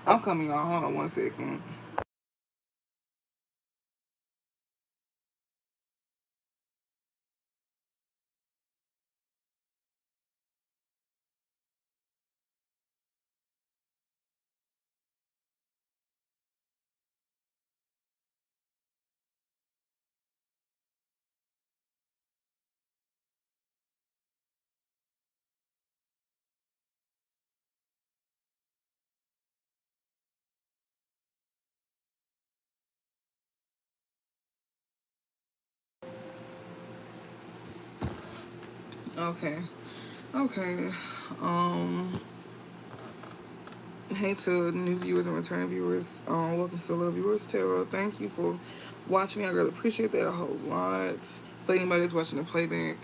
I'm coming, y'all. Hold on 1 second. Okay. Okay. Um. Hey to new viewers and returning viewers. Welcome to Love Viewers Tarot. Thank you for watching me. I really appreciate that a whole lot. For anybody that's watching the playback,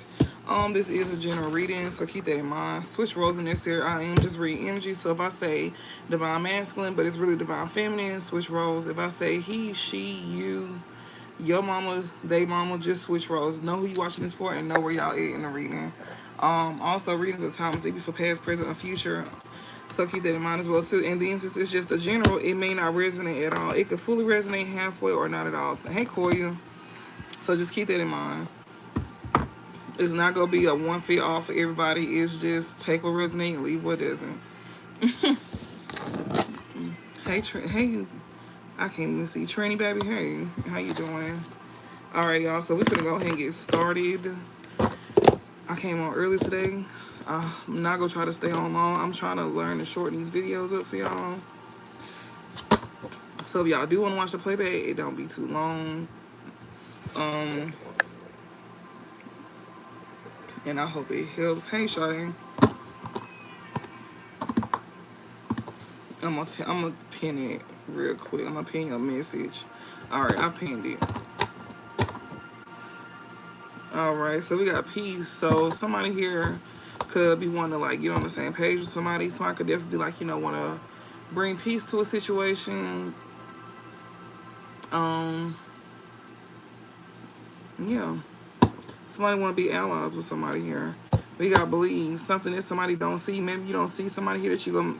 this is a general reading, so keep that in mind. Switch roles in this here. I am just reading energy. So if I say divine masculine, but it's really divine feminine, switch roles. If I say he, she, you, your mama, they mama, just switch roles. Know who you watching this for and know where y'all at in the reading. Also readings are times maybe for past, present, and future. So keep that in mind as well too. And then since it's just a general, it may not resonate at all. It could fully resonate halfway or not at all. Hey Koya. So just keep that in mind. It's not gonna be a one fit all for everybody. It's just take what resonates and leave what doesn't. Hey, I can't even see Trini baby. Hey, how you doing? All right, y'all. So we're gonna go ahead and get started. I came on early today. I'm not gonna try to stay on long. I'm trying to learn to shorten these videos up for y'all. So if y'all do want to watch the playback, it don't be too long. And I hope it helps. Hey, Shawty. I'm gonna pin it real quick. I'm gonna pin your message. All right, I pinned it. All right, so we got peace. So somebody here could be wanting to like get on the same page with somebody. Somebody could definitely like want to bring peace to a situation. Yeah. Somebody want to be allies with somebody here. We got believe something that somebody don't see. Maybe you don't see somebody here that you gonna,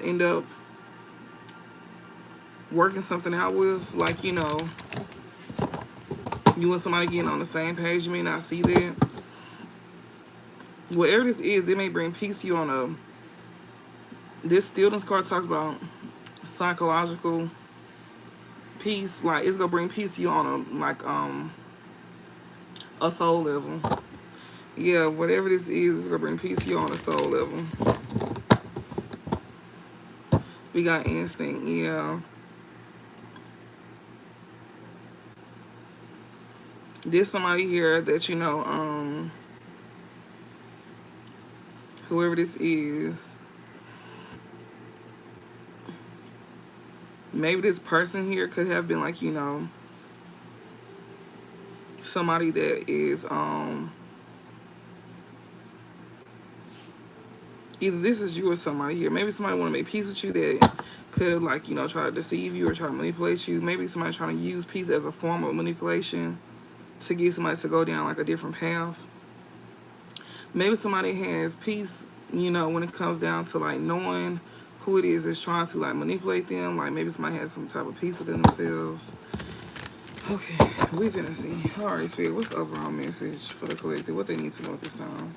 end up working something out with. Like, you and somebody getting on the same page. You may not see that. Whatever this is, it may bring peace to you on a. This stillness card talks about psychological peace. Like it's gonna bring peace to you on a soul level. Yeah, whatever this is, it's gonna bring peace to you on a soul level. We got instinct, yeah. There's somebody here that whoever this is. Maybe this person here could have been like, somebody that is either this is you or somebody here. Maybe somebody want to make peace with you that could like, try to deceive you or try to manipulate you. Maybe somebody trying to use peace as a form of manipulation to get somebody to go down like a different path. Maybe somebody has peace, when it comes down to like knowing who it is that's trying to like manipulate them. Like maybe somebody has some type of peace within themselves. Okay, we finna see. All right, Spirit, what's the overall message for the collective? What they need to know at this time?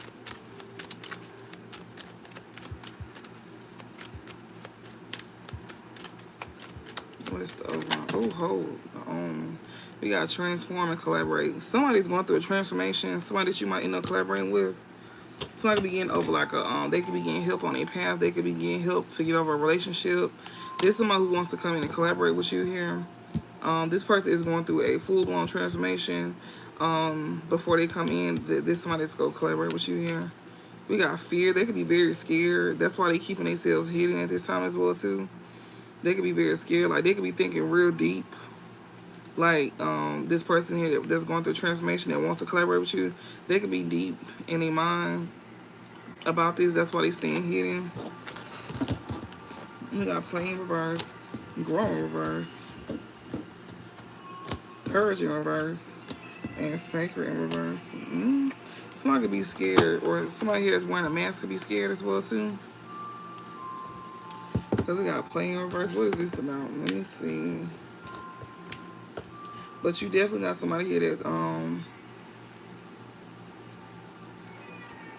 What's the overall? Oh, hold on. We got transform and collaborate. Somebody's going through a transformation. Somebody that you might end up collaborating with. Somebody could be getting over like they could be getting help on their path. They could be getting help to get over a relationship. There's somebody who wants to come in and collaborate with you here. This person is going through a full-blown transformation. Before they come in, there's somebody that's going to collaborate with you here. We got fear. They could be very scared. That's why they keeping themselves hidden at this time as well too. They could be very scared. Like they could be thinking real deep. Like this person here that's going through transformation that wants to collaborate with you, they could be deep in their mind about this. That's why they staying hidden. We got play in reverse, grow in reverse, courage in reverse, and sacred in reverse. Somebody could be scared, or somebody here that's wearing a mask could be scared as well too. Because Because we got play in reverse. What is this about? Let me see. But you definitely got somebody here that,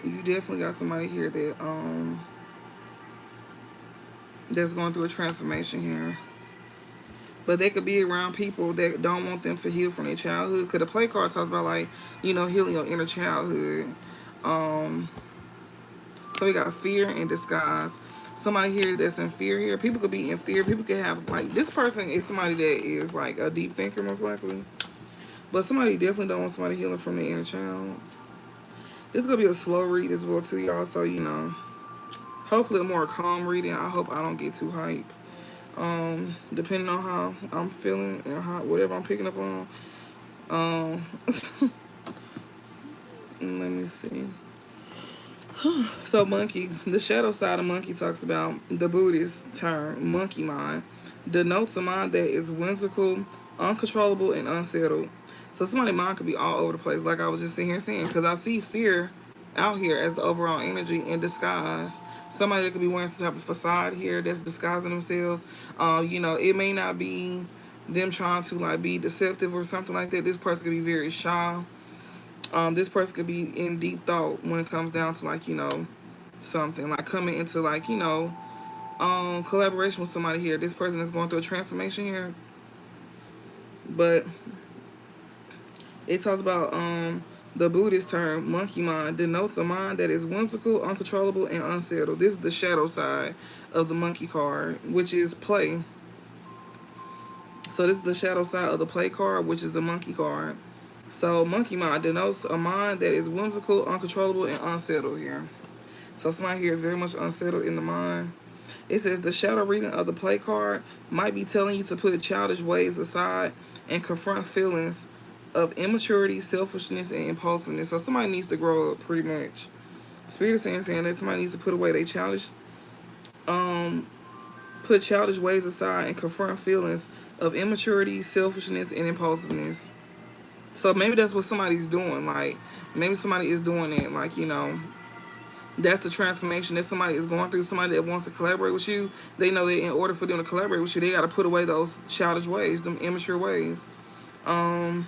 you definitely got somebody here that, that's going through a transformation here. But they could be around people that don't want them to heal from their childhood. Because the play card talks about, like, you know, healing your inner childhood. So we got fear and disguise. Somebody here that's in fear here. People could be in fear. People could have, like, this person is somebody that is, like, a deep thinker, most likely. But somebody definitely don't want somebody healing from their inner child. This is going to be a slow read as well, too, y'all. So, you know, hopefully a more calm reading. I hope I don't get too hype. Depending on how I'm feeling and how, whatever I'm picking up on. Let me see. So monkey, the shadow side of monkey talks about the Buddhist term monkey mind, denotes a mind that is whimsical, uncontrollable, and unsettled. So somebody's mind could be all over the place, like I was just sitting here saying, because I see fear out here as the overall energy in disguise. Somebody that could be wearing some type of facade here that's disguising themselves. You know, it may not be them trying to like be deceptive or something like that. This person could be very shy. This person could be in deep thought when it comes down to, like, you know, something like coming into, like, you know, collaboration with somebody here. This person is going through a transformation here, but it talks about the Buddhist term monkey mind denotes a mind that is whimsical, uncontrollable, and unsettled. This is the shadow side of the monkey card, which is play. So this is the shadow side of the play card, which is the monkey card. So monkey mind denotes a mind that is whimsical, uncontrollable, and unsettled here. So somebody here is very much unsettled in the mind. It says the shadow reading of the play card might be telling you to put childish ways aside and confront feelings of immaturity, selfishness, and impulsiveness. So somebody needs to grow up, pretty much. Spirit is saying that somebody needs to put away their childish, put childish ways aside and confront feelings of immaturity, selfishness, and impulsiveness. So maybe that's what somebody's doing. Like, maybe somebody is doing it. Like, you know, that's the transformation that somebody is going through. Somebody that wants to collaborate with you, they know that in order for them to collaborate with you, they got to put away those childish ways, them immature ways. And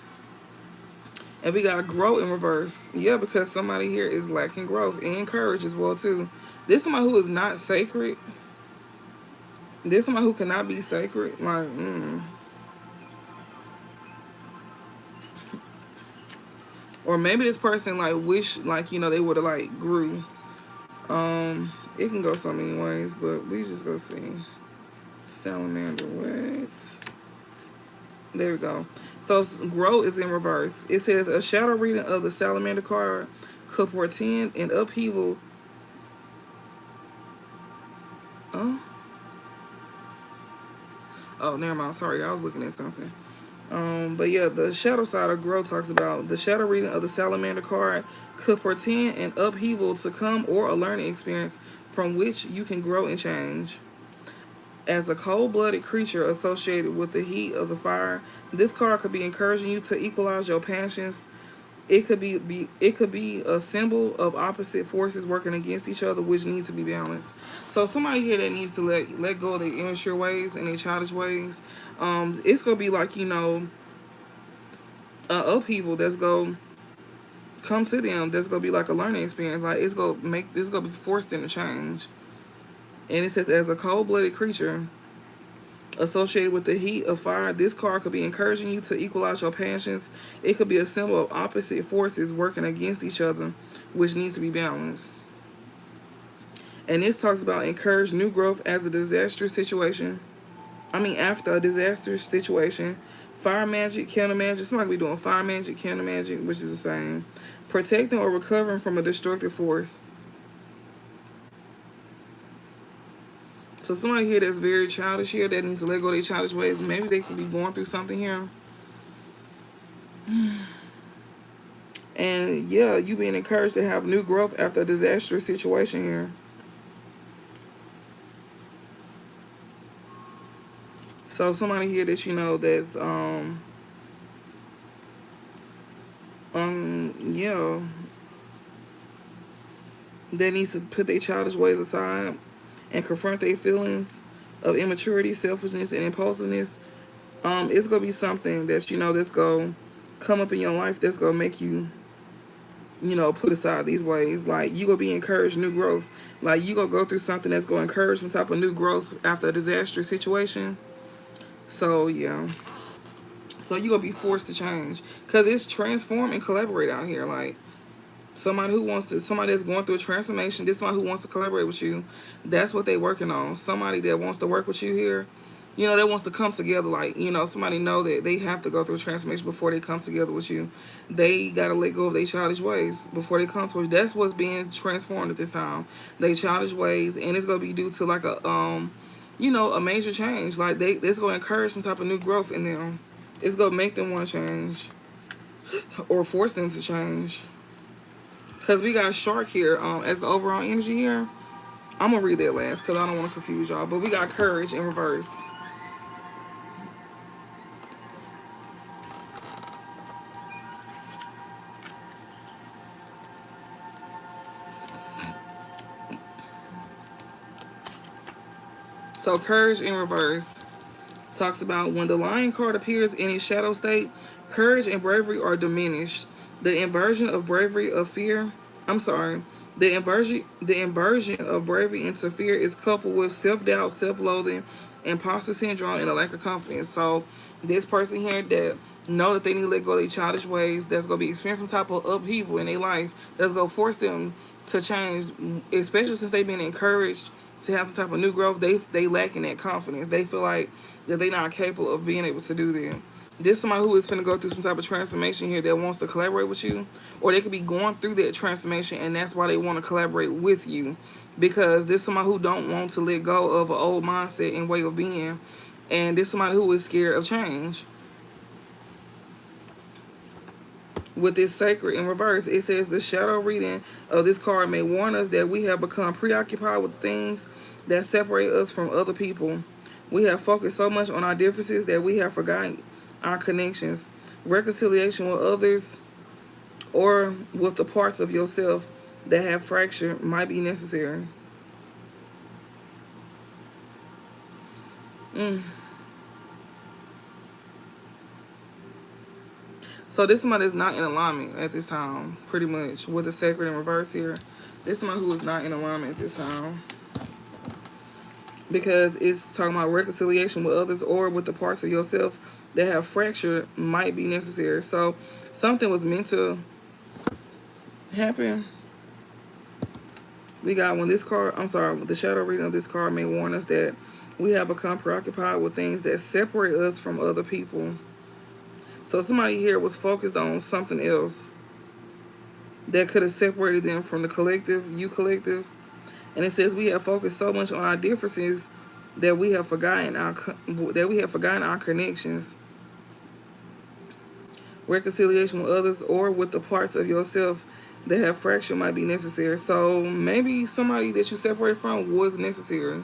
we got grow in reverse. Yeah, because somebody here is lacking growth and courage as well, too. This somebody who is not sacred. This somebody who cannot be sacred. Like, Or maybe this person, like, wish, like, you know, they would have, like, grew. It can go so many ways, but we just go see. Salamander, what? There we go. So grow is in reverse. It says a shadow reading of the salamander card could portend an upheaval. Oh, never mind. Sorry, I was looking at something. But yeah, the shadow side of grow talks about the shadow reading of the salamander card could portend an upheaval to come or a learning experience from which you can grow and change. As a cold-blooded creature associated with the heat of the fire, this card could be encouraging you to equalize your passions. It could be a symbol of opposite forces working against each other, which need to be balanced. So somebody here that needs to let go of their immature ways and their childish ways. It's gonna be like, you know, upheaval that's gonna come to them. That's gonna be like a learning experience. Like it's gonna force them to change. And it says, as a cold-blooded creature associated with the heat of fire, this card could be encouraging you to equalize your passions. It could be a symbol of opposite forces working against each other, which needs to be balanced. And this talks about encourage new growth as a disastrous situation. After a disastrous situation. Fire magic, candle magic. Somebody be doing fire magic, candle magic, which is the same. Protecting or recovering from a destructive force. So somebody here that's very childish here that needs to let go of their childish ways. Maybe they could be going through something here. And yeah, you being encouraged to have new growth after a disastrous situation here. So somebody here that you know that's yeah, that needs to put their childish ways aside and confront their feelings of immaturity, selfishness, and impulsiveness. It's gonna be something that that's gonna come up in your life that's gonna make you, put aside these ways. Like you gonna be encouraged new growth. Like you gonna go through something that's gonna encourage some type of new growth after a disastrous situation. So yeah. So you gonna be forced to change because it's transform and collaborate out here. Like somebody that's going through a transformation. This somebody who wants to collaborate with you. That's what they working on. Somebody that wants to work with you here. That wants to come together. Like somebody know that they have to go through a transformation before they come together with you. They gotta let go of their childish ways before they come to you. That's what's being transformed at this time. They childish ways, and it's gonna be due to like a major change. Like it's gonna encourage some type of new growth in them. It's gonna make them want to change or force them to change. Because we got Shark here as the overall energy here. I'm going to read that last because I don't want to confuse y'all. But we got Courage in reverse. So Courage in reverse talks about when the Lion card appears in its shadow state, courage and bravery are diminished. The inversion of bravery of fear, I'm sorry, the inversion of bravery into fear is coupled with self-doubt, self-loathing, imposter syndrome, and a lack of confidence. So this person here that know that they need to let go of their childish ways, that's gonna be experiencing some type of upheaval in their life, that's gonna force them to change, especially since they've been encouraged to have some type of new growth. They lack in that confidence. They feel like that they're not capable of being able to do that. This is somebody who is finna go through some type of transformation here that wants to collaborate with you, or they could be going through that transformation, and that's why they want to collaborate with you, because this is somebody who don't want to let go of an old mindset and way of being, and this is somebody who is scared of change. With this sacred in reverse, it says the shadow reading of this card may warn us that we have become preoccupied with things that separate us from other people. We have focused so much on our differences that we have forgotten our connections. Reconciliation with others or with the parts of yourself that have fractured might be necessary. So this is somebody that's not in alignment at this time, pretty much, with the sacred in reverse here. This is somebody who is not in alignment at this time. Because it's talking about reconciliation with others or with the parts of yourself that have fractured might be necessary. So something was meant to happen. We got the shadow reading of this card may warn us that we have become preoccupied with things that separate us from other people. So somebody here was focused on something else that could have separated them from the collective, you collective. And it says we have focused so much on our differences that we have forgotten our connections. Reconciliation with others or with the parts of yourself that have fractured might be necessary. So maybe somebody that you separate from was necessary.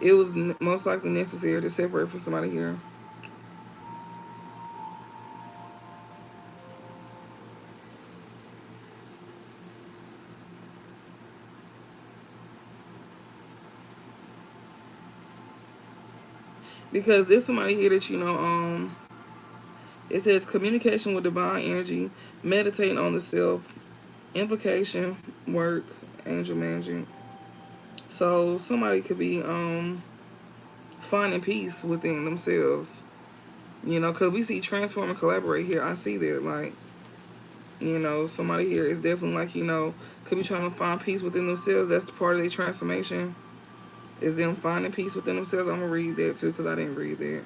It was most likely necessary to separate from somebody here. Because there's somebody here that it says communication with divine energy, meditating on the self, invocation, work, angel management. So somebody could be finding peace within themselves. Because we see transform and collaborate here. I see that, like, somebody here is definitely like, could be trying to find peace within themselves. That's part of their transformation. Is them finding peace within themselves. I'm going to read that too because I didn't read that.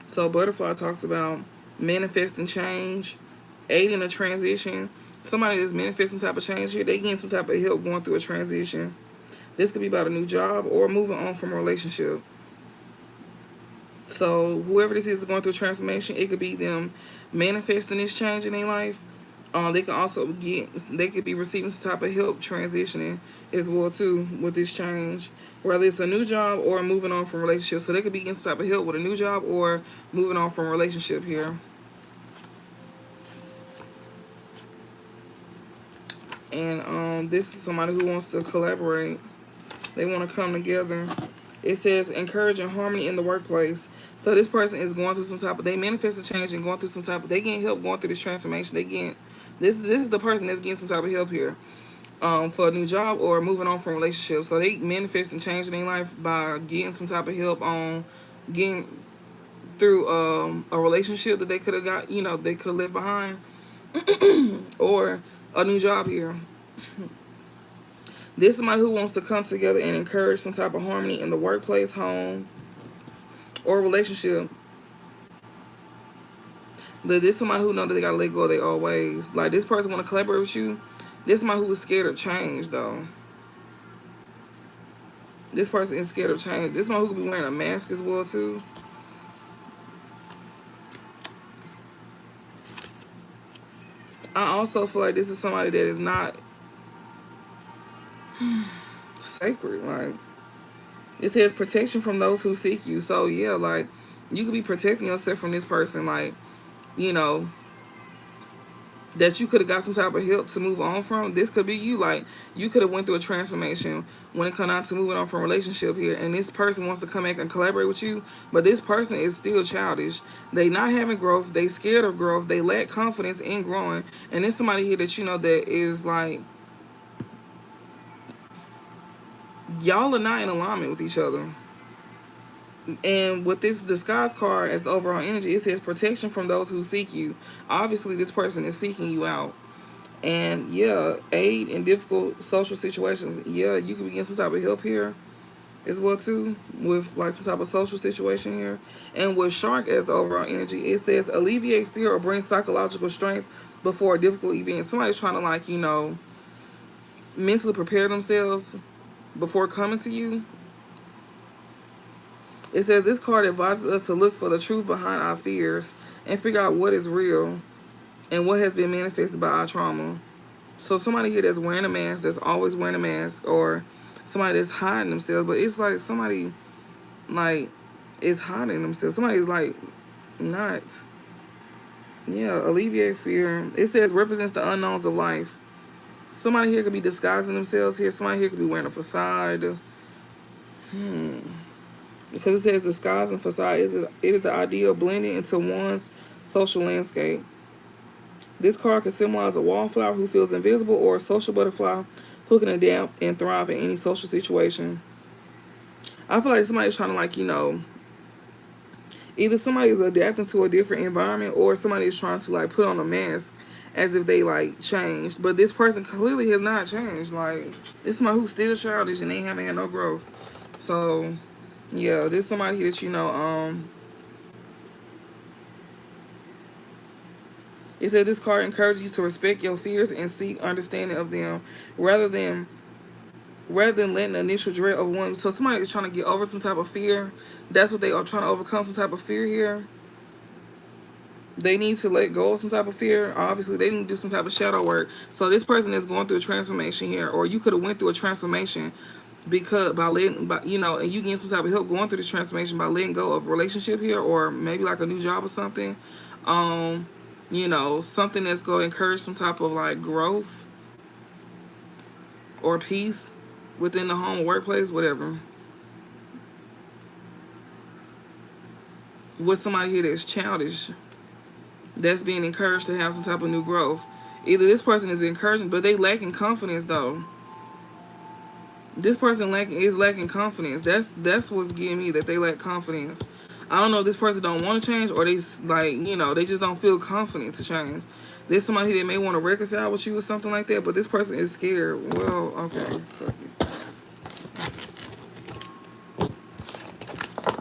So Butterfly talks about manifesting change, aiding a transition. Somebody that's manifesting type of change here, they getting some type of help going through a transition. This could be about a new job or moving on from a relationship. So whoever this is going through a transformation, it could be them manifesting this change in their life. They could be receiving some type of help transitioning as well too with this change, whether it's a new job or moving on from a relationship. So they could be getting some type of help with a new job or moving on from a relationship here. And this is somebody who wants to collaborate. They want to come together. It says encouraging harmony in the workplace. So this person is going through some type of, they manifest a change and going through some type of, they getting help going through this transformation. They getting, this is the person that's getting some type of help here. For a new job or moving on from relationships. So they manifest and changing their life by getting some type of help on getting through a relationship that they could have got, you know, they could have left behind, or a new job here. This is somebody who wants to come together and encourage some type of harmony in the workplace, home, or relationship. This is somebody who know that they gotta let go of their old ways. Like, this person want to collaborate with you. This is somebody who is scared of change, though. This person is scared of change. This is somebody who could be wearing a mask as well, too. I also feel like this is somebody that is not sacred. Like, it says protection from those who seek you. So, yeah, like, you could be protecting yourself from this person. Like, you know, that you could have got some type of help to move on from. This could be you. Like, you could have went through a transformation when it comes down to moving on from a relationship here, and this person wants to come back and collaborate with you, but this person is still childish. They not having growth. They scared of growth. They lack confidence in growing. And there's somebody here that you know that is like, y'all are not in alignment with each other. And with this disguise card as the overall energy, it says protection from those who seek you. Obviously, this person is seeking you out. And yeah, aid in difficult social situations. Yeah, you can be getting some type of help here as well too, with like some type of social situation here. And with shark as the overall energy, it says alleviate fear or bring psychological strength before a difficult event. Somebody's trying to, like, you know, mentally prepare themselves before coming to you. It says this card advises us to look for the truth behind our fears and figure out what is real and what has been manifested by our trauma. So somebody here that's wearing a mask, that's always wearing a mask, or somebody that's hiding themselves, but it's like somebody like is hiding themselves. Somebody is like not. Yeah, alleviate fear. It says represents the unknowns of life. Somebody here could be disguising themselves here. Somebody here could be wearing a facade. Because it says disguise and facade it is the idea of blending into one's social landscape. This card can symbolize a wallflower who feels invisible or a social butterfly who can adapt and thrive in any social situation. I feel like somebody's trying to, like, you know, either somebody is adapting to a different environment or somebody is trying to, like, put on a mask as if they, like, changed. But this person clearly has not changed. Like, this somebody who's still childish and they haven't had no growth. So, yeah, this is somebody that, you know, it said this card encourages you to respect your fears and seek understanding of them rather than letting the initial dread overwhelm. So somebody is trying to get over some type of fear. That's what they are trying to overcome, some type of fear here. They need to let go of some type of fear. Obviously, they need to do some type of shadow work. So this person is going through a transformation here, or you could have went through a transformation because you know, and you getting some type of help going through this transformation by letting go of a relationship here, or maybe like a new job or something. You know, something that's going to encourage some type of like growth or peace within the home or workplace, whatever. With somebody here that's childish, that's being encouraged to have some type of new growth. Either this person is encouraging, but they lacking confidence though. This person is lacking confidence. That's what's getting me, that they lack confidence. I don't know if this person don't want to change or they, like, you know, they just don't feel confident to change. There's somebody that may want to reconcile with you or something like that, but this person is scared. Well, okay.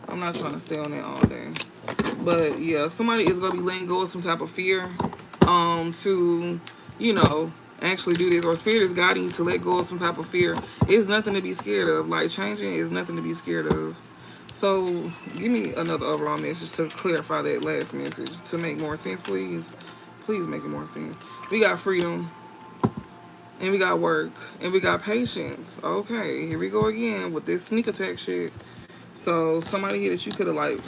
I'm not trying to stay on that all day. But yeah, somebody is going to be letting go of some type of fear to, you know, actually do this. Or spirit is guiding you to let go of some type of fear. It's nothing to be scared of. Like, changing is nothing to be scared of. So give me another overall message to clarify that last message to make more sense, please. Please make it more sense. We got freedom, and we got work, and we got patience. Okay, here we go again with this sneak attack shit. So somebody here that you could have, like,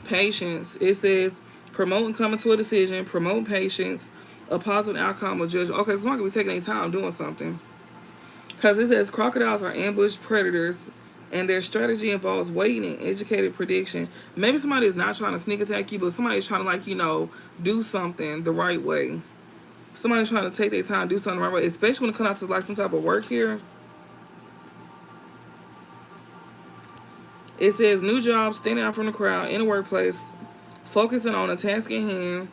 Patience. It says promoting coming to a decision, promoting patience, a positive outcome or judgment. Okay, so I'm not gonna be taking any time doing something. Because it says crocodiles are ambushed predators and their strategy involves waiting and educated prediction. Maybe somebody is not trying to sneak attack you, but somebody is trying to, like, do something the right way. Somebody's trying to take their time, do something the right way, especially when it comes out to like some type of work here. It says new job, standing out from the crowd in the workplace, focusing on a task at hand.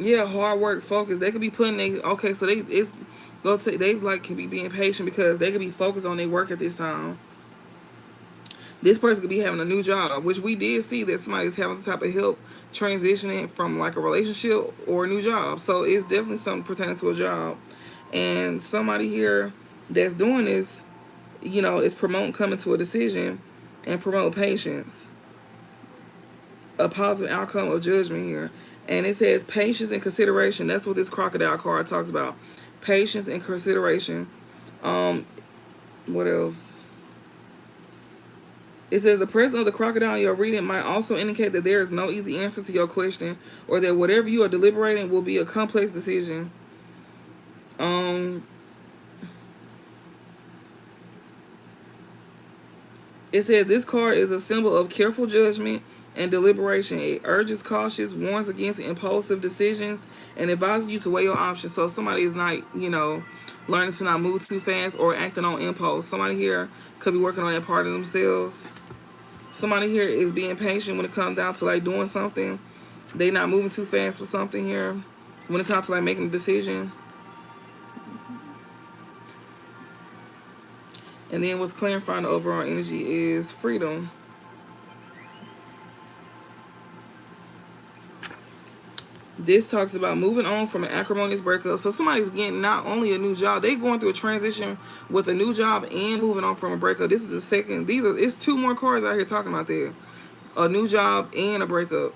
Yeah, hard work, focus. They could be putting so they like can be being patient because they could be focused on their work at this time. This person could be having a new job, which we did see that somebody's having some type of help transitioning from like a relationship or a new job. So it's definitely something pertaining to a job. And somebody here that's doing this, is promoting coming to a decision and promote patience, a positive outcome of judgment here. And it says patience and consideration. That's what this crocodile card talks about. Patience and consideration. What else? It says the presence of the crocodile in your reading might also indicate that there is no easy answer to your question or that whatever you are deliberating will be a complex decision. It says this card is a symbol of careful judgment and deliberation. It urges cautious, warns against impulsive decisions, and advises you to weigh your options. So if somebody is not, learning to not move too fast or acting on impulse. Somebody here could be working on that part of themselves. Somebody here is being patient when it comes down to like doing something. They not moving too fast for something here. When it comes to like making a decision. And then what's clarifying the overall energy is freedom. This talks about moving on from an acrimonious breakup. So somebody's getting not only a new job, they going through a transition with a new job and moving on from a breakup. This is the second. It's two more cards out here talking about there. A new job and a breakup.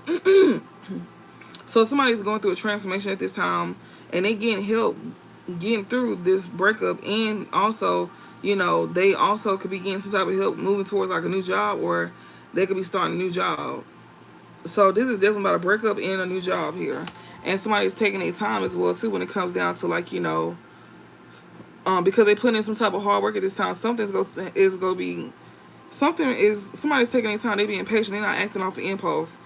So somebody's going through a transformation at this time and they getting help getting through this breakup, and also, they also could be getting some type of help moving towards like a new job, or they could be starting a new job. So this is definitely about a breakup and a new job here. And somebody's taking their time as well too when it comes down to like, because they put in some type of hard work at this time, somebody's taking their time, they being patient, they're not acting off the impulse.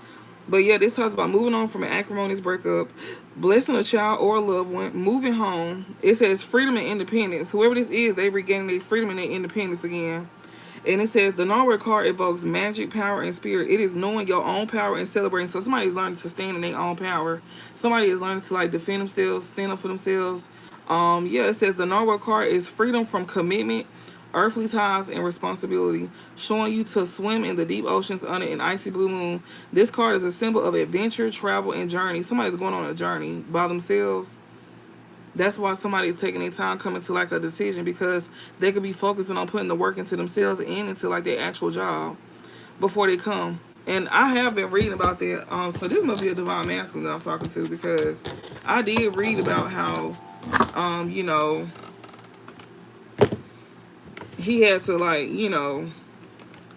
But yeah, this talks about moving on from an acrimonious breakup, blessing a child or a loved one, moving home. It says freedom and independence. Whoever this is, they regaining their freedom and their independence again. And it says the Norway card evokes magic, power, and spirit. It is knowing your own power and celebrating. So somebody's learning to stand in their own power. Somebody is learning to like defend themselves, stand up for themselves. It says the Norway card is freedom from commitment, earthly ties, and responsibility, showing you to swim in the deep oceans under an icy blue moon. This card is a symbol of adventure, travel, and journey. Somebody's going on a journey by themselves. That's why somebody is taking their time coming to like a decision, because they could be focusing on putting the work into themselves and into like their actual job before they come. And I have been reading about that. So this must be a divine masculine that I'm talking to, because I did read about how, he had to like,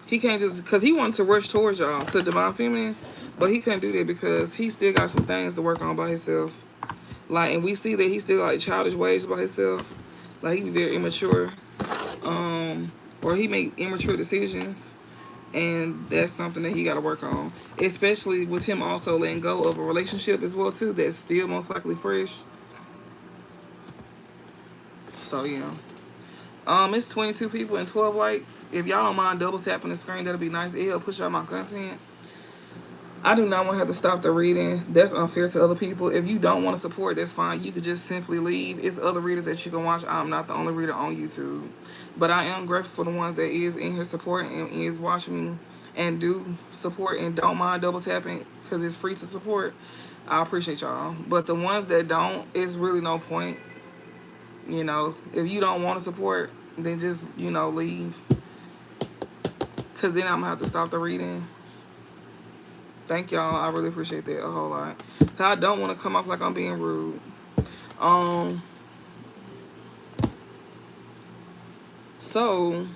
he can't just, because he wanted to rush towards y'all to divine feminine, but he couldn't do that because he still got some things to work on by himself. Like, and we see that he still like childish ways by himself. Like, he be very immature, or he make immature decisions, and that's something that he got to work on. Especially with him also letting go of a relationship as well too, that's still most likely fresh. So yeah. It's 22 people and 12 likes. If y'all don't mind double tapping the screen, that'll be nice. It'll push out my content. I do not want to have to stop the reading. That's unfair to other people. If you don't want to support, that's fine. You could just simply leave. It's other readers that you can watch. I'm not the only reader on YouTube. But I am grateful for the ones that is in here supporting and is watching me and do support and don't mind double tapping, because it's free to support. I appreciate y'all. But the ones that don't, it's really no point. If you don't want to support, then just, leave. Because then I'm going to have to stop the reading. Thank y'all. I really appreciate that a whole lot. Because I don't want to come off like I'm being rude. So,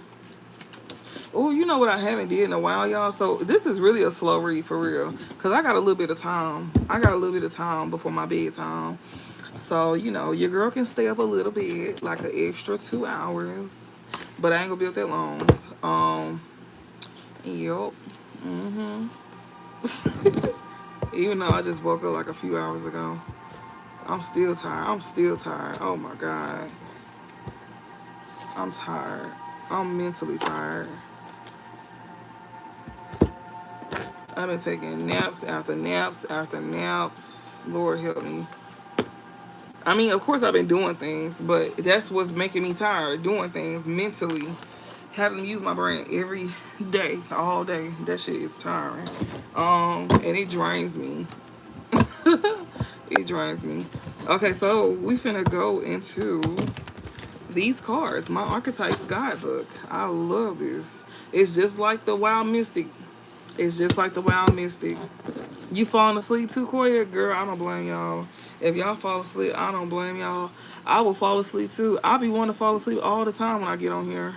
Oh, you know what I haven't did in a while, y'all? So this is really a slow read for real. Because I got a little bit of time. I got a little bit of time before my bedtime. So, you know, your girl can stay up a little bit, like an extra 2 hours. But I ain't gonna be up that long. Yup. Mm-hmm. Even though I just woke up like a few hours ago. I'm still tired. I'm still tired. Oh my God. I'm tired. I'm mentally tired. I've been taking naps after naps after naps. Lord help me. I mean, of course I've been doing things, but that's what's making me tired. Doing things mentally. Having to use my brain every day, all day. That shit is tiring. And it drains me. It drains me. Okay, so we finna go into these cards. My Archetypes Guidebook. I love this. It's just like the Wild Mystic. It's just like the Wild Mystic. You falling asleep too, Koya? Girl, I don't blame y'all. If y'all fall asleep, I don't blame y'all. I will fall asleep too. I be wanting to fall asleep all the time when I get on here.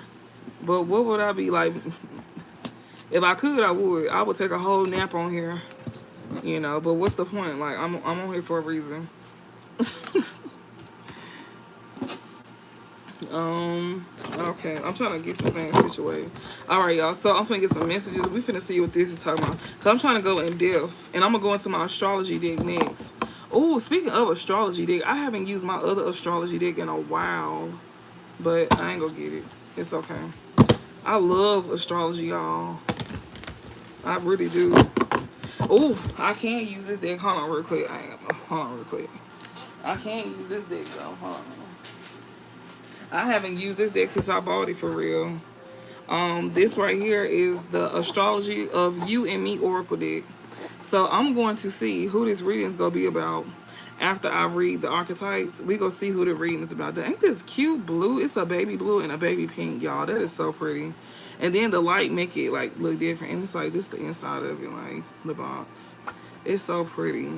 But what would I be like? If I could, I would. I would take a whole nap on here. You know, but what's the point? Like, I'm on here for a reason. Okay, I'm trying to get some things situated. All right, y'all. So I'm finna get some messages. We finna see what this is talking about. Cause I'm trying to go in depth, and I'm gonna go into my astrology deck next. Oh, speaking of astrology deck, I haven't used my other astrology deck in a while, but I ain't gonna get it. It's okay. I love astrology, y'all. I really do. Oh, I can't use this deck. Hold on, real quick. Hold on, real quick. I can't use this deck though. Hold on. I haven't used this deck since I bought it for real. This right here is the Astrology of You and Me Oracle deck. So I'm going to see who this reading is going to be about after I read the archetypes. We going to see who the reading is about. Ain't this cute blue? It's a baby blue and a baby pink, y'all. That is so pretty. And then the light make it like look different. And it's like this the inside of it, like the box. It's so pretty.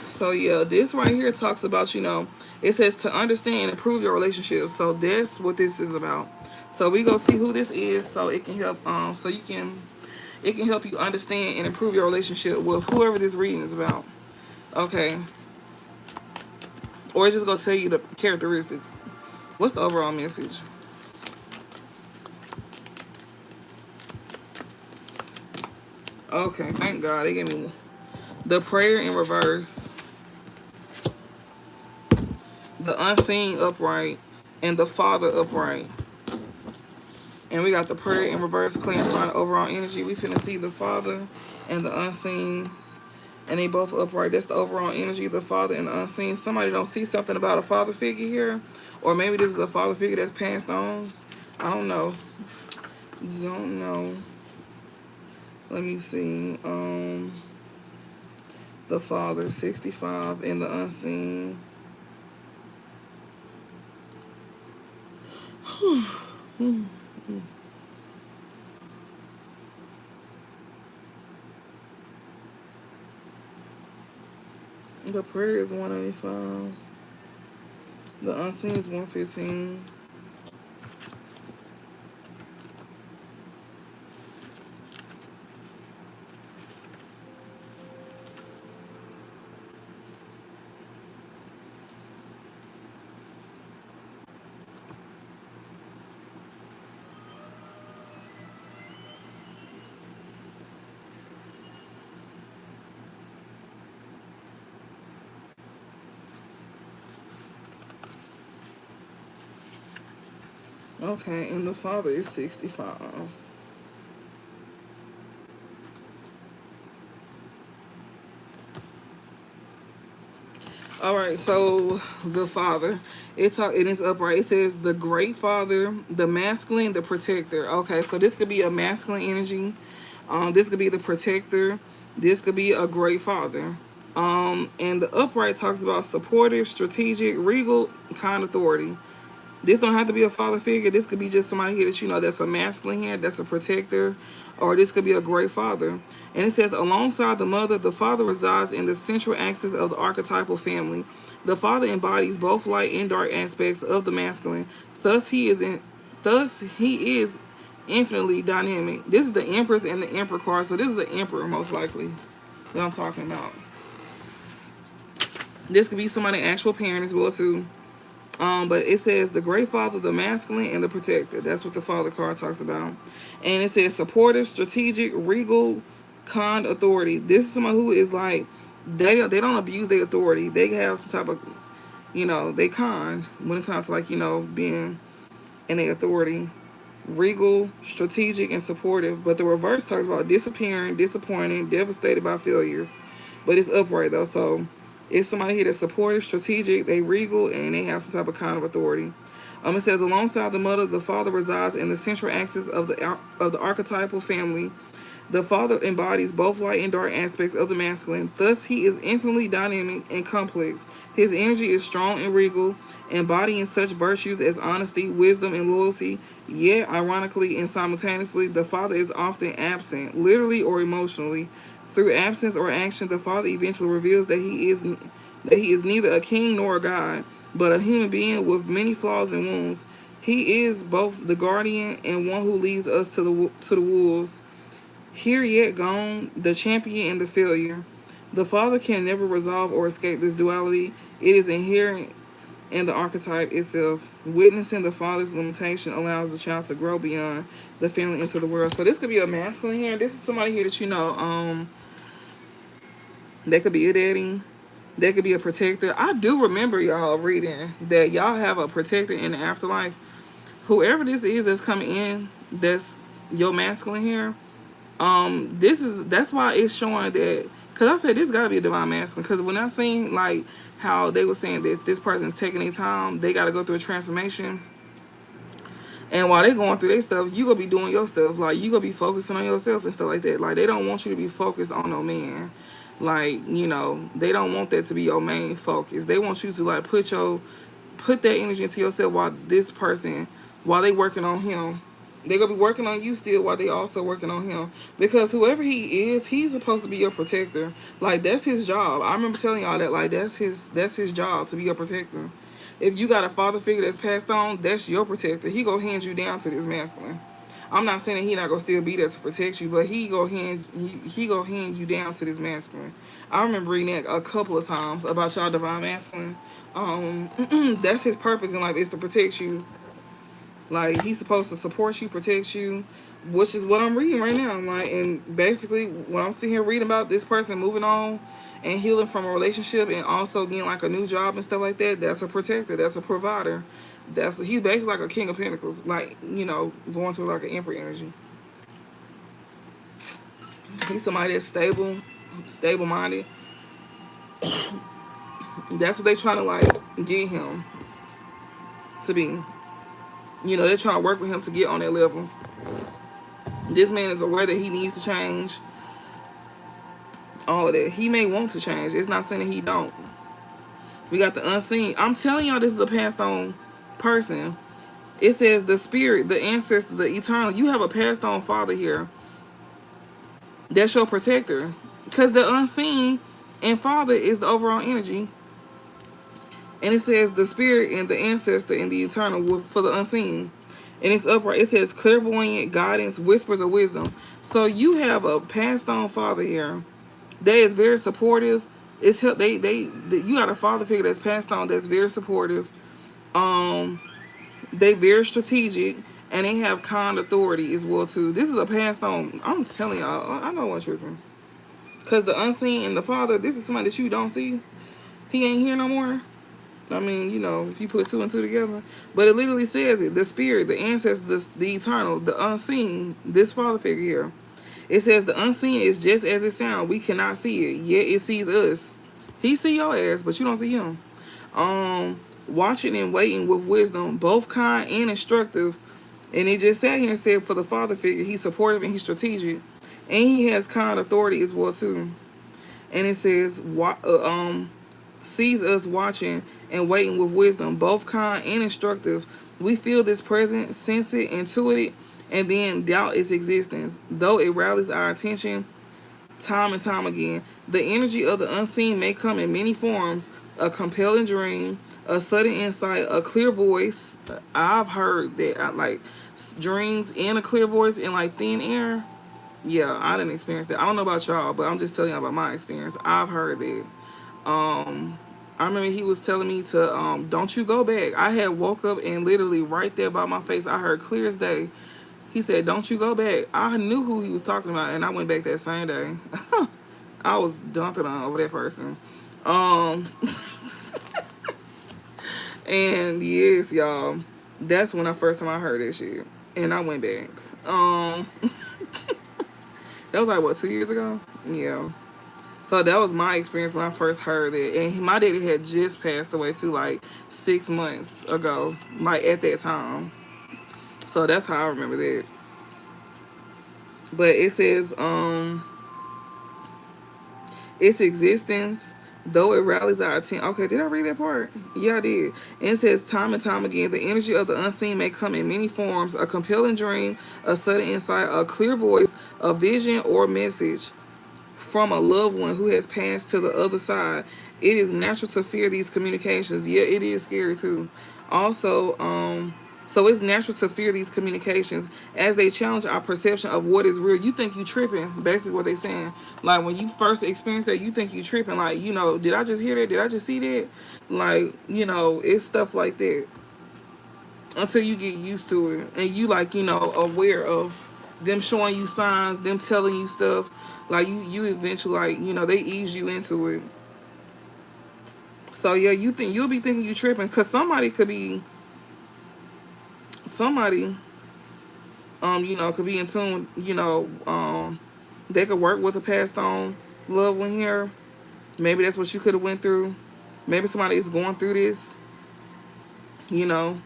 So yeah, this right here talks about, you know, it says to understand and improve your relationship. So that's what this is about. So we go see who this is, so it can help. So it can help you understand and improve your relationship with whoever this reading is about. Okay. Or it's just gonna tell you the characteristics. What's the overall message? Okay, thank God they gave me the prayer in reverse, the unseen upright, and the Father upright. And we got the prayer in reverse, clarifying the overall energy. We finna see the Father and the unseen, and they both upright. That's the overall energy, the Father and the unseen. Somebody don't see something about a father figure here, or maybe this is a father figure that's passed on. I don't know. Don't know. Let me see. The Father, 65, and the unseen. The prayer is 195. The unseen is 115. Okay, and the Father is 65. All right, so the Father, it is upright. It says the Great Father, the masculine, the protector. Okay, so this could be a masculine energy. This could be the protector. This could be a Great Father. And the upright talks about supportive, strategic, regal, kind authority. This don't have to be a father figure. This could be just somebody here that you know that's a masculine here, that's a protector, or this could be a great father. And it says, alongside the mother, the father resides in the central axis of the archetypal family. The father embodies both light and dark aspects of the masculine. Thus he is infinitely dynamic. This is the Empress and the Emperor card, so this is the Emperor most likely that I'm talking about. This could be somebody's actual parent as well too. But it says the great father, the masculine, and the protector. That's what the father card talks about. And it says supportive, strategic, regal, kind authority. This is someone who is like, they don't abuse their authority. They have some type of, they con when it comes to like, being in their authority. Regal, strategic, and supportive. But the reverse talks about disappearing, disappointing, devastated by failures. But it's upright though, so it's somebody here that's supportive, strategic, they regal, and they have some type of kind of authority. It says alongside the mother, the father resides in the central axis of the archetypal family. The father embodies both light and dark aspects of the masculine. Thus, he is infinitely dynamic and complex. His energy is strong and regal, embodying such virtues as honesty, wisdom, and loyalty. Yet, ironically and simultaneously, the father is often absent, literally or emotionally. Through absence or action, the father eventually reveals that he is neither a king nor a god, but a human being with many flaws and wounds. He is both the guardian and one who leads us to the wolves. Here yet gone, the champion and the failure. The father can never resolve or escape this duality. It is inherent in the archetype itself. Witnessing the father's limitation allows the child to grow beyond the family into the world. So this could be a masculine here. This is somebody here that they could be a daddy. They could be a protector. I do remember y'all reading that y'all have a protector in the afterlife. Whoever this is that's coming in, that's your masculine here. That's why it's showing that, because I said this got to be a divine masculine, because when I seen like how they were saying that this person's taking their time, they got to go through a transformation, and while they going through their stuff, you gonna be doing your stuff, like you gonna be focusing on yourself and stuff like that. Like they don't want you to be focused on no man, like they don't want that to be your main focus. They want you to like put that energy into yourself while they working on him. They're going to be working on you still while they also working on him. Because whoever he is, he's supposed to be your protector. Like, that's his job. I remember telling y'all that, like, that's his job, to be your protector. If you got a father figure that's passed on, that's your protector. He going to hand you down to this masculine. I'm not saying that he not going to still be there to protect you, but he going to hand you down to this masculine. I remember reading that a couple of times about y'all divine masculine. That's his purpose in life, is to protect you. Like, he's supposed to support you, protect you, which is what I'm reading right now. Like, and basically, when I'm sitting here reading about this person moving on and healing from a relationship and also getting like a new job and stuff like that, that's a protector, that's a provider. He's basically like a king of pentacles, like, going to like an emperor energy. He's somebody that's stable minded. That's what they trying to like get him to be. They're trying to work with him to get on that level. This man is aware that he needs to change. All of that. He may want to change. It's not saying that he don't. We got the unseen. I'm telling y'all, this is a passed on person. It says the spirit, the ancestor, the eternal. You have a passed on father here. That's your protector. Because the unseen and father is the overall energy. And it says the spirit and the ancestor and the eternal for the unseen. And it's upright. It says clairvoyant guidance, whispers of wisdom. So you have a passed on father here that is very supportive. You got a father figure that's passed on that's very supportive. They very strategic, and they have kind authority as well too. This is a passed on. I'm telling y'all, I know what's tripping. Cause the unseen and the father, this is somebody that you don't see. He ain't here no more. I mean, if you put two and two together. But it literally says it. The spirit, the ancestor, the eternal, the unseen, this father figure here. It says the unseen is just as it sounds. We cannot see it, yet it sees us. He see your ass, but you don't see him. Watching and waiting with wisdom, both kind and instructive. And it just sat here and said for the father figure, he's supportive and he's strategic. And he has kind authority as well too. And it says, sees us watching and waiting with wisdom, both kind and instructive. We feel this present, sense it, intuit it, and then doubt its existence, though it rallies our attention time and time again. The energy of the unseen may come in many forms: a compelling dream, a sudden insight, a clear voice. I've heard that like dreams and a clear voice in like thin air. Yeah, I didn't experience that. I don't know about y'all, but I'm just telling y'all about my experience. I've heard that. I remember he was telling me to don't you go back. I had woke up and literally right there by my face, I heard clear as day. He said, "Don't you go back." I knew who he was talking about, and I went back that same day. I was dunked on over that person. Um, and yes, y'all, that's when I first time I heard that shit, and I went back. That was like what 2 years ago. Yeah. So that was my experience when I first heard it, and my daddy had just passed away too, like 6 months ago, like at that time. So that's how I remember that. But it says, its existence, though it rallies our attention. Okay, did I read that part? Yeah, I did. And it says, time and time again, the energy of the unseen may come in many forms: a compelling dream, a sudden insight, a clear voice, a vision, or message from a loved one who has passed to the other side. It is natural to fear these communications. Yeah, it is scary too. Also, so it's natural to fear these communications as they challenge our perception of what is real. You think you tripping, basically what they saying. Like when you first experience that, you think you tripping. Like, did I just hear that? Did I just see that? Like, it's stuff like that until you get used to it and you like, aware of them showing you signs, them telling you stuff. Like you eventually like, they ease you into it. So yeah, you'll be thinking you tripping because somebody could be in tune, they could work with a passed on loved one here. Maybe that's what you could have went through. Maybe somebody is going through this, you know.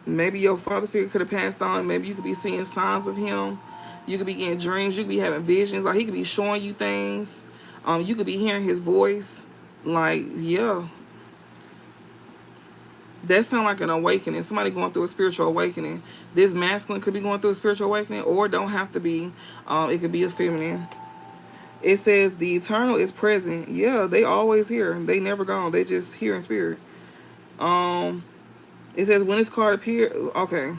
Maybe your father figure could have passed on. Maybe you could be seeing signs of him. You could be getting dreams. You could be having visions. Like he could be showing you things. You could be hearing his voice. Like, yeah. That sounds like an awakening. Somebody going through a spiritual awakening. This masculine could be going through a spiritual awakening, or don't have to be. It could be a feminine. It says the eternal is present. Yeah, they always here. They never gone. They just here in spirit. It says when this card appears. Okay.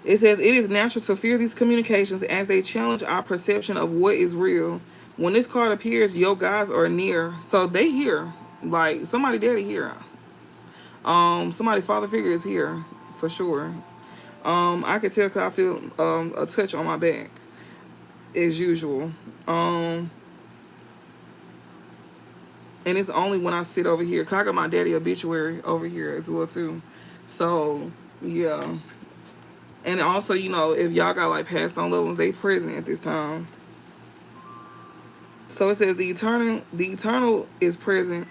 It says it is natural to fear these communications as they challenge our perception of what is real. When this card appears, your guys are near, so they here. Like somebody daddy here. Somebody father figure is here for sure. I can tell because I feel a touch on my back as usual. And it's only when I sit over here. Cause I got my daddy obituary over here as well too. So yeah. And also, if y'all got like passed on loved ones, they present at this time. So it says the eternal is present.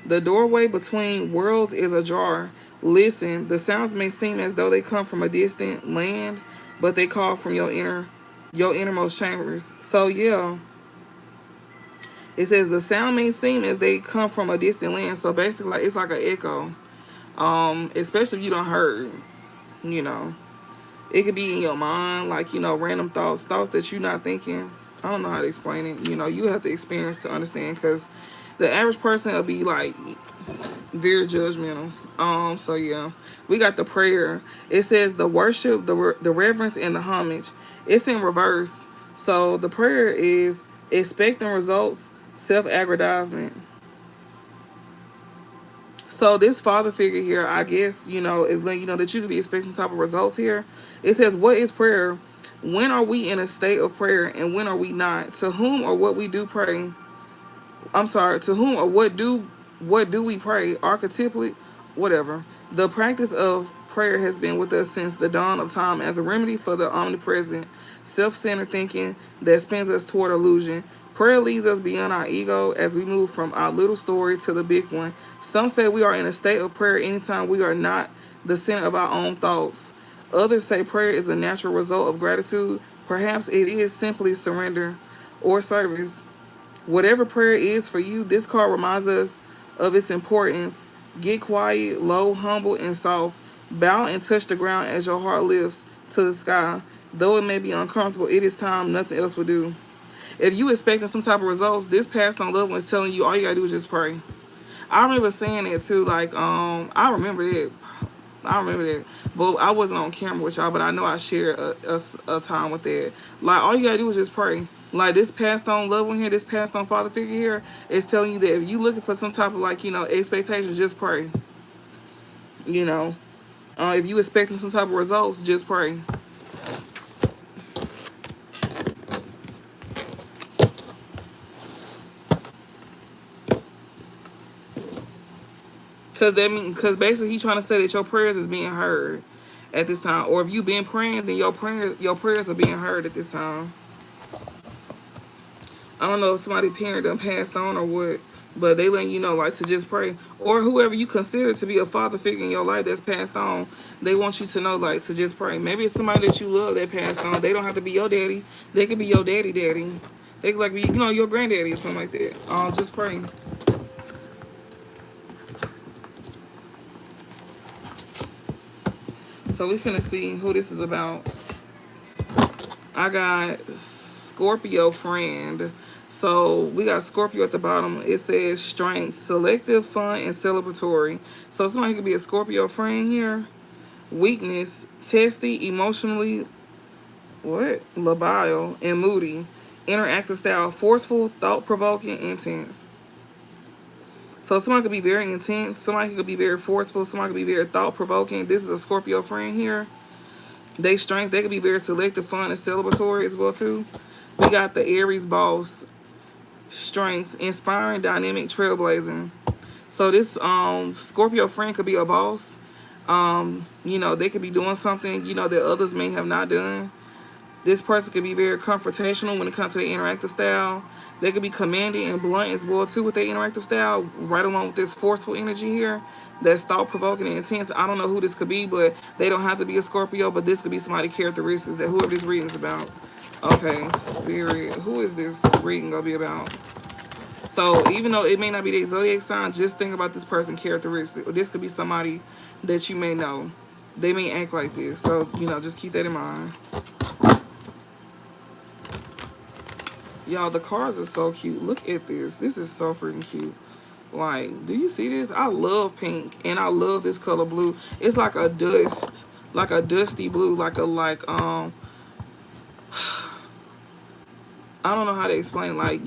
The doorway between worlds is ajar. Listen, the sounds may seem as though they come from a distant land, but they call from your innermost chambers. So yeah. It says the sound may seem as they come from a distant land. So basically like it's like an echo. Especially if you don't heard, you know. It could be in your mind, like, random thoughts that you're not thinking. I don't know how to explain it. You have to experience to understand because the average person will be, like, very judgmental. So, yeah. We got the prayer. It says the worship, the reverence, and the homage. It's in reverse. So, the prayer is expecting results, self-aggrandizement. So this father figure here, I guess, is letting you know that you could be expecting some type of results here. It says, what is prayer? When are we in a state of prayer and when are we not? To whom or what we do pray? I'm sorry, to whom or what do we pray? Archetypally, whatever. The practice of prayer has been with us since the dawn of time as a remedy for the omnipresent, self-centered thinking that spins us toward illusion. Prayer leads us beyond our ego as we move from our little story to the big one. Some say we are in a state of prayer anytime we are not the center of our own thoughts. Others say prayer is a natural result of gratitude. Perhaps it is simply surrender or service. Whatever prayer is for you, this card reminds us of its importance. Get quiet, low, humble, and soft. Bow and touch the ground as your heart lifts to the sky. Though it may be uncomfortable, it is time nothing else will do. If you expecting some type of results, this passed on loved one is telling you all you gotta do is just pray. I remember saying it too. Like, I remember that. I remember that, but I wasn't on camera with y'all. But I know I shared a time with that. Like, all you gotta do is just pray. Like, this passed on loved one here, this passed on father figure here, is telling you that if you looking for some type of, like, expectations, just pray. You know, if you expecting some type of results, just pray. Cause basically he trying to say that your prayers is being heard at this time, or if you been praying, then your prayers are being heard at this time. I don't know if somebody parent done passed on or what, but they letting you know, like, to just pray, or whoever you consider to be a father figure in your life that's passed on, they want you to know, like, to just pray. Maybe it's somebody that you love that passed on. They don't have to be your daddy. They could be your daddy. They could, like, be, your granddaddy or something like that. Just pray. So we finna see who this is about. I got Scorpio friend. So we got Scorpio at the bottom. It says strength, selective, fun, and celebratory. So somebody could be a Scorpio friend here. Weakness, testy, emotionally, labile, and moody. Interactive style, forceful, thought-provoking, intense. So somebody could be very intense. Somebody could be very forceful. Somebody could be very thought-provoking. This is a Scorpio friend here. They strengths, they could be very selective, fun, and celebratory as well too. We got the Aries boss strengths, inspiring, dynamic, trailblazing. So this Scorpio friend could be a boss. They could be doing something, that others may have not done. This person could be very confrontational when it comes to their interactive style. They could be commanding and blunt as well too with their interactive style, right along with this forceful energy here. That's thought-provoking and intense. I don't know who this could be, but they don't have to be a Scorpio, but this could be somebody characteristics that whoever this reading is about. Okay, Spirit, who is this reading gonna be about? So even though it may not be their zodiac sign, just think about this person characteristic. This could be somebody that you may know. They may act like this. So, just keep that in mind. Y'all, the cards are so cute. Look at this. This is so freaking cute. Like, do you see this? I love pink, and I love this color blue. It's like a dusty blue, I don't know how to explain. Like,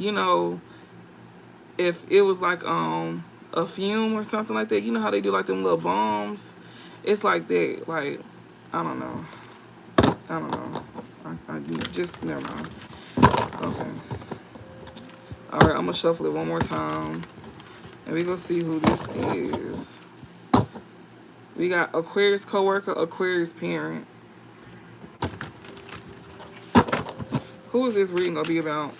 if it was like a fume or something like that. You know how they do like them little bombs? It's like that. Like, I don't know. I just never mind. Okay. All right, I'm gonna shuffle it one more time. And we're going to see who this is. We got Aquarius coworker, Aquarius parent. Who is this reading going to be about?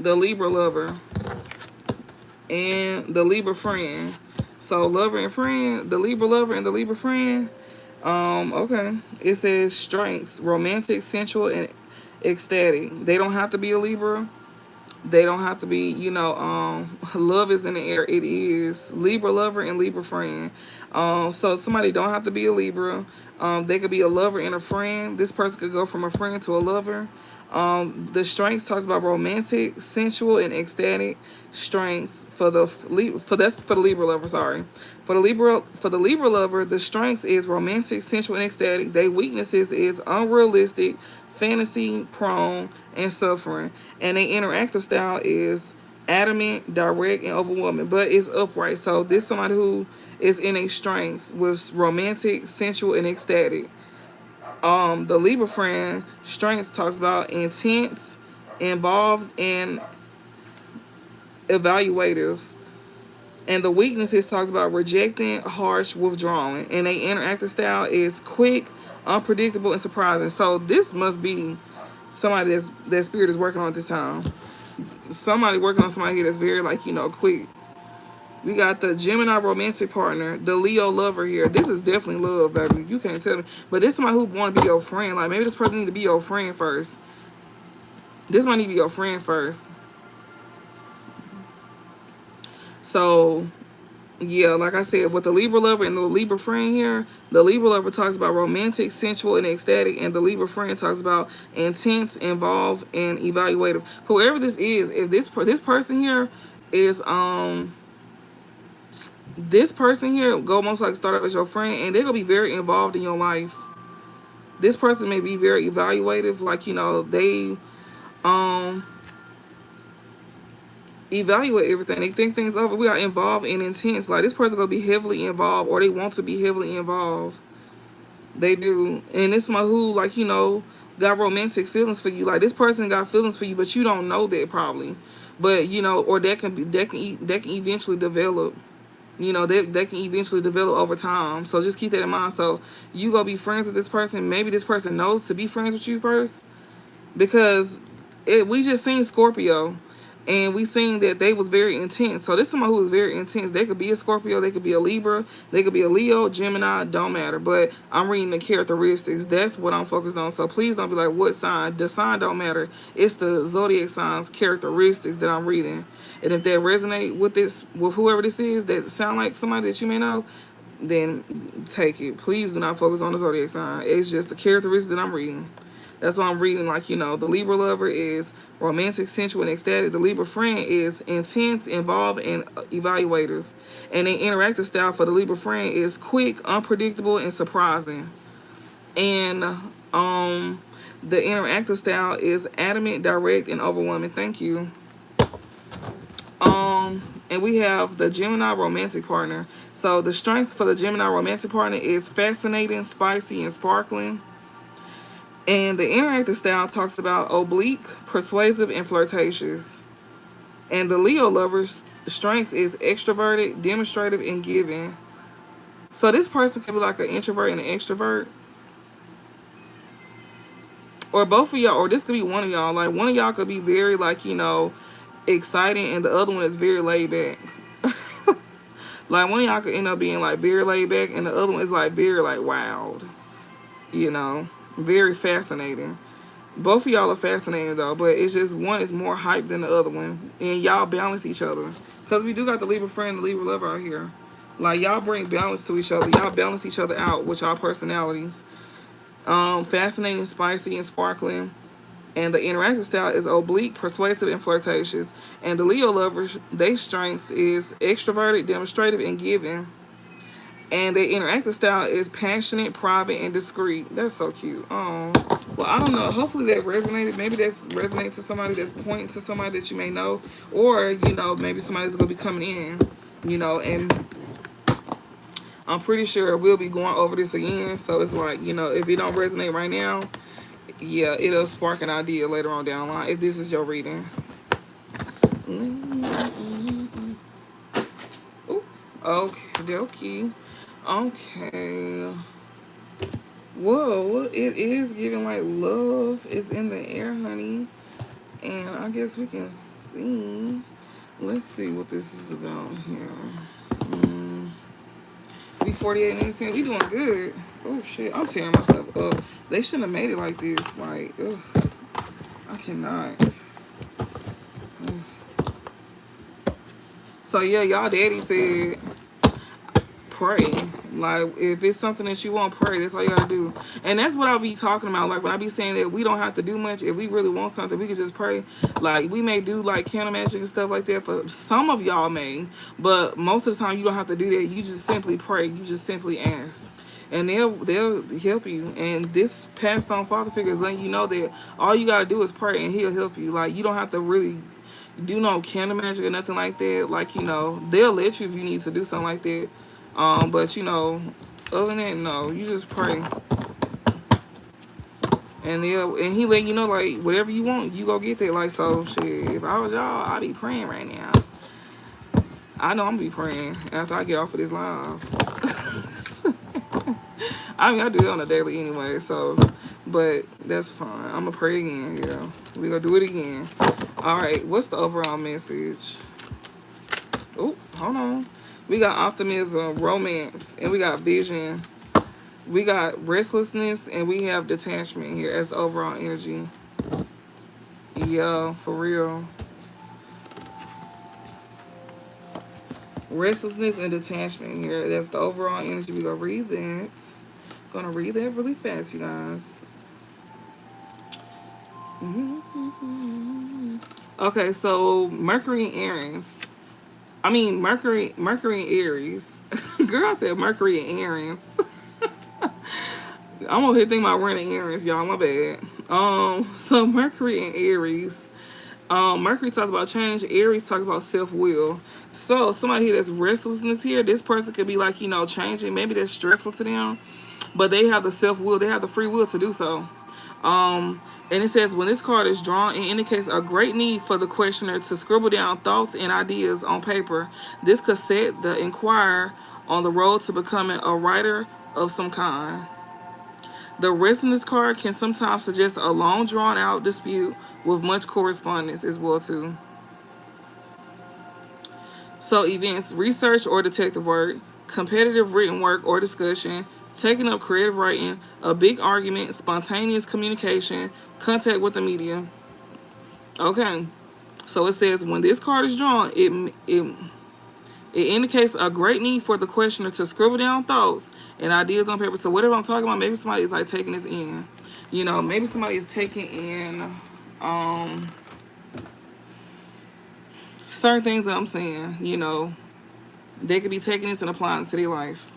The Libra lover and the Libra friend. So lover and friend, the Libra lover and the Libra friend. Okay. It says strengths, romantic, sensual, and ecstatic. They don't have to be a Libra. They don't have to be, love is in the air. It is Libra lover and Libra friend. So somebody don't have to be a Libra. They could be a lover and a friend. This person could go from a friend to a lover. The strengths talks about romantic, sensual, and ecstatic strengths for the Libra lover. Sorry, for the Libra lover, the strengths is romantic, sensual, and ecstatic. Their weaknesses is unrealistic, fantasy prone, and suffering. And their interactive style is adamant, direct, and overwhelming, but it's upright. So this is somebody who is in a strengths with romantic, sensual, and ecstatic. The Libra friend strengths talks about intense, involved, and evaluative. And the weaknesses talks about rejecting, harsh, withdrawing. And they interactive style is quick, unpredictable, and surprising. So this must be somebody that spirit is working on at this time. Somebody working on somebody here that's very quick. We got the Gemini romantic partner, the Leo lover here. This is definitely love, baby. You can't tell me. But this is somebody who want to be your friend. Like, maybe this person need to be your friend first. This might need to be your friend first. So, yeah, like I said, with the Libra lover and the Libra friend here, the Libra lover talks about romantic, sensual, and ecstatic, and the Libra friend talks about intense, involved, and evaluative. Whoever this is, if this person here is this person here go most like start off as your friend, and they're gonna be very involved in your life. This person may be very evaluative, like, you know, they um evaluate everything. They think things over. We are involved and intense. Like, this person gonna be heavily involved, or they want to be heavily involved. They do. And it's my who, like, you know, got romantic feelings for you. Like, this person got feelings for you, but you don't know that probably. But, you know, or that can eventually develop. You know, they can eventually develop over time. So just keep that in mind. So you gonna be friends with this person. Maybe this person knows to be friends with you first, because we just seen Scorpio, and we seen that they was very intense. So this is someone who is very intense. They could be a Scorpio, they could be a Libra, they could be a Leo, Gemini, don't matter. But I'm reading the characteristics. That's what I'm focused on. So please don't be like, what sign? The sign don't matter. It's the zodiac signs characteristics that I'm reading. And if they resonate with this, with whoever this is, that sound like somebody that you may know, then take it. Please do not focus on the zodiac sign. It's just the characteristics that I'm reading. That's why I'm reading, like, you know, the Libra lover is romantic, sensual, and ecstatic. The Libra friend is intense, involved, and evaluative. And the interactive style for the Libra friend is quick, unpredictable, and surprising. And the interactive style is adamant, direct, and overwhelming. Thank you. And we have the Gemini romantic partner. So the strengths for the Gemini romantic partner is fascinating, spicy, and sparkling. And the interactive style talks about oblique, persuasive, and flirtatious. And the Leo lover's strengths is extroverted, demonstrative, and giving. So this person could be like an introvert and an extrovert. Or both of y'all, or this could be one of y'all. Like, one of y'all could be very, like, you know, exciting, and the other one is very laid back. Like, one of y'all could end up being, like, very laid back, and the other one is, like, very, like, wild. You know, very fascinating. Both of y'all are fascinating though, but it's just one is more hype than the other one, and y'all balance each other. Cause we do got the Libra friend, and the Libra lover out here. Like, y'all bring balance to each other. Y'all balance each other out with y'all personalities. Fascinating, spicy, and sparkling. And the interactive style is oblique, persuasive, and flirtatious. And the Leo lovers, their strengths is extroverted, demonstrative, and giving. And the interactive style is passionate, private, and discreet. That's so cute. Oh, well, I don't know. Hopefully that resonated. Maybe that's resonated to somebody, that's pointing to somebody that you may know. Or, you know, maybe somebody's going to be coming in, you know, and I'm pretty sure we'll be going over this again. So it's like, you know, if it don't resonate right now, yeah, it'll spark an idea later on down the line if this is your reading. Ooh, okay, dokie. Okay. Whoa, it is giving like love is in the air, honey. And I guess we can see. Let's see what this is about here. We 48 minutes in. We doing good. Oh, shit. I'm tearing myself up. They shouldn't have made it like this. Like, ugh. I cannot. Ugh. So, yeah, y'all daddy said pray. Like, if it's something that you want, pray. That's all you gotta do. And that's what I'll be talking about. Like, when I be saying that we don't have to do much, if we really want something, we can just pray. Like, we may do like candle magic and stuff like that. For some of y'all may, but most of the time you don't have to do that. You just simply pray. You just simply ask, and they'll help you. And this passed on father figure is letting you know that all you gotta do is pray, and he'll help you. Like, you don't have to really do no candle magic or nothing like that. Like, you know, they'll let you if you need to do something like that. But, you know, other than that, no, you just pray. And he let you know, like, whatever you want, you go get that. Like, so, shit, if I was y'all, I'd be praying right now. I know I'm going to be praying after I get off of this live. I mean, I do it on a daily anyway, so, but that's fine. I'm going to pray again, yeah. We're going to do it again. All right, what's the overall message? Oh, hold on. We got optimism, romance, and we got vision. We got restlessness, and we have detachment here as the overall energy. Yeah, for real. Restlessness and detachment here. That's the overall energy. We're going to read that. Gonna read that really fast, you guys. Okay, so Mercury and Aries. I mean, Mercury and Aries. Girl said Mercury and Aries. I'm over here thinking about running errands, y'all. My bad. So Mercury and Aries. Mercury talks about change. Aries talks about self-will. So somebody here that's restlessness here, this person could be like, changing. Maybe that's stressful to them, but they have the self-will. They have the free will to do so. And it says when this card is drawn, it indicates a great need for the questioner to scribble down thoughts and ideas on paper. This could set the inquirer on the road to becoming a writer of some kind. The restlessness card can sometimes suggest a long drawn out dispute with much correspondence as well too. So events, research or detective work, competitive written work or discussion, taking up creative writing, a big argument, spontaneous communication, contact with the media. Okay. So it says when this card is drawn, it indicates a great need for the questioner to scribble down thoughts and ideas on paper. So whatever I'm talking about, maybe somebody is like taking this in. Maybe somebody is taking in certain things that I'm saying. They could be taking this and applying it to their life.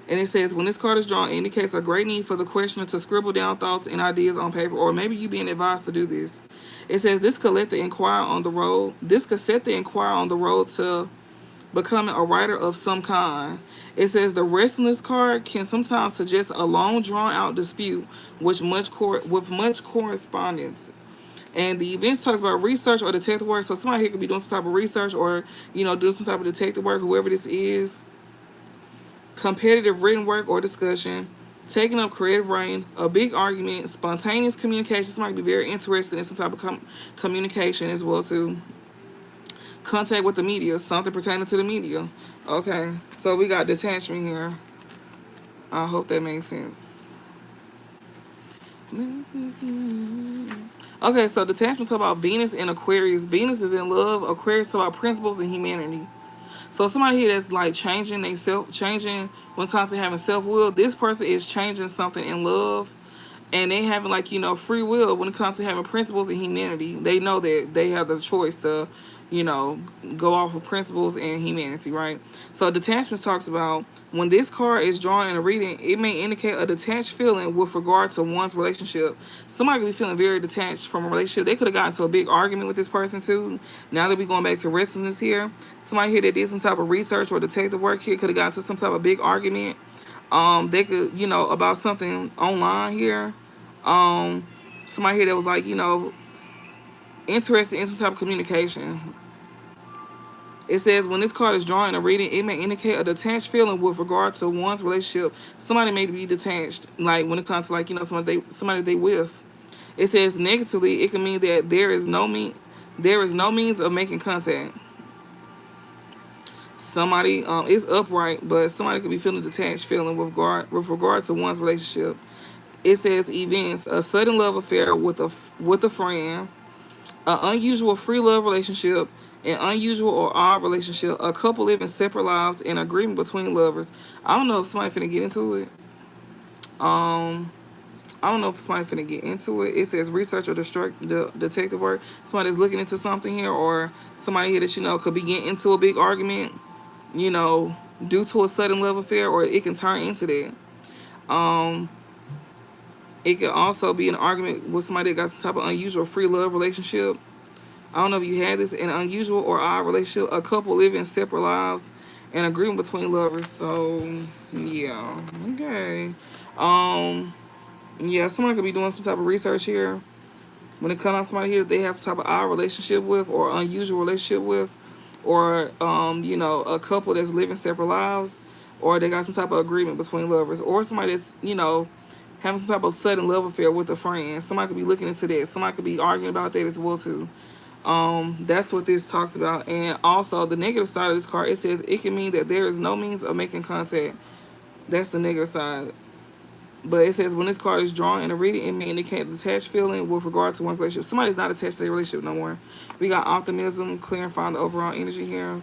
And it says when this card is drawn, it indicates a great need for the questioner to scribble down thoughts and ideas on paper, or maybe you being advised to do this. It says this could let the inquirer on the road. This could set the inquirer on the road to becoming a writer of some kind. It says the restlessness card can sometimes suggest a long, drawn-out dispute with much correspondence. And the events talks about research or detective work. So somebody here could be doing some type of research or doing some type of detective work. Whoever this is. Competitive written work or discussion, taking up creative writing, a big argument, spontaneous communication. Somebody be very interested in some type of communication as well too. Contact with the media, something pertaining to the media. Okay, so we got detachment here. I hope that makes sense. Okay, so detachment talk about Venus and Aquarius. Venus is in love. Aquarius talk about principles and humanity. So somebody here that's like changing when it comes to having self-will. This person is changing something in love, and they having free will when it comes to having principles and humanity. They know that they have the choice to go off of principles and humanity, right? So detachment talks about when this card is drawn in a reading, it may indicate a detached feeling with regard to one's relationship. Somebody could be feeling very detached from a relationship. They could have gotten into a big argument with this person too. Now that we're going back to restlessness here, somebody here that did some type of research or detective work here could have gotten into some type of big argument. They could, about something online here. Somebody here that was like, interested in some type of communication. It says when this card is drawn in a reading, it may indicate a detached feeling with regard to one's relationship. Somebody may be detached, like when it comes to somebody they with. It says negatively, it can mean that there is no means of making contact. Somebody is upright, but somebody could be feeling detached, feeling with regard to one's relationship. It says events, a sudden love affair with a friend, an unusual free love relationship, an unusual or odd relationship, a couple living separate lives, and agreement between lovers. I don't know if somebody finna get into it. I don't know if somebody finna get into it. It says research or detective work. Somebody's looking into something here, or somebody here that could be getting into a big argument, due to a sudden love affair, or it can turn into that. It could also be an argument with somebody that got some type of unusual free love relationship. I don't know if you had this, an unusual or odd relationship, a couple living separate lives, and agreement between lovers. So yeah, okay. Yeah, someone could be doing some type of research here. When it comes to somebody here that they have some type of odd relationship with or unusual relationship with, or a couple that's living separate lives, or they got some type of agreement between lovers, or somebody that's having some type of sudden love affair with a friend. Somebody could be looking into that. Somebody could be arguing about that as well too. That's what this talks about. And also the negative side of this card, it says it can mean that there is no means of making contact. That's the negative side. But it says when this card is drawn in a reading, it may indicate a detached feeling with regard to one's relationship. Somebody's not attached to their relationship no more. We got optimism, clarifying the overall energy here.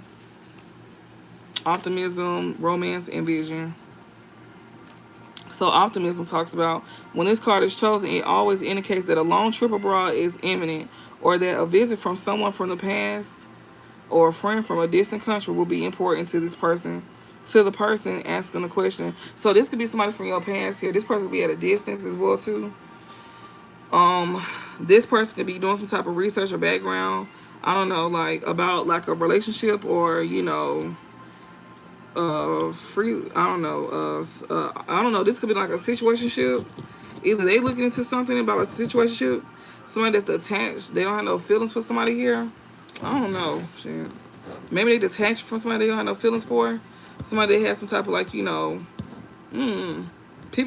Optimism, romance, and vision. So optimism talks about when this card is chosen, it always indicates that a long trip abroad is imminent, or that a visit from someone from the past or a friend from a distant country will be important to this person, to the person asking the question. So this could be somebody from your past here. This person could be at a distance as well too. Um, this person could be doing some type of research or background. I don't know, like about like a relationship or free. I don't know. This could be like a situationship. Either they looking into something about a situationship, somebody that's attached. They don't have no feelings for somebody here. I don't know. Shit. Maybe they detached from somebody they don't have no feelings for. Somebody that has some type of like people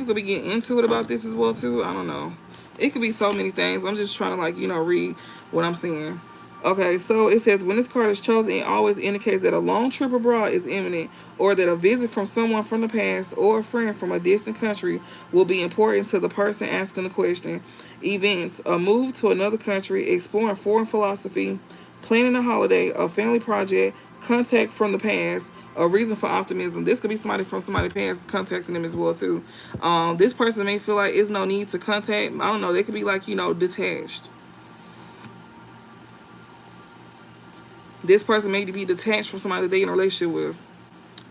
could be getting into it about this as well too. I don't know. It could be so many things. I'm just trying to like read what I'm seeing. Okay, so it says when this card is chosen, it always indicates that a long trip abroad is imminent, or that a visit from someone from the past or a friend from a distant country will be important to the person asking the question. Events: a move to another country, exploring foreign philosophy, planning a holiday, a family project, contact from the past, a reason for optimism. This could be somebody from somebody's past contacting them as well too. This person may feel like there's no need to contact. I don't know. They could be like detached. This person may be detached from somebody that they in a relationship with.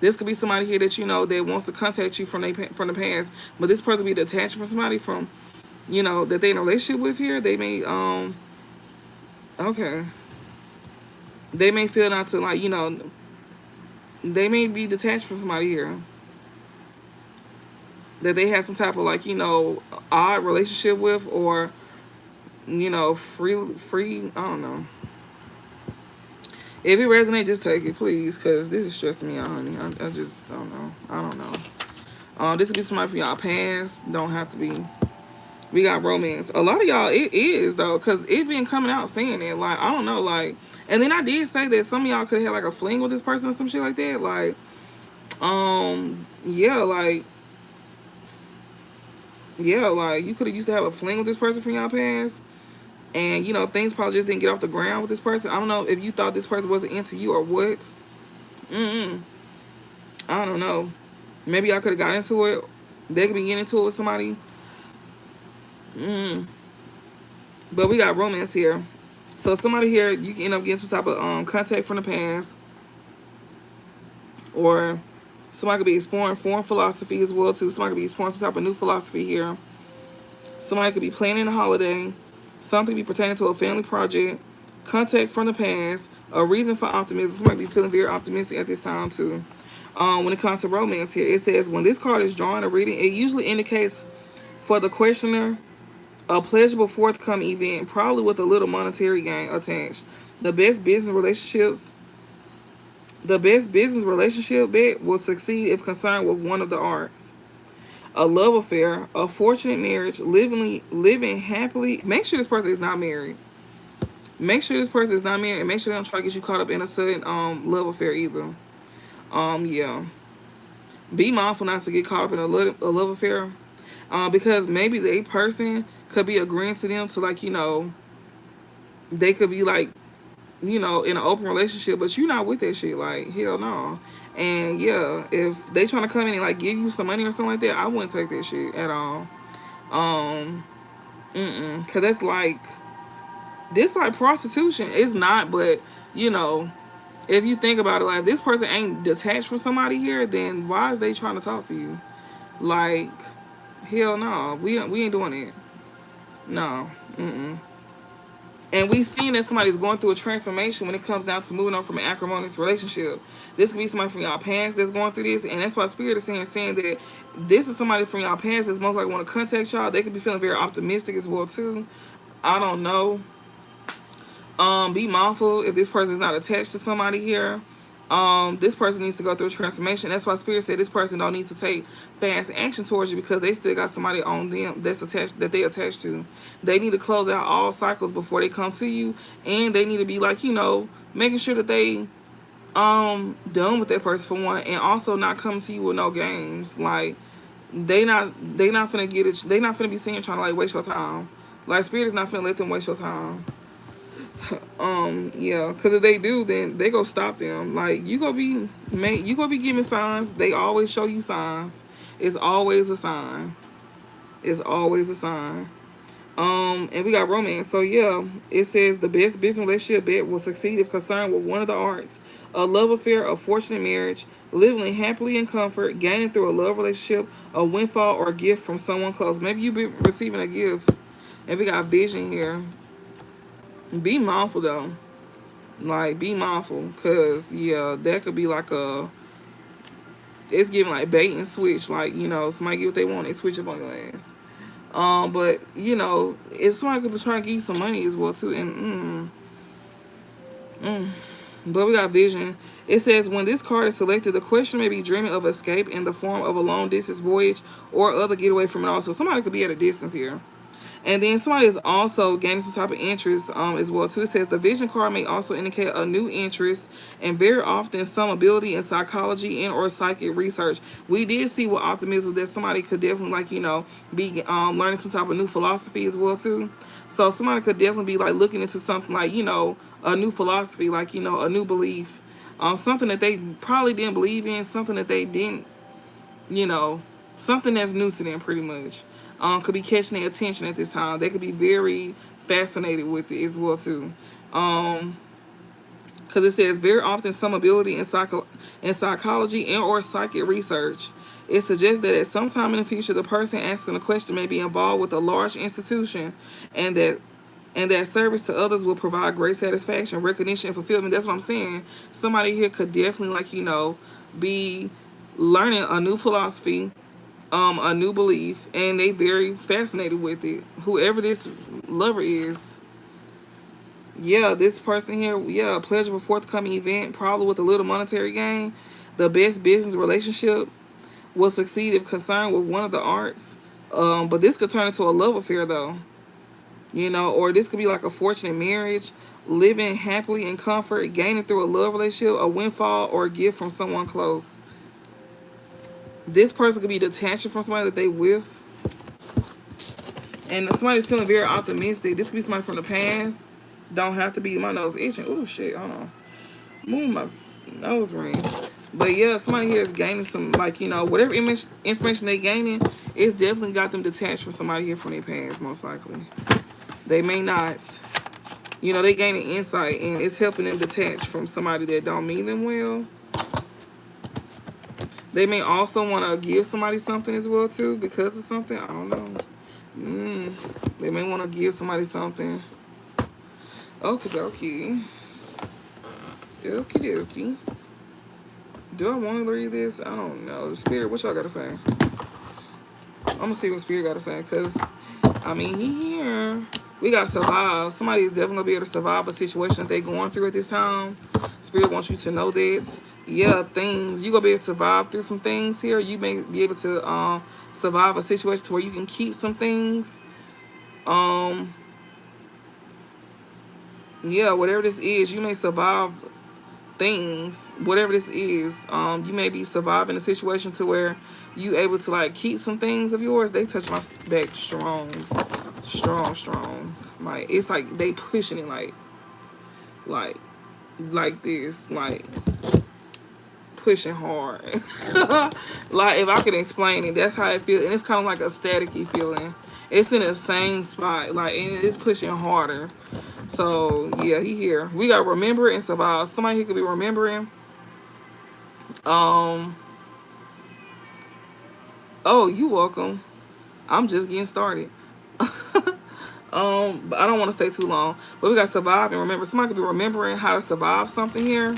This could be somebody here that that wants to contact you from the past, but this person be detached from somebody from that they in a relationship with here. They may okay. They may feel not to like they may be detached from somebody here that they have some type of like odd relationship with, or free I don't know. If it resonates, just take it, please, because this is stressing me out, honey. I just don't know. I don't know. This could be somebody from y'all past. Don't have to be. We got romance. A lot of y'all, it is, though, because it been coming out saying it. Like, I don't know, like, and then I did say that some of y'all could have had, like, a fling with this person or some shit like that. Like, yeah, like, you could have used to have a fling with this person from y'all past. And, things probably just didn't get off the ground with this person. I don't know if you thought this person wasn't into you or what. I don't know. Maybe I could have got into it. They could be getting into it with somebody. But we got romance here. So somebody here, you can end up getting some type of contact from the past. Or somebody could be exploring foreign philosophy as well, too. Somebody could be exploring some type of new philosophy here. Somebody could be planning a holiday. Something could be pertaining to a family project. Contact from the past. A reason for optimism. Somebody could be feeling very optimistic at this time, too. When it comes to romance here, it says when this card is drawn or reading, it usually indicates for the questioner a pleasurable forthcoming event, probably with a little monetary gain attached. The best business relationships, the best business relationship bet will succeed if concerned with one of the arts. A love affair, a fortunate marriage, living happily. Make sure this person is not married. Make sure this person is not married, and make sure they don't try to get you caught up in a sudden love affair either. Yeah. Be mindful not to get caught up in a love affair, because maybe the person could be agreeing to them to like they could be like in an open relationship, but you're not with that shit. Like hell no. And yeah, if they trying to come in and like give you some money or something like that, I wouldn't take that shit at all. Cause that's like this like prostitution. It's not, but if you think about it, like if this person ain't detached from somebody here, then why is they trying to talk to you? Like, hell no, we ain't doing it. No, And we seen that somebody's going through a transformation when it comes down to moving on from an acrimonious relationship. This could be somebody from y'all past that's going through this, and that's why Spirit is saying that this is somebody from y'all past that's most likely want to contact y'all. They could be feeling very optimistic as well too. I don't know. Be mindful if this person is not attached to somebody here. This person needs to go through a transformation. That's why Spirit said this person don't need to take fast action towards you, because they still got somebody on them that's attached, that they attached to. They need to close out all cycles before they come to you, and they need to be like making sure that they done with that person for one, and also not come to you with no games. Like they not finna get it. They not finna be seen trying to like waste your time. Like Spirit is not finna let them waste your time. Yeah, because if they do, then they go stop them. Like you gonna be giving signs. They always show you signs. It's always a sign. It's always a sign. And we got romance. So yeah, it says the best business relationship bet will succeed if concerned with one of the arts, a love affair, a fortunate marriage, living happily in comfort, gaining through a love relationship, a windfall, or a gift from someone close. Maybe you be receiving a gift. And we got vision here. Be mindful though. Like be mindful, cause yeah, that could be like a. It's giving like bait and switch. Like somebody get what they want, they switch up on your ass. But if somebody could be trying to give you some money as well too, and but we got vision. It says when this card is selected, the question may be dreaming of escape in the form of a long distance voyage or other getaway from it all. So somebody could be at a distance here. And then somebody is also gaining some type of interest as well too. It says the vision card may also indicate a new interest and very often some ability in psychology and or psychic research. We did see with optimism that somebody could definitely be learning some type of new philosophy as well too. So somebody could definitely be like looking into something like a new philosophy, like a new belief, something that they probably didn't believe in, something that they didn't you know, something that's new to them pretty much. Could be catching their attention at this time. They could be very fascinated with it as well too. Because it says very often some ability in psychology and or psychic research. It suggests that at some time in the future, the person asking the question may be involved with a large institution, and that service to others will provide great satisfaction, recognition, and fulfillment. That's what I'm saying. Somebody here could definitely be learning a new philosophy, a new belief, and they very fascinated with it. Whoever this lover is, yeah, this person here, yeah, a pleasurable forthcoming event, probably with a little monetary gain. The best business relationship will succeed if concerned with one of the arts. But this could turn into a love affair though, or this could be like a fortunate marriage, living happily in comfort, gaining through a love relationship, a windfall, or a gift from someone close. This person could be detaching from somebody that they with. And somebody's feeling very optimistic. This could be somebody from the past. Don't have to be. My nose itching. Oh shit, hold on. Move my nose ring. But yeah, somebody here is gaining some, whatever information they gaining, it's definitely got them detached from somebody here from their past, most likely. They may not. They gaining insight, and it's helping them detach from somebody that don't mean them well. They may also want to give somebody something as well too because of something. I don't know. They may want to give somebody something. Okie dokie. Okie dokie. Do I want to read this? I don't know. Spirit, what y'all got to say? I'm going to see what Spirit got to say. Because, he here. We got to survive. Somebody is definitely going to be able to survive a situation that they're going through at this time. Spirit wants you to know that. Yeah, things. You're going to be able to survive through some things here. You may be able to survive a situation to where you can keep some things. Yeah, whatever this is, you may survive things, whatever this is. You may be surviving a situation to where you able to keep some things of yours. They touch my back strong. Like it's like they pushing it like this, pushing hard. Like if I could explain it, that's how it feels. And it's kind of like a staticky feeling. It's in the same spot, and it's pushing harder. So yeah, he here. We got remember and survive. Somebody here could be remembering. Oh, you welcome. I'm just getting started. But I don't want to stay too long. But we got survive and remember. Somebody could be remembering how to survive something here.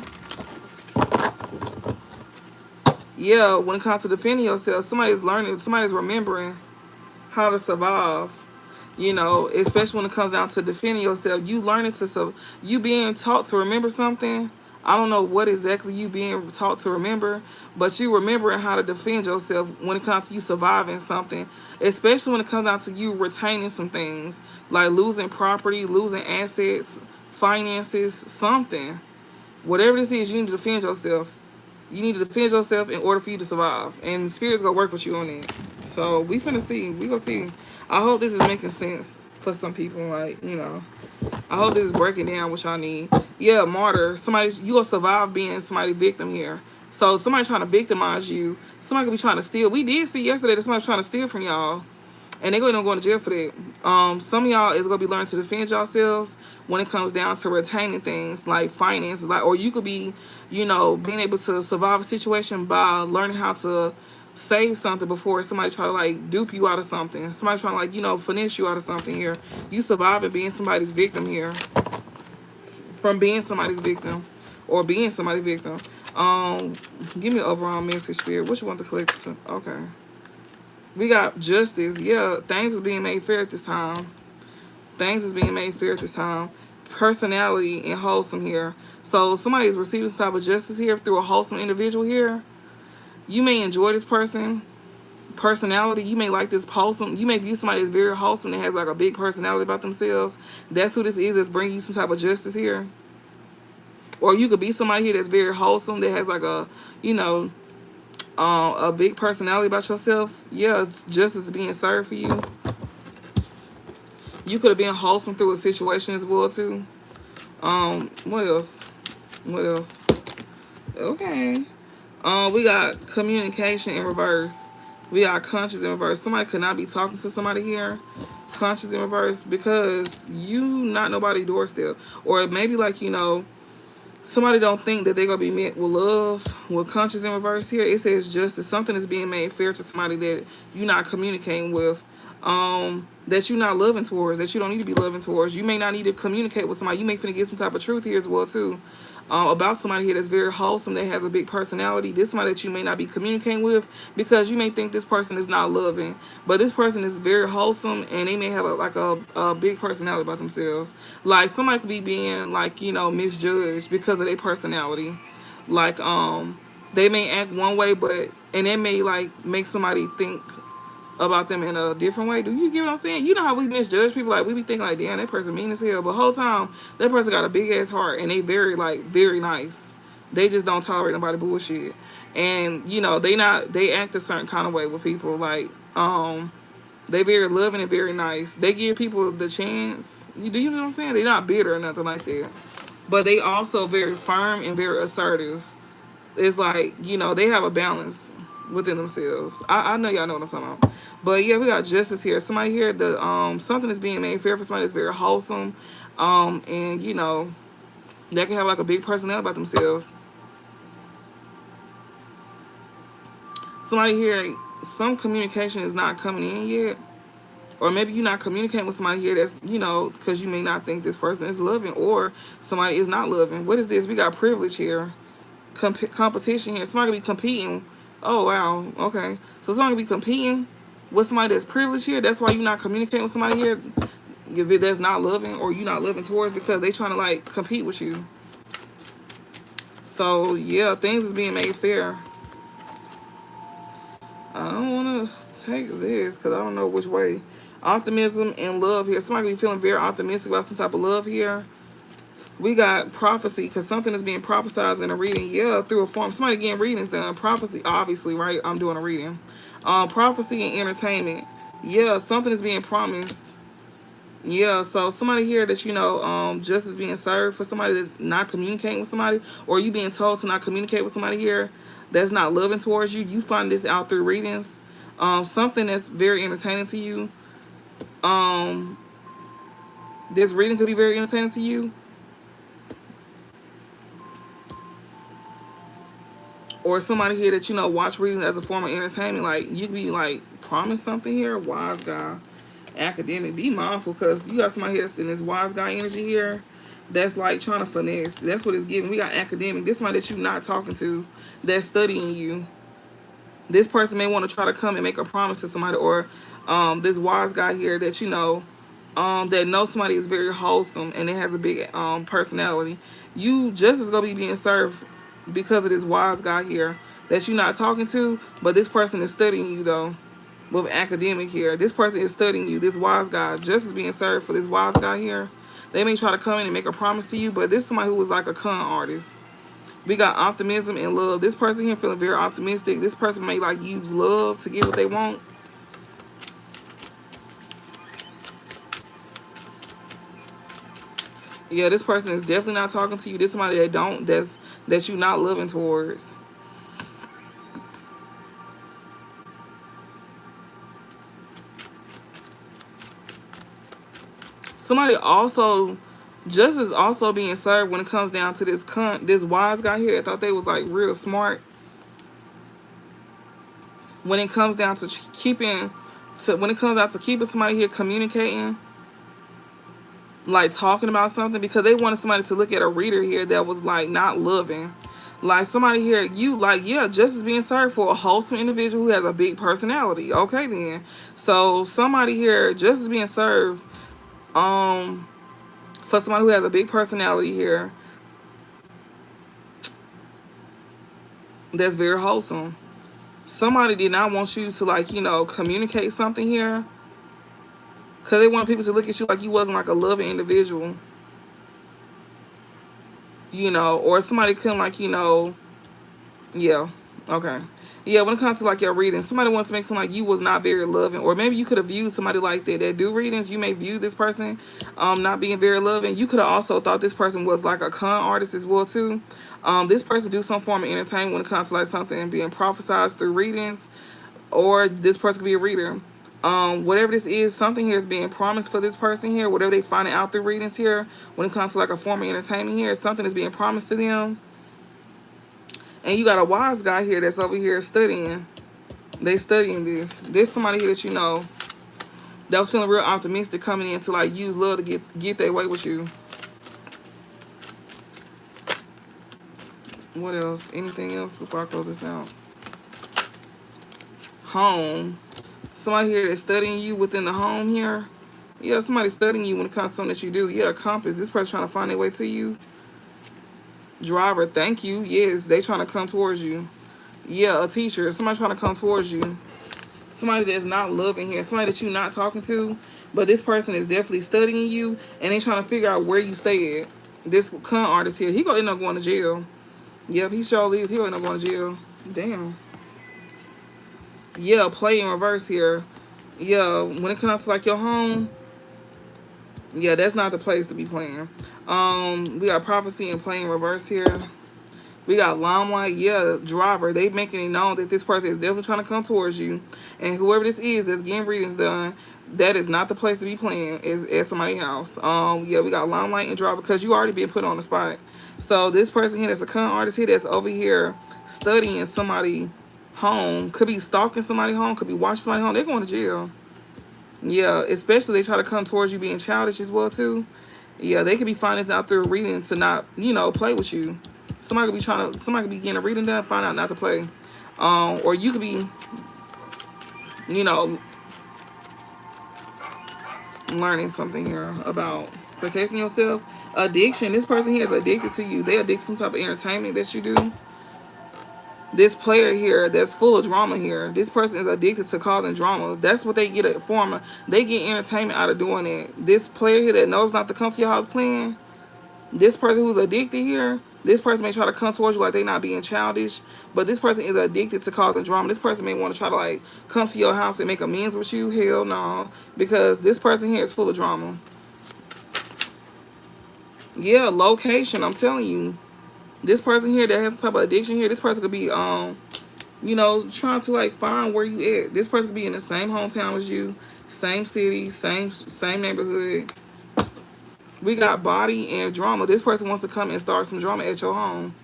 Yeah, when it comes to defending yourself, somebody's learning, somebody's remembering how to survive. Especially when it comes down to defending yourself, you learning you being taught to remember something. I don't know what exactly you being taught to remember, but you remembering how to defend yourself when it comes to you surviving something, especially when it comes down to you retaining some things, like losing property, losing assets, finances, something. Whatever this is, you need to defend yourself. You need to defend yourself in order for you to survive. And Spirit's gonna work with you on it. So we finna see. We gonna see. I hope this is making sense for some people. I hope this is breaking down what y'all need. Yeah, martyr. You gonna survive being somebody victim here. So somebody trying to victimize you. Somebody could be trying to steal. We did see yesterday that somebody's trying to steal from y'all. And they're going to go to jail for that. Some of y'all is going to be learning to defend yourselves when it comes down to retaining things like finances. Like, or you could be, you know, being able to survive a situation by learning how to save something before somebody try to like dupe you out of something. Somebody trying to like, you know, finesse you out of something here. You surviving being somebody's victim here. From being somebody's victim or being somebody's victim. Give me the overall message, Spirit. What you want the collector? Okay. We got justice. Yeah, things is being made fair at this time. Things is being made fair at this time. Personality and wholesome here. So somebody is receiving some type of justice here through a wholesome individual here. You may enjoy this person. Personality, you may like this wholesome. You may view somebody as very wholesome that has like a big personality about themselves. That's who this is that's bringing you some type of justice here. Or you could be somebody here that's very wholesome that has like a, you know, a big personality about yourself. Yeah, justice is being served for you. You could have been wholesome through a situation as well too. What else? What else? Okay. We got communication in reverse. We got conscious in reverse. Somebody could not be talking to somebody here. Conscious in reverse because you not nobody doorstep. Or maybe like, you know, somebody don't think that they're going to be met with love. With conscious in reverse here, it says justice. Something is being made fair to somebody that you're not communicating with. That you're not loving towards. That you don't need to be loving towards. You may not need to communicate with somebody. You may finna get some type of truth here as well too. About somebody here that's very wholesome, that has a big personality. This somebody that you may not be communicating with because you may think this person is not loving. But this person is very wholesome and they may have a big personality about themselves. Like somebody could be being like, you know, misjudged because of their personality. Like they may act one way and it may like make somebody think about them in a different way. Do you get what I'm saying? You know how we misjudge people? Like we be thinking like, damn, that person mean as hell, but whole time that person got a big ass heart and they very like very nice. They just don't tolerate nobody bullshit. And you know, they act a certain kind of way with people. Like they very loving and very nice. They give people the chance. You know what I'm saying? They're not bitter or nothing like that. But they also very firm and very assertive. It's like, you know, they have a balance within themselves. I know y'all know what I'm talking about. But yeah, we got justice here. Somebody here, something is being made fair for somebody that's very wholesome. And you know, they can have like a big personality about themselves. Somebody here, some communication is not coming in yet. Or maybe you're not communicating with somebody here that's, you know, because you may not think this person is loving or somebody is not loving. What is this? We got privilege here. Competition here. Somebody could be competing. Oh, wow. Okay. So somebody could be competing with somebody that's privileged here. That's why you're not communicating with somebody here if it that's not loving or you're not loving towards because they trying to, like, compete with you. So, yeah, things is being made fair. I don't want to take this because I don't know which way. Optimism and love here. Somebody be feeling very optimistic about some type of love here. We got prophecy because something is being prophesied in a reading. Yeah, through a form. Somebody getting readings done. Prophecy, obviously, right? I'm doing a reading. Prophecy and entertainment. Yeah, something is being promised. Yeah, so somebody here that, you know, justice being served for somebody that's not communicating with somebody, or you being told to not communicate with somebody here that's not loving towards you. You find this out through readings. Something that's very entertaining to you. This reading could be very entertaining to you. Or somebody here that, you know, watch readings as a form of entertainment. Like, you could be, like, promised something here. Wise guy. Academic. Be mindful because you got somebody here that's in this wise guy energy here that's, like, trying to finesse. That's what it's giving. We got academic. This somebody that you're not talking to that's studying you. This person may want to try to come and make a promise to somebody. Or this wise guy here that, you know, that knows somebody is very wholesome and it has a big personality. You just is going to be being served because of this wise guy here that you're not talking to, but this person is studying you though. With academic here, this person is studying you. This wise guy just is being served for this wise guy here. They may try to come in and make a promise to you, but this is somebody who was like a con artist. We got optimism and love. This person here feeling very optimistic. This person may like use love to get what they want. Yeah, this person is definitely not talking to you. This is somebody that you not loving towards. Somebody also, justice also being served when it comes down to this wise guy here that thought they was like real smart. When it comes down to when it comes down to keeping somebody here communicating, like talking about something, because they wanted somebody to look at a reader here that was like not loving. Like somebody here, you like, yeah, justice being served for a wholesome individual who has a big personality. Okay then. So somebody here, justice being served for somebody who has a big personality here that's very wholesome. Somebody did not want you to, like, communicate something here, because they want people to look at you like you wasn't like a loving individual, or somebody couldn't, like, yeah, okay. Yeah, when it comes to like your reading, somebody wants to make something like you was not very loving, or maybe you could have viewed somebody like that do readings. You may view this person not being very loving. You could have also thought this person was like a con artist as well too. This person do some form of entertainment when it comes to like something being prophesied through readings, or this person could be a reader. Whatever this is, something here is being promised for this person here. Whatever they find out through readings here, when it comes to like a form of entertainment here, something is being promised to them. And you got a wise guy here that's over here studying. They studying this. There's somebody here that that was feeling real optimistic coming in to like use love to get their way with you. What else? Anything else before I close this out? Home. Somebody here that's studying you within the home here. Yeah, somebody studying you when it comes to something that you do. Yeah, compass. This person trying to find their way to you. Driver, thank you. Yes, they trying to come towards you. Yeah, a teacher. Somebody trying to come towards you. Somebody that's not loving here. Somebody that you're not talking to. But this person is definitely studying you. And they trying to figure out where you stay at. This con artist here, he gonna end up going to jail. Yep, he surely is. He gonna end up going to jail. Damn. Yeah, play in reverse here. Yeah, when it comes to like your home, yeah, that's not the place to be playing. We got prophecy and play in reverse here. We got limelight, yeah, driver. They making it known that this person is definitely trying to come towards you. And whoever this is that's getting readings done, that is not the place to be playing, is at somebody's house. Yeah, we got limelight and driver, because you already been put on the spot. So this person here that's a con artist here that's over here studying somebody home, could be stalking somebody home, could be watching somebody home, they're going to jail. Yeah, especially they try to come towards you being childish as well too. Yeah, they could be finding this out through reading to not, play with you. Somebody could be getting a reading done, find out not to play. Or you could be, learning something here about protecting yourself. Addiction, this person here is addicted to you. They addicted to some type of entertainment that you do. This player here that's full of drama here, this person is addicted to causing drama. That's what they get it from. They get entertainment out of doing it. This player here that knows not to come to your house playing, this person who's addicted here, this person may try to come towards you like they not being childish, but this person is addicted to causing drama. This person may want to try to like come to your house and make amends with you. Hell no, because this person here is full of drama. Yeah, location, I'm telling you. This person here that has some type of addiction here, this person could be, trying to like find where you at. This person could be in the same hometown as you, same city, same neighborhood. We got body and drama. This person wants to come and start some drama at your home,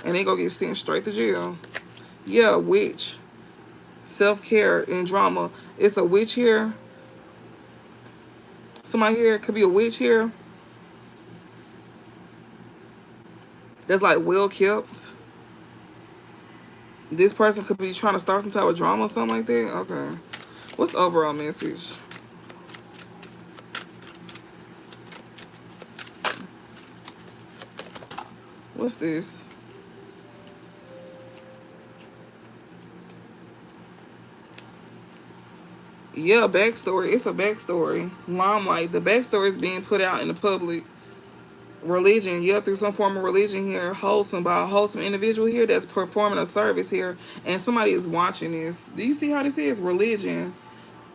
and they go get sent straight to jail. Yeah, witch, self-care and drama. It's a witch here. Somebody here could be a witch here. That's like well kept. This person could be trying to start some type of drama or something like that. Okay. What's the overall message? What's this? Yeah, backstory. It's a backstory. Limelight. The backstory is being put out in the public. Religion, yeah, through some form of religion here, wholesome, by a wholesome individual here that's performing a service here, and somebody is watching this. Do you see how this is? Religion,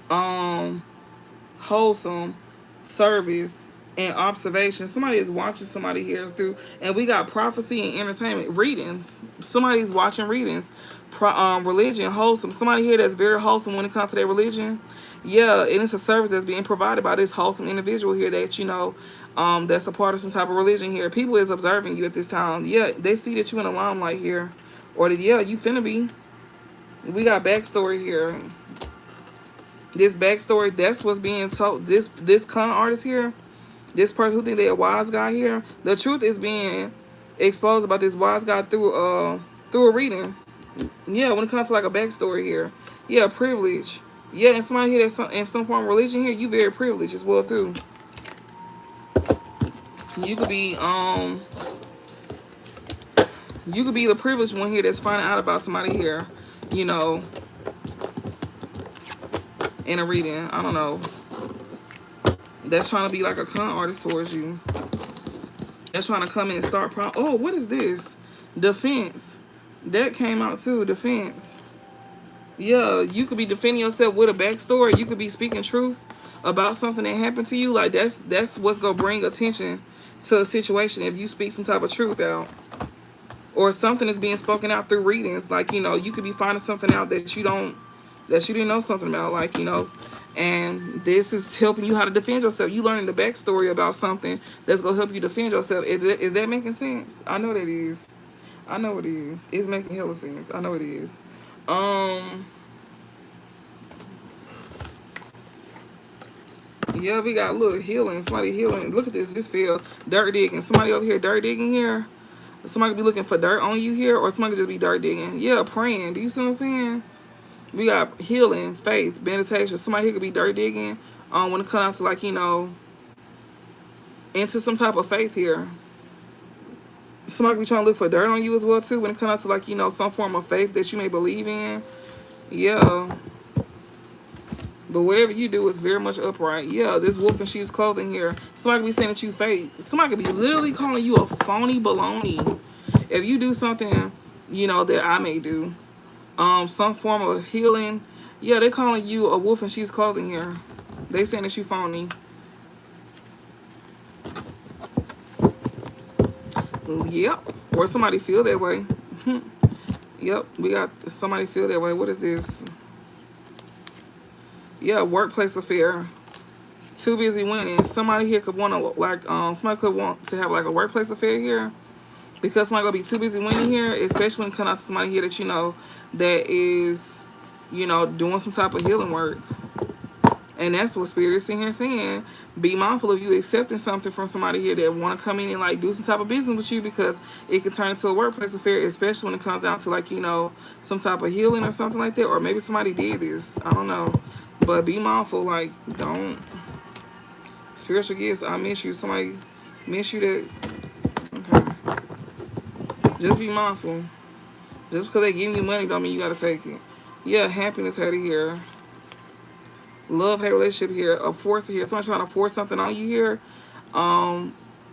wholesome, service, and observation. Somebody is watching somebody here through, and we got prophecy and entertainment, readings. Somebody's watching readings. religion, wholesome. Somebody here that's very wholesome when it comes to their religion. Yeah, and it's a service that's being provided by this wholesome individual here that, you know, that's a part of some type of religion here. People is observing you at this time. Yeah, they see that you in the limelight here. Or that, yeah, you finna be. We got backstory here. This backstory, that's what's being told. This con artist here, this person who think they're a wise guy here, the truth is being exposed about this wise guy through a reading. Yeah, when it comes to like a backstory here. Yeah, privilege. Yeah, and somebody here that's in some form of religion here, you very privileged as well too. You could be the privileged one here that's finding out about somebody here, you know, in a reading. I don't know. That's trying to be like a con artist towards you. That's trying to come in and start oh, what is this? Defense. That came out too. Defense. Yeah, you could be defending yourself with a backstory. You could be speaking truth about something that happened to you. Like that's what's gonna bring attention to a situation if you speak some type of truth out. Or something is being spoken out through readings. Like, you know, you could be finding something out that you didn't know something about, like, you know, and this is helping you how to defend yourself. You learning the backstory about something that's gonna help you defend yourself. Is that making sense? I know that is. I know it is. It's making hella sense. I know it is. Yeah, we got, look, healing. Somebody healing. Look at this. This feel dirt digging. Somebody over here dirt digging here. Somebody could be looking for dirt on you here, or somebody could just be dirt digging. Yeah, praying. Do you see what I'm saying? We got healing, faith, meditation. Somebody here could be dirt digging when it comes out to, like, you know, into some type of faith here. Somebody could be trying to look for dirt on you as well too when it comes out to, like, you know, some form of faith that you may believe in. Yeah. But whatever you do is very much upright. Yeah, this wolf in sheep's clothing here. Somebody could be saying that you fake. Somebody could be literally calling you a phony baloney. If you do something, you know, that I may do. Some form of healing. Yeah, they're calling you a wolf in sheep's clothing here. They saying that you phony. Yep. Or somebody feel that way. Yep, we got somebody feel that way. What is this? Yeah, workplace affair. Too busy winning. Somebody here could want to, like, somebody could want to have like a workplace affair here, because somebody gonna be too busy winning here, especially when it comes out to somebody here that, you know, that is, you know, doing some type of healing work. And that's what Spirit is sitting here saying. Be mindful of you accepting something from somebody here that want to come in and, like, do some type of business with you, because it can turn into a workplace affair, especially when it comes down to, like, you know, some type of healing or something like that. Or maybe somebody did this. I don't know. But be mindful, like, don't. Spiritual gifts, I miss you. Somebody miss you that. Okay. Just be mindful. Just because they give you money don't mean you got to take it. Yeah, happiness headed here. Love, hate, relationship here. A force here. Somebody trying to force something on you here.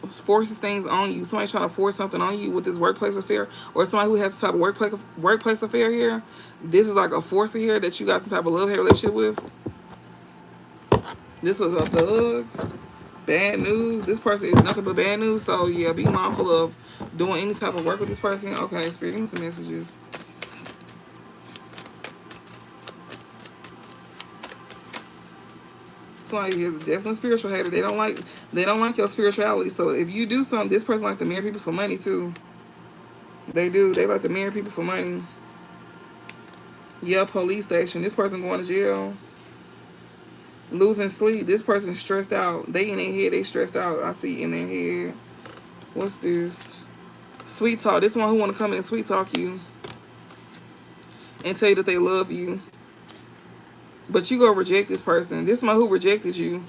Forces things on you. Somebody trying to force something on you with this workplace affair. Or somebody who has some type of workplace affair here. This is like a forcer here that you got some type of love, hate, relationship with. This was a thug. Bad news. This person is nothing but bad news. So, yeah, be mindful of doing any type of work with this person. Okay, Spirit, give me some messages. Somebody is definitely spiritual hater. They don't like your spirituality. So if you do something, this person like to marry people for money too. They do. They like to marry people for money. Yeah, police station. This person going to jail. Losing sleep. This person stressed out. They in their head. They stressed out. I see in their head. What's this? Sweet talk. This one who want to come in and sweet talk you and tell you that they love you. But you go reject this person. This is my who rejected you.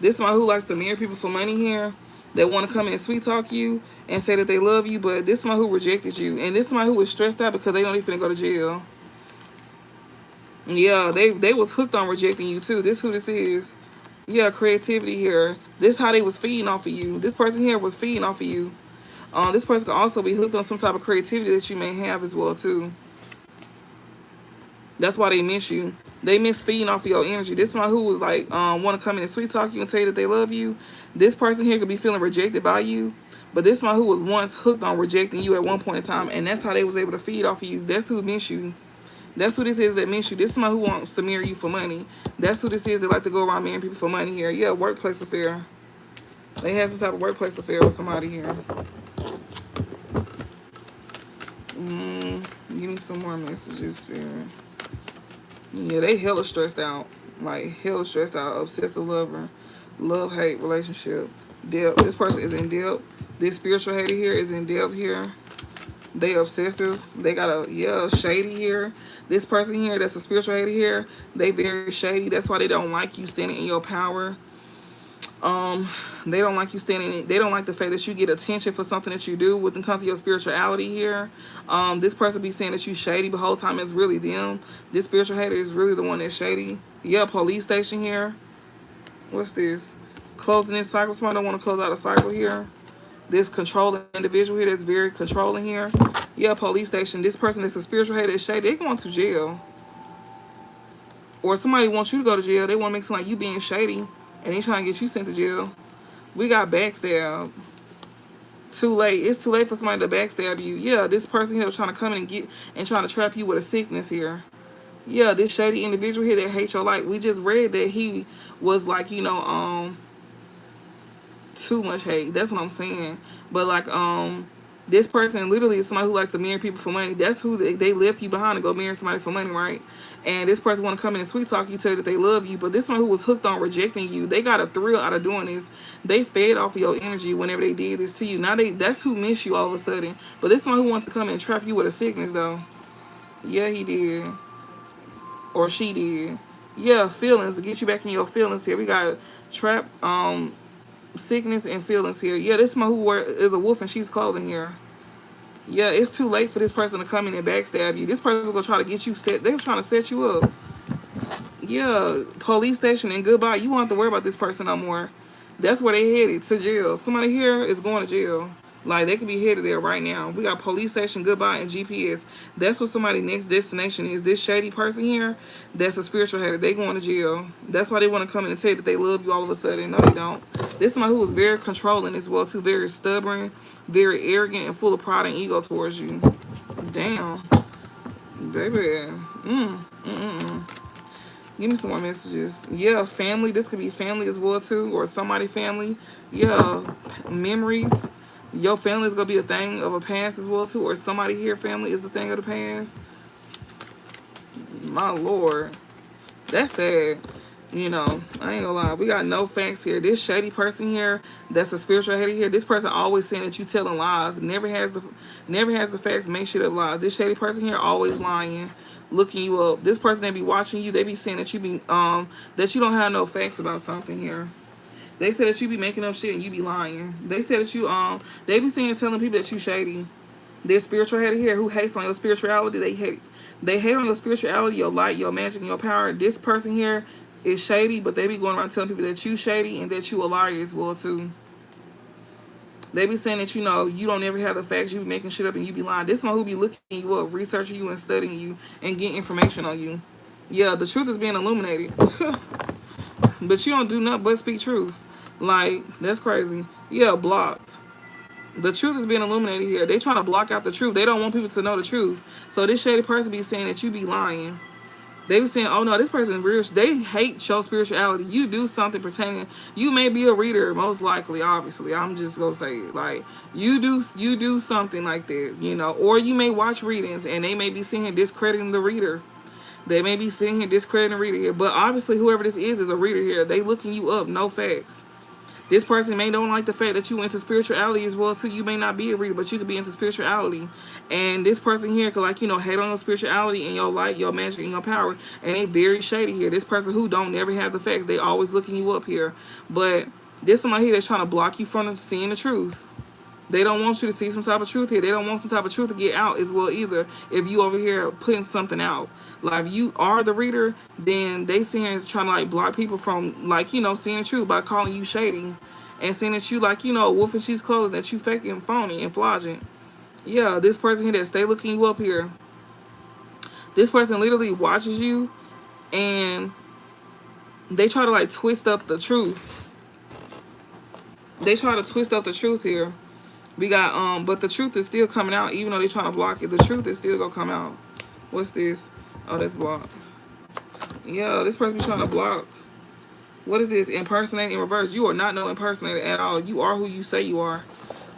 This is my who likes to marry people for money here. That want to come in and sweet talk you and say that they love you. But this is my who rejected you. And this is my who was stressed out because they don't even go to jail. Yeah, they was hooked on rejecting you too. This is who this is. Yeah, creativity here. This is how they was feeding off of you. This person here was feeding off of you. This person could also be hooked on some type of creativity that you may have as well too. That's why they miss you. They miss feeding off of your energy. This is my who was like, want to come in and sweet talk you and tell you that they love you. This person here could be feeling rejected by you. But this is my who was once hooked on rejecting you at one point in time. And that's how they was able to feed off of you. That's who miss you. That's who this is that miss you. This is somebody who wants to marry you for money. That's who this is that like to go around marrying people for money here. Yeah, workplace affair. They had some type of workplace affair with somebody here. Give me some more messages, Spirit. Yeah, they hella stressed out. Like, hella stressed out. Obsessive lover. Love-hate relationship. Depth. This person is in depth. This spiritual hater here is in depth here. They obsessive. They got a shady here. This person here that's a spiritual hater here, they very shady. That's why they don't like you standing in your power. They don't like you standing. They don't like the fact that you get attention for something that you do when it comes to your spirituality here. This person be saying that you shady, but the whole time it's really them. This spiritual hater is really the one that's shady. Yeah, police station here. What's this? Closing this cycle. Somebody don't want to close out a cycle here. This controlling individual here that's very controlling here. Yeah, police station. This person that's a spiritual hater is shady. They're going to jail. Or somebody wants you to go to jail. They want to make it seem like you being shady. And they trying to get you sent to jail. We got backstab. Too late. It's too late for somebody to backstab you. Yeah, this person here trying to come in and trying to trap you with a sickness here. Yeah, this shady individual here that hates your life. We just read that he was like, too much hate. That's what I'm saying. But like, this person literally is somebody who likes to marry people for money. That's who they left you behind to go marry somebody for money, right? And this person want to come in and sweet talk you, tell you that they love you. But this one who was hooked on rejecting you, they got a thrill out of doing this. They fed off of your energy whenever they did this to you. Now that's who miss you all of a sudden. But this one who wants to come and trap you with a sickness though. Yeah, he did. Or she did. Yeah, feelings, to get you back in your feelings here. We got trap, sickness and feelings here. Yeah, this one who is a wolf in sheep's clothing here. Yeah, it's too late for this person to come in and backstab you. This person will try to get you set. They're trying to set you up. Yeah, police station and goodbye. You won't have to worry about this person no more. That's where they headed, to jail. Somebody here is going to jail. Like, they could be headed there right now. We got police station, goodbye, and GPS. That's what somebody's next destination is. This shady person here, that's a spiritual hater. They going to jail. That's why they want to come in and tell you that they love you all of a sudden. No, they don't. This is somebody who is very controlling as well, too. Very stubborn, very arrogant, and full of pride and ego towards you. Damn. Baby. Give me some more messages. Yeah, family. This could be family as well, too. Or somebody family. Yeah, memories. Your family is going to be a thing of a past as well, too. Or somebody here family is the thing of the past. My Lord. That's sad. I ain't gonna lie. We got no facts here. This shady person here, that's a spiritual hater here. This person always saying that you telling lies. Never has the facts. Make shit up lies. This shady person here always lying, looking you up. This person that be watching you, they be saying that you be that you don't have no facts about something here. They say that you be making up shit and you be lying. They say that you they be saying telling people that you shady. This spiritual hater here who hates on your spirituality. They hate on your spirituality, your light, your magic, and your power. This person here is shady, but they be going around telling people that you shady and that you a liar as well too. They be saying that you don't ever have the facts. You be making shit up and you be lying. This one who be looking you up, researching you and studying you and getting information on you. Yeah, the truth is being illuminated. But you don't do nothing but speak truth. Like, that's crazy. Yeah, blocked. The truth is being illuminated here. They trying to block out the truth. They don't want people to know the truth. So this shady person be saying that you be lying. They be saying, oh no, this person is real. They hate your spirituality. You do something pertaining. You may be a reader, most likely, obviously. I'm just gonna say it. Like, you do something like that, or you may watch readings and they may be sitting here discrediting the reader. They may be sitting here discrediting the reader here. But obviously whoever this is a reader here. They looking you up, no facts. This person may don't like the fact that you into spirituality as well, too. You may not be a reader, but you could be into spirituality. And this person here could, hate on your spirituality and your light, your magic, and your power. And they very shady here. This person who don't never have the facts, they always looking you up here. But this somebody here that's trying to block you from seeing the truth. They don't want you to see some type of truth here. They don't want some type of truth to get out as well either. If you over here putting something out. Like, if you are the reader, then they seeing is trying to block people from seeing the truth by calling you shady. And saying that you wolf in sheep's clothing, that you fake and phony and fraudulent. Yeah, this person here that stay looking you up here. This person literally watches you and they try to twist up the truth. They try to twist up the truth here. We got but the truth is still coming out, even though they're trying to block it. The truth is still gonna come out. What's this? Oh, that's blocked. Yeah, this person be trying to block. What is this? Impersonating in reverse. You are not no impersonator at all. You are who you say you are.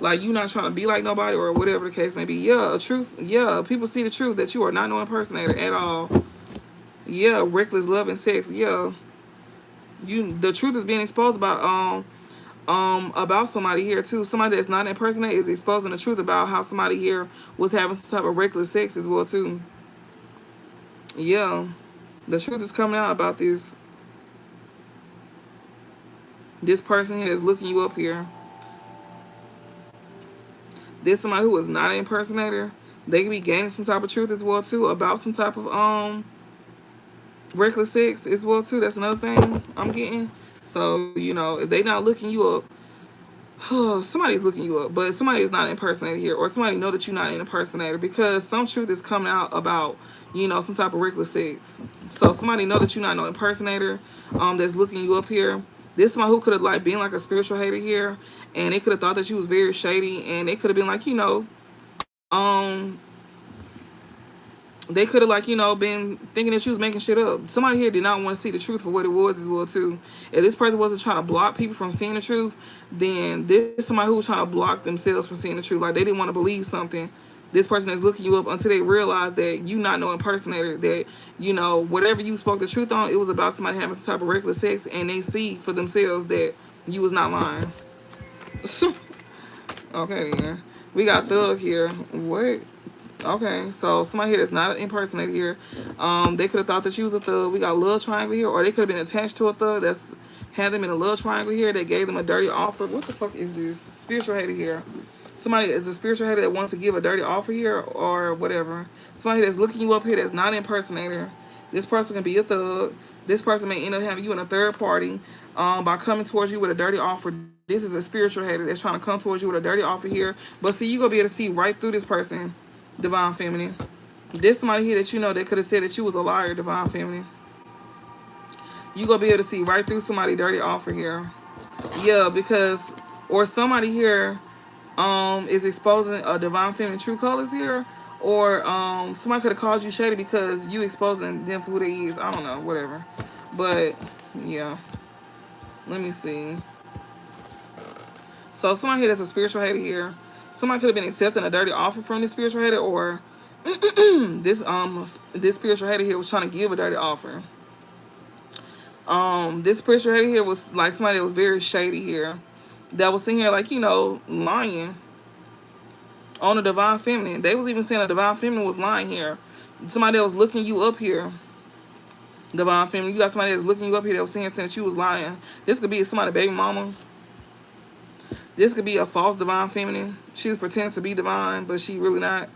Like, you not trying to be like nobody or whatever the case may be. Yeah, truth. Yeah, people see the truth that you are not no impersonator at all. Yeah, reckless love and sex. Yeah, the truth is being exposed about somebody here too. Somebody that's not impersonating is exposing the truth about how somebody here was having some type of reckless sex as well too. Yeah, the truth is coming out about this person here that's looking you up here. There's somebody who is not an impersonator. They could be gaining some type of truth as well too about some type of reckless sex as well too. That's another thing I'm getting. So, you know, if they not looking you up, somebody's looking you up, but somebody is not an impersonator here, or somebody know that you're not an impersonator because some truth is coming out about, you know, some type of reckless sex. So somebody know that you're not no impersonator, that's looking you up here. This somebody who could have like been like a spiritual hater here, and they could have thought that you was very shady, and they could have been like, you know, um, they could have like, you know, been thinking that you was making shit up. Somebody here did not want to see the truth for what it was as well too. If this person wasn't trying to block people from seeing the truth, then this is somebody who was trying to block themselves from seeing the truth. Like, they didn't want to believe something. This person is looking you up until they realize that you not no impersonator, that, you know, whatever you spoke the truth on, it was about somebody having some type of reckless sex, and they see for themselves that you was not lying. Okay, then. We got Thug here. What? Okay, so somebody here that's not an impersonator here. They could have thought that you was a thug. We got a love triangle here, or they could have been attached to a thug that's had them in a love triangle here. They gave them a dirty offer. What the fuck is this? Spiritual hater here. Somebody is a spiritual hater that wants to give a dirty offer here, or whatever. Somebody that's looking you up here that's not an impersonator. This person can be a thug. This person may end up having you in a third party by coming towards you with a dirty offer. This is a spiritual hater that's trying to come towards you with a dirty offer here. But see, you're going to be able to see right through this person, Divine Feminine. There's somebody here that you know that could have said that you was a liar, Divine Feminine. You're going to be able to see right through somebody dirty offer here. Yeah, because, or somebody here is exposing a Divine Feminine true colors here. Or somebody could have called you shady because you exposing them for who they is. I don't know, whatever. But, yeah. Let me see. So somebody here that's a spiritual hater here. Somebody could have been accepting a dirty offer from this spiritual hater, or this spiritual hater here was trying to give a dirty offer. This spiritual hater here was like somebody that was very shady here, that was sitting here like, you know, lying on a Divine Feminine. They was even saying a Divine Feminine was lying here. Somebody that was looking you up here, Divine Feminine. You got somebody that's looking you up here that was saying that you was lying. This could be somebody baby mama. This could be a false Divine Feminine. She was pretending to be divine, but she really not.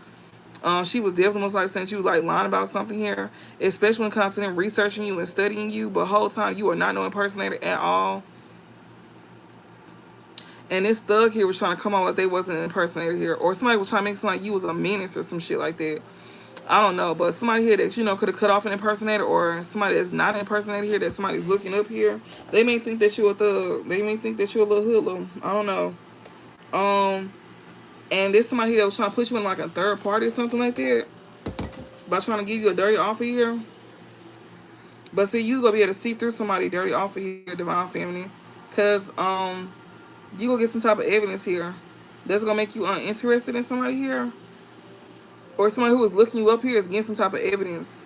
She was definitely most likely saying she was like lying about something here, especially when constantly researching you and studying you, but whole time you are not no impersonator at all. And this thug here was trying to come on like they wasn't an impersonator here, or somebody was trying to make it sound like you was a menace or some shit like that. I don't know, but somebody here that, you know, could have cut off an impersonator, or somebody that's not an impersonator here, that somebody's looking up here. They may think that you're a thug. They may think that you're a little hoodlum. I don't know. And there's somebody here that was trying to put you in like a third party or something like that by trying to give you a dirty offer here. But see, you gonna be able to see through somebody dirty offer here, Divine Feminine, cause you gonna get some type of evidence here that's gonna make you uninterested in somebody here. Or somebody who is looking you up here is getting some type of evidence.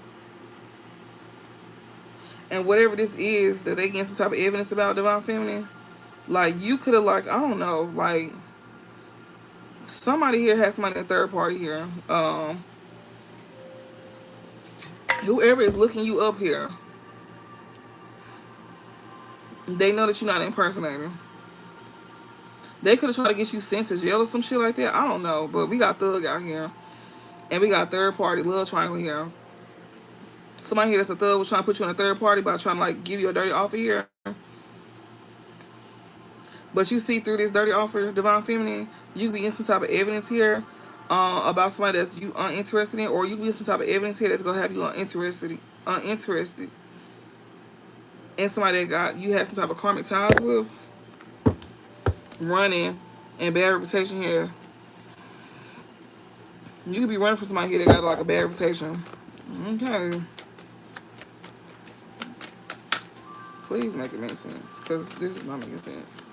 And whatever this is that they getting some type of evidence about, Divine Feminine, like, you could have, like, I don't know, like, somebody here has somebody in third party here. Whoever is looking you up here, they know that you're not an impersonator. They could have tried to get you sent to jail or some shit like that. I don't know. But we got thug out here. And we got third party love triangle here. Somebody here that's a thug was trying to put you in a third party by trying to like give you a dirty offer here. But you see through this dirty offer, Divine Feminine, you can be in some type of evidence here about somebody that's you uninterested in, or you can get some type of evidence here that's gonna have you uninterested in somebody that got you had some type of karmic ties with, running, and bad reputation here. You could be running for somebody here that got like a bad reputation. Okay. Please make it make sense, because this is not making sense.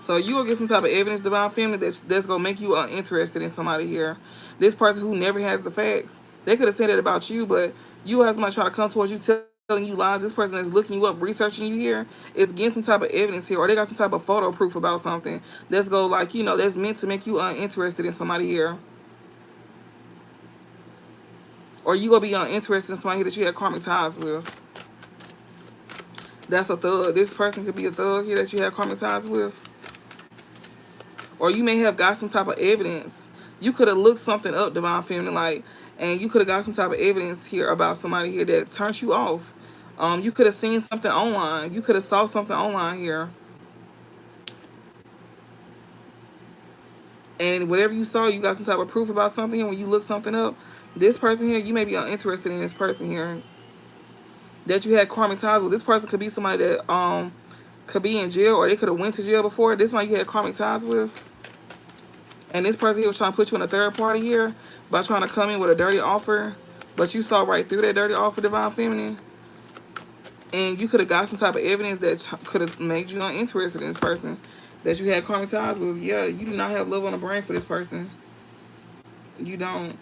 So you will get some type of evidence, divine family, that's gonna make you interested in somebody here. This person who never has the facts, they could have said it about you, but you have somebody trying to come towards you, telling you lies. This person is looking you up, researching you here, is getting some type of evidence here, or they got some type of photo proof about something that's go like, you know, that's meant to make you uninterested in somebody here. Or you gonna be uninterested in somebody here that you had karmic ties with. That's a thug. This person could be a thug here that you had karmic ties with. Or you may have got some type of evidence. You could have looked something up, divine feminine, like, and you could have got some type of evidence here about somebody here that turned you off. You could have seen something online. You could have saw something online here, and whatever you saw, you got some type of proof about something. And when you look something up, this person here, you may be uninterested in this person here that you had karmic ties with. This person could be somebody that could be in jail, or they could have went to jail before. This one you had karmic ties with. And this person here was trying to put you in a third party here by trying to come in with a dirty offer. But you saw right through that dirty offer, divine feminine. And you could have got some type of evidence that could have made you uninterested in this person that you had karmic ties with. Yeah, you do not have love on the brain for this person. You don't.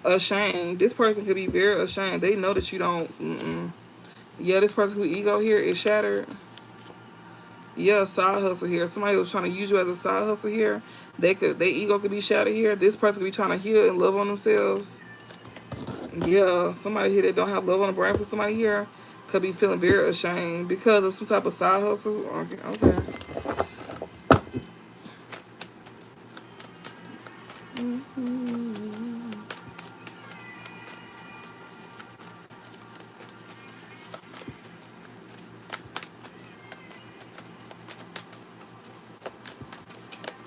Ashamed. This person could be very ashamed. They know that you don't. Yeah, this person who ego here is shattered. Yeah, side hustle here. Somebody was trying to use you as a side hustle here. Their ego could be shattered here. This person could be trying to heal and love on themselves. Yeah, somebody here that don't have love on the brain for somebody here could be feeling very ashamed because of some type of side hustle. Okay.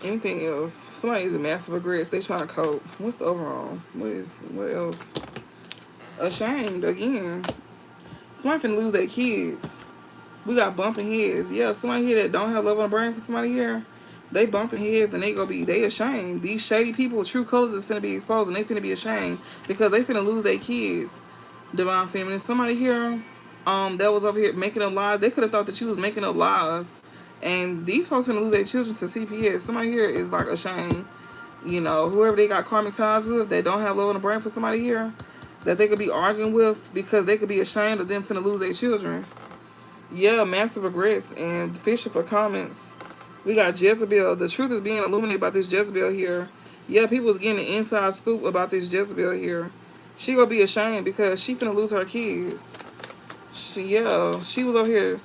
Anything else? Somebody is a massive regrets. They trying to cope. What's the overall? What else? Ashamed again. Somebody finna lose their kids. We got bumping heads. Yeah, somebody here that don't have love on the brain for somebody here, they bumping heads and they ashamed. These shady people, true colors is finna be exposed and they finna be ashamed because they finna lose their kids. Divine feminine. Somebody here, that was over here making up lies. They could have thought that you was making up lies. And these folks finna lose their children to CPS. Somebody here is like ashamed. You know, whoever they got karmic ties with, that don't have love on the brain for somebody here, that they could be arguing with because they could be ashamed of them finna lose their children. Yeah, massive regrets and fishing for comments. We got Jezebel. The truth is being illuminated about this Jezebel here. Yeah, people is getting an inside scoop about this Jezebel here. She gonna be ashamed because she finna lose her kids. She was over here.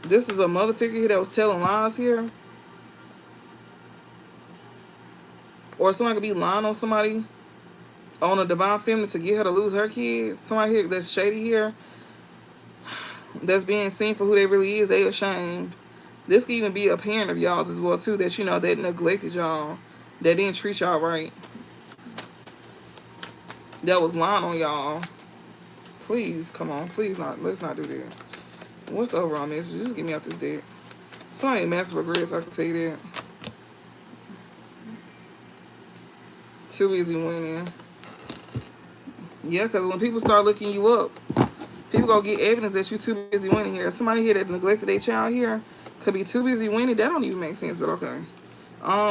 This is a mother figure here that was telling lies here. Or somebody could be lying on somebody, on a divine feminine to get her to lose her kids. Somebody here that's shady here, that's being seen for who they really is, they ashamed. This could even be a parent of y'all's as well too, that you know that neglected y'all, that didn't treat y'all right, that was lying on y'all. Please, come on, please not. Let's not do that. What's the overall message? Just get me out this deck. Somebody massive regrets, I can tell you that. Too busy winning. Yeah, because when people start looking you up, people gonna get evidence that you too busy winning here. Somebody here that neglected their child here could be too busy winning. That don't even make sense, but okay.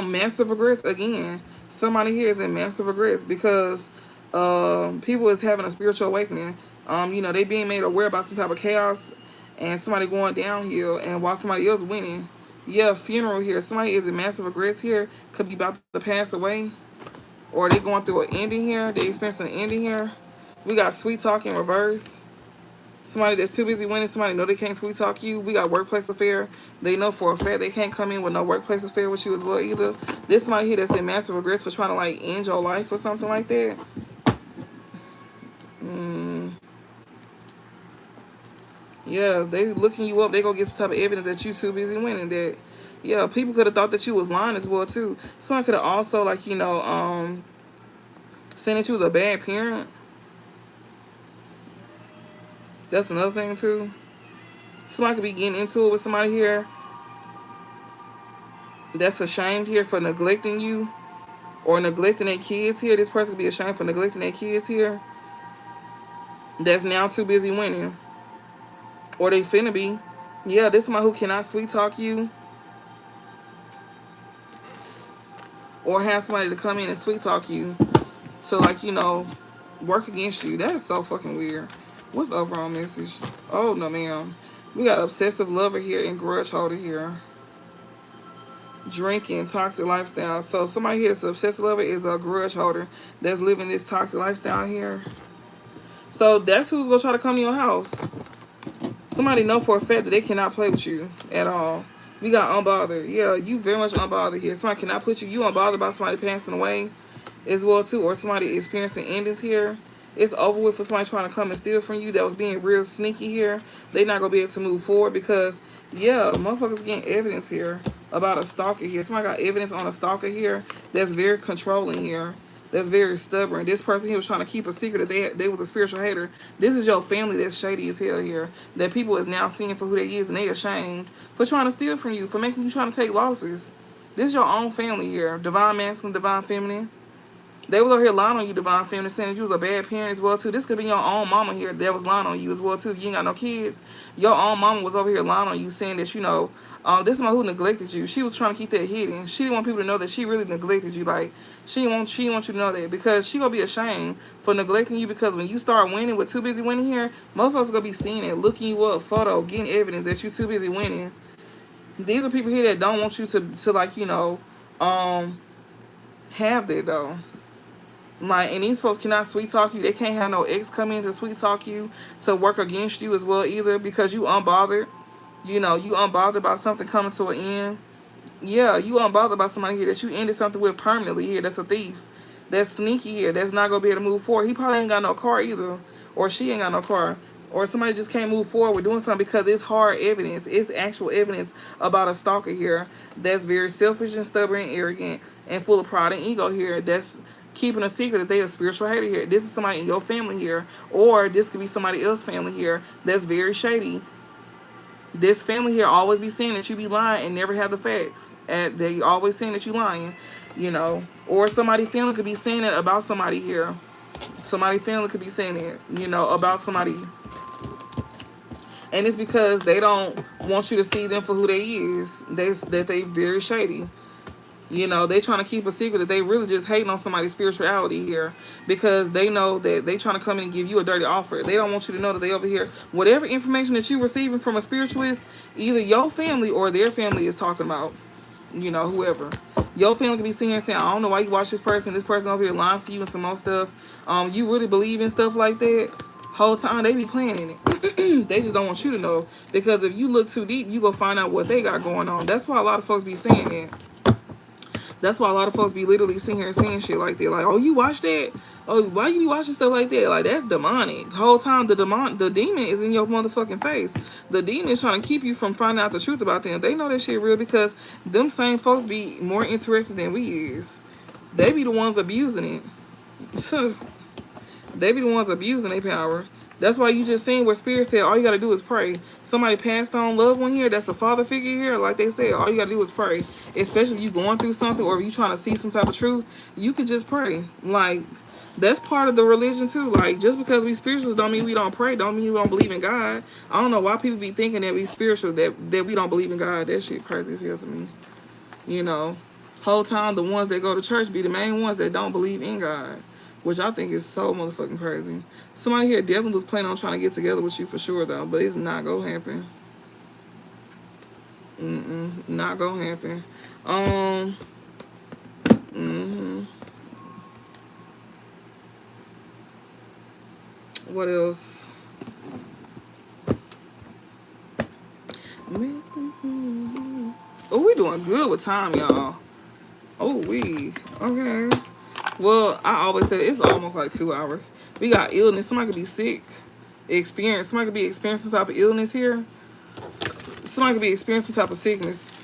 Massive regrets again. Somebody here is in massive regrets because people is having a spiritual awakening. You know, they being made aware about some type of chaos and somebody going downhill and while somebody else winning. Yeah, funeral here. Somebody is in massive regrets here. Could be about to pass away. Or they going through an ending here. They experiencing an ending here. We got sweet talk in reverse. Somebody that's too busy winning. Somebody know they can't sweet talk you. We got workplace affair. They know for a fact they can't come in with no workplace affair with you as well either. This somebody here that's in massive regrets for trying to like end your life or something like that. Yeah, they looking you up. They gonna get some type of evidence that you too busy winning. That, yeah, people could have thought that you was lying as well too. Somebody could have also like, you know, saying that you was a bad parent. That's another thing too. Somebody could be getting into it with somebody here that's ashamed here for neglecting you. or neglecting their kids here. This person could be ashamed for neglecting their kids here. That's now too busy winning. Or they finna be. Yeah, this is somebody who cannot sweet talk you. Or have somebody to come in and sweet talk you to, like, you know, work against you. That is so fucking weird. What's the overall message? Oh, no, ma'am. We got obsessive lover here and grudge holder here. Drinking, toxic lifestyle. So somebody here that's obsessive lover is a grudge holder that's living this toxic lifestyle here. So that's who's going to try to come to your house. Somebody know for a fact that they cannot play with you at all. We got unbothered. Yeah, you very much unbothered here. Somebody cannot put you. You unbothered by somebody passing away as well too, or somebody experiencing endings here. It's over with for somebody trying to come and steal from you that was being real sneaky here. They not going to be able to move forward because, yeah, motherfuckers getting evidence here about a stalker here. Somebody got evidence on a stalker here that's very controlling here. That's very stubborn. This person here was trying to keep a secret that they was a spiritual hater. This is your family that's shady as hell here. That people is now seeing for who they is and they ashamed for trying to steal from you, for making you trying to take losses. This is your own family here. Divine masculine, divine feminine. They was over here lying on you, divine feminine, saying that you was a bad parent as well too. This could be your own mama here that was lying on you as well too. If you ain't got no kids, your own mama was over here lying on you, saying that, you know, this is my who neglected you. She was trying to keep that hidden. She didn't want people to know that she really neglected you. Like, she didn't want you to know that, because she gonna be ashamed for neglecting you, because when you start winning with too busy winning here, motherfuckers gonna be seeing it, looking you up, photo, getting evidence that you too busy winning. These are people here that don't want you to like, you know, have that though. Like, and these folks cannot sweet talk you. They can't have no ex come in to sweet talk you, to work against you as well either, because you unbothered. You know, you unbothered by something coming to an end. Yeah, you unbothered by somebody here that you ended something with permanently here. That's a thief. That's sneaky here. That's not going to be able to move forward. He probably ain't got no car either. Or she ain't got no car. Or somebody just can't move forward with doing something because it's hard evidence. It's actual evidence about a stalker here that's very selfish and stubborn and arrogant and full of pride and ego here. That's keeping a secret that they a spiritual hater here. This is somebody in your family here. Or this could be somebody else's family here that's very shady. This family here always be saying that you be lying and never have the facts. And they always saying that you lying, you know. Or somebody family could be saying it about somebody here. Somebody family could be saying it, you know, about somebody. And it's because they don't want you to see them for who they is. That they very shady. You know, they trying to keep a secret that they really just hating on somebody's spirituality here, because they know that they trying to come in and give you a dirty offer. They don't want you to know that they over here. Whatever information that you're receiving from a spiritualist, either your family or their family is talking about, you know, whoever. Your family can be sitting here saying, I don't know why you watch this person over here lying to you and some more stuff. You really believe in stuff like that? Whole time they be playing in it. They just don't want you to know, because if you look too deep, you go find out what they got going on. That's why a lot of folks be saying it. That's why a lot of folks be literally sitting here saying shit like that. Like, oh, you watch that? Oh, why you be watching stuff like that? Like, that's demonic. The whole time the demon is in your motherfucking face. The demon is trying to keep you from finding out the truth about them. They know that shit real, because them same folks be more interested than we is. They be the ones abusing it. They be the ones abusing their power. That's why you just seen where Spirit said all you got to do is pray. Somebody passed on loved one here that's a father figure here. Like they said, all you got to do is pray. Especially if you going through something, or if you trying to see some type of truth, you can just pray. Like, that's part of the religion too. Like, just because we spirituals don't mean we don't pray. Don't mean we don't believe in God. I don't know why people be thinking that we spiritual, that we don't believe in God. That shit crazy as hell to me. You know, whole time the ones that go to church be the main ones that don't believe in God, which I think is so motherfucking crazy. Somebody here definitely was planning on trying to get together with you for sure, though. But it's not gonna happen. Not gonna happen. What else? Oh, we doing good with time, y'all. Oh, okay. Well, I always say it's almost like 2 hours. We got illness. Somebody could be sick. Somebody could be experiencing some type of illness here. Somebody could be experiencing some type of sickness.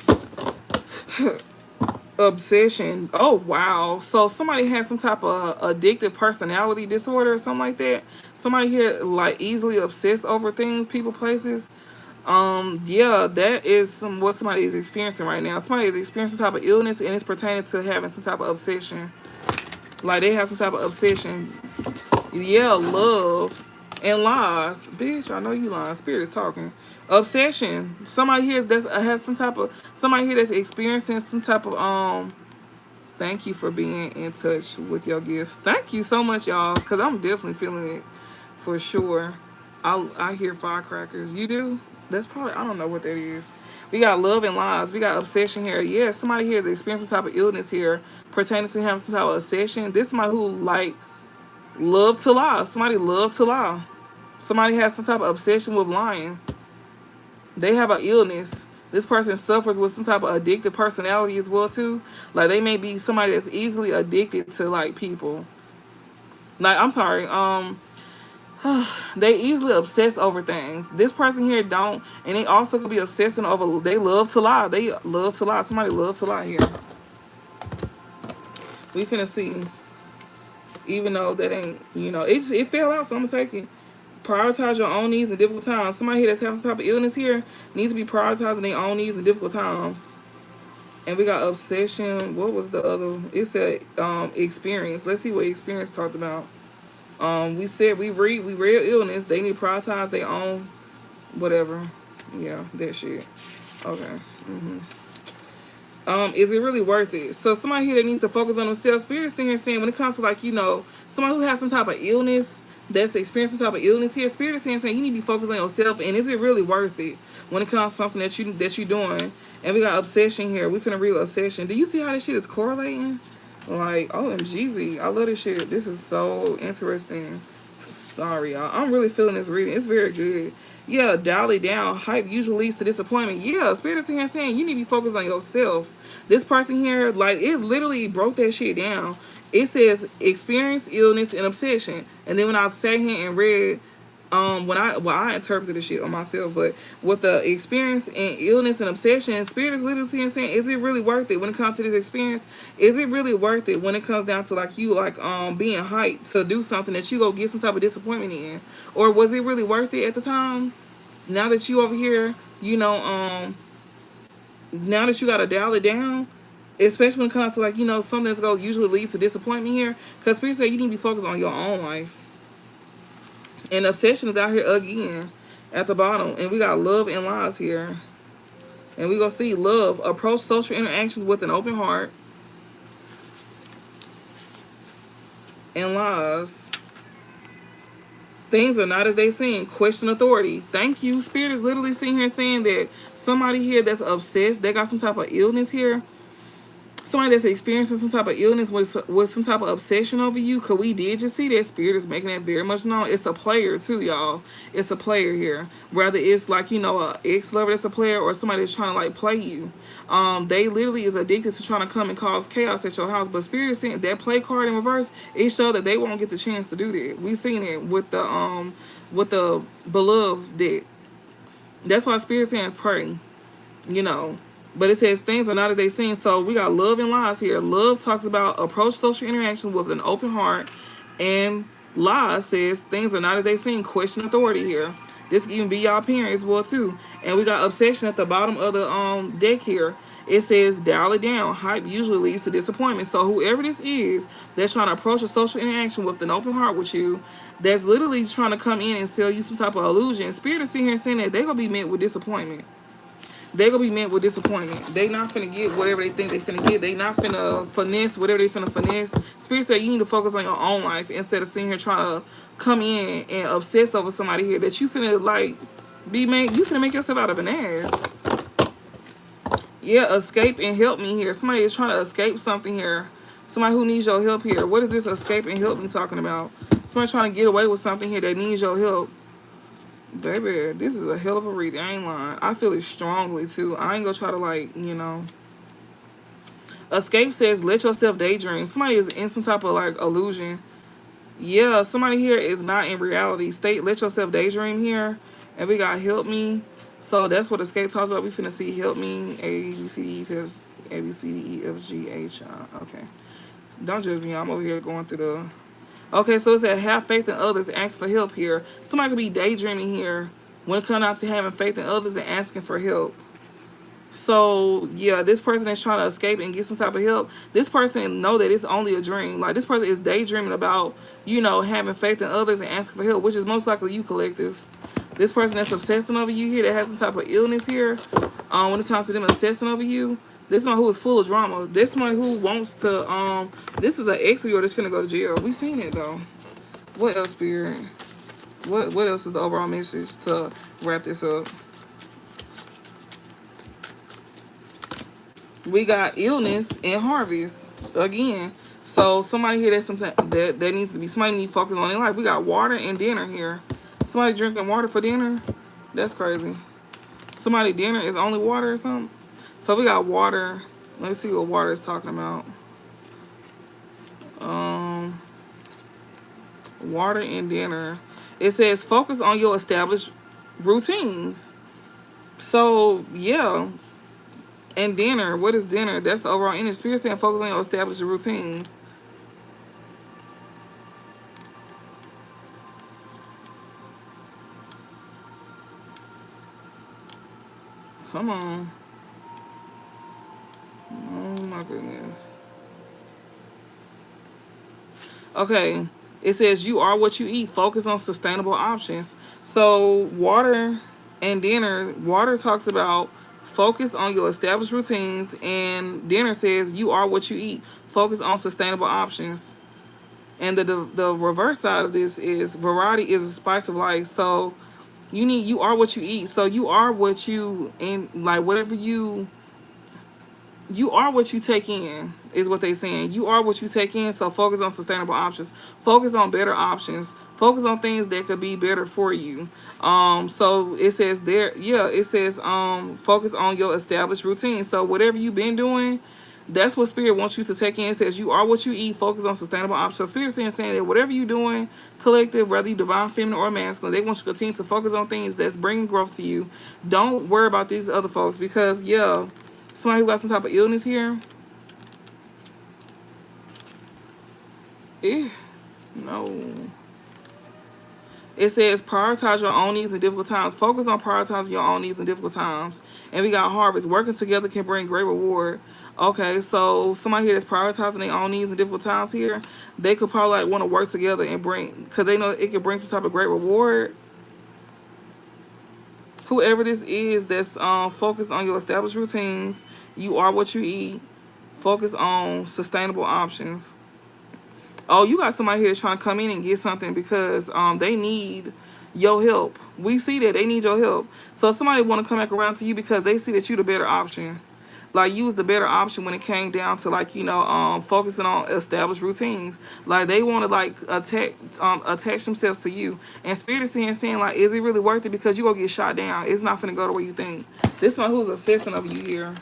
Obsession. Oh, wow. So somebody has some type of addictive personality disorder or something like that. Somebody here like easily obsessed over things, people, places. Yeah, that is what somebody is experiencing right now. Somebody is experiencing some type of illness, and it's pertaining to having some type of obsession. Like they have some type of obsession. Yeah, love and lies. Bitch, I know you lying. Spirit is talking. Obsession. Somebody here that's has some type of somebody here that's experiencing some type of thank you for being in touch with your gifts. Thank you so much, y'all, because I'm definitely feeling it for sure. I hear firecrackers. You do? That's probably, I don't know what that is. We got love and lies. We got obsession here. Yeah, somebody here is experiencing some type of illness here pertaining to having some type of obsession. This is somebody who, like, love to lie. Somebody love to lie. Somebody has some type of obsession with lying. They have an illness. This person suffers with some type of addictive personality as well too. Like they may be somebody that's easily addicted to like people. Like I'm sorry, they easily obsess over things. This person here don't, and they also could be obsessing over. They love to lie. They love to lie. Somebody love to lie here. We finna see. Even though that ain't, it fell out, so I'm gonna take it. Prioritize your own needs in difficult times. Somebody here that's having some type of illness here needs to be prioritizing their own needs in difficult times. And we got obsession. What was the other? It said experience. Let's see what experience talked about. We said we read illness. They need to prioritize their own whatever. Yeah, that shit. Okay. Is it really worth it? So somebody here that needs to focus on themselves. Spirit is saying when it comes to like, somebody who has some type of illness, that's experiencing some type of illness here, Spirit is saying you need to be focused on yourself, and is it really worth it when it comes to something that you're doing? And we got obsession here. We finna read obsession. Do you see how this shit is correlating? Like, OMGZ. I love this shit. This is so interesting. Sorry, y'all. I'm really feeling this reading. It's very good. Yeah, dial it down. Hype usually leads to disappointment. Yeah, Spirit is here saying you need to be focused on yourself. This person here, like, it literally broke that shit down. It says experience, illness, and obsession. And then when I sat here and read, I interpreted the shit on myself, but with the experience and illness and obsession, Spirit is literally here saying, is it really worth it when it comes to this experience? Is it really worth it when it comes down to like you being hyped to do something that you go get some type of disappointment in? Or was it really worth it at the time? Now that you over here, now that you gotta dial it down, especially when it comes to like, something that's gonna usually lead to disappointment here, because Spirit said you need to be focused on your own life. And obsession is out here again at the bottom. And we got love and lies here. And we gonna see love. Approach social interactions with an open heart. And lies. Things are not as they seem. Question authority. Thank you. Spirit is literally sitting here saying that somebody here that's obsessed, they got some type of illness here. Somebody that's experiencing some type of illness with some type of obsession over you, because we did just see that. Spirit is making that very much known. It's a player too, y'all. It's a player here. Whether it's like, a ex-lover that's a player or somebody that's trying to like play you. They literally is addicted to trying to come and cause chaos at your house. But Spirit is saying that play card in reverse, it showed that they won't get the chance to do that. We seen it with the beloved deck. That's why Spirit is saying pray. But it says things are not as they seem. So we got love and lies here. Love talks about approach social interactions with an open heart. And lies says things are not as they seem. Question authority here. This can even be y'all parent as well too. And we got obsession at the bottom of the deck here. It says dial it down. Hype usually leads to disappointment. So whoever this is that's trying to approach a social interaction with an open heart with you, that's literally trying to come in and sell you some type of illusion, Spirit is sitting here saying that they're going to be met with disappointment. They're going to be met with disappointment. They not finna get whatever they think they finna get. They not finna finesse whatever they finna finesse. Spirit said you need to focus on your own life instead of sitting here trying to come in and obsess over somebody here that you finna you finna make yourself out of an ass. Yeah, escape and help me here. Somebody is trying to escape something here. Somebody who needs your help here. What is this escape and help me talking about? Somebody trying to get away with something here that needs your help. Baby, this is a hell of a reading. I ain't lying. I feel it strongly, too. I ain't gonna try to, Escape says, let yourself daydream. Somebody is in some type of, illusion. Yeah, somebody here is not in reality. Let yourself daydream here. And we got help me. So that's what escape talks about. We finna see help me. A, B, C, D, E, F, A, B, C, D, E, F, G, H, I. Okay. Don't judge me. I'm over here going through the... Okay, so it said have faith in others, ask for help here. Somebody could be daydreaming here when it comes out to having faith in others and asking for help. So yeah, this person is trying to escape and get some type of help. This person know that it's only a dream. Like this person is daydreaming about, you know, having faith in others and asking for help, which is most likely you, collective. This person that's obsessing over you here, that has some type of illness here, when it comes to them obsessing over you. This one who is full of drama. This one who wants to, this is an ex of yours that's finna go to jail. We seen it though. What else, Spirit? What else is the overall message to wrap this up? We got illness and harvest again. So somebody here that's that needs to be, somebody need to focus on their life. We got water and dinner here. Somebody drinking water for dinner? That's crazy. Somebody dinner is only water or something? So we got water. Let me see what water is talking about. Water and dinner. It says focus on your established routines. So yeah. And dinner. What is dinner? That's the overall energy. Spirit saying focus on your established routines. Come on. Oh my goodness. Okay. It says you are what you eat. Focus on sustainable options. So water and dinner. Water talks about focus on your established routines, and dinner says you are what you eat. Focus on sustainable options. And the reverse side of this is variety is a spice of life. So you are what you eat. So you are what you, and like whatever you are what you take in is what they're saying. You are what you take in. So focus on sustainable options. Focus on better options. Focus on things that could be better for you. So it says there, yeah, it says focus on your established routine. So whatever you've been doing, that's what Spirit wants you to take in. It says you are what you eat. Focus on sustainable options. So Spirit saying that whatever you're doing, collective, whether you divine, feminine, or masculine, they want you to continue to focus on things that's bringing growth to you. Don't worry about these other folks, because yeah, somebody who got some type of illness here. No. It says prioritize your own needs in difficult times. Focus on prioritizing your own needs in difficult times. And we got harvest. Working together can bring great reward. Okay, so somebody here that's prioritizing their own needs in difficult times here, they could probably like want to work together and bring, because they know it could bring some type of great reward. Whoever this is that's focused on your established routines, you are what you eat. Focus on sustainable options. Oh, you got somebody here trying to come in and get something because they need your help. We see that they need your help. So somebody want to come back around to you because they see that you the better option. Like you was the better option when it came down to like, you know, focusing on established routines. Like they want to like attach themselves to you. And Spirit is saying like, is it really worth it? Because you gonna get shot down. It's not finna go the way you think. This one who's obsessing over you here.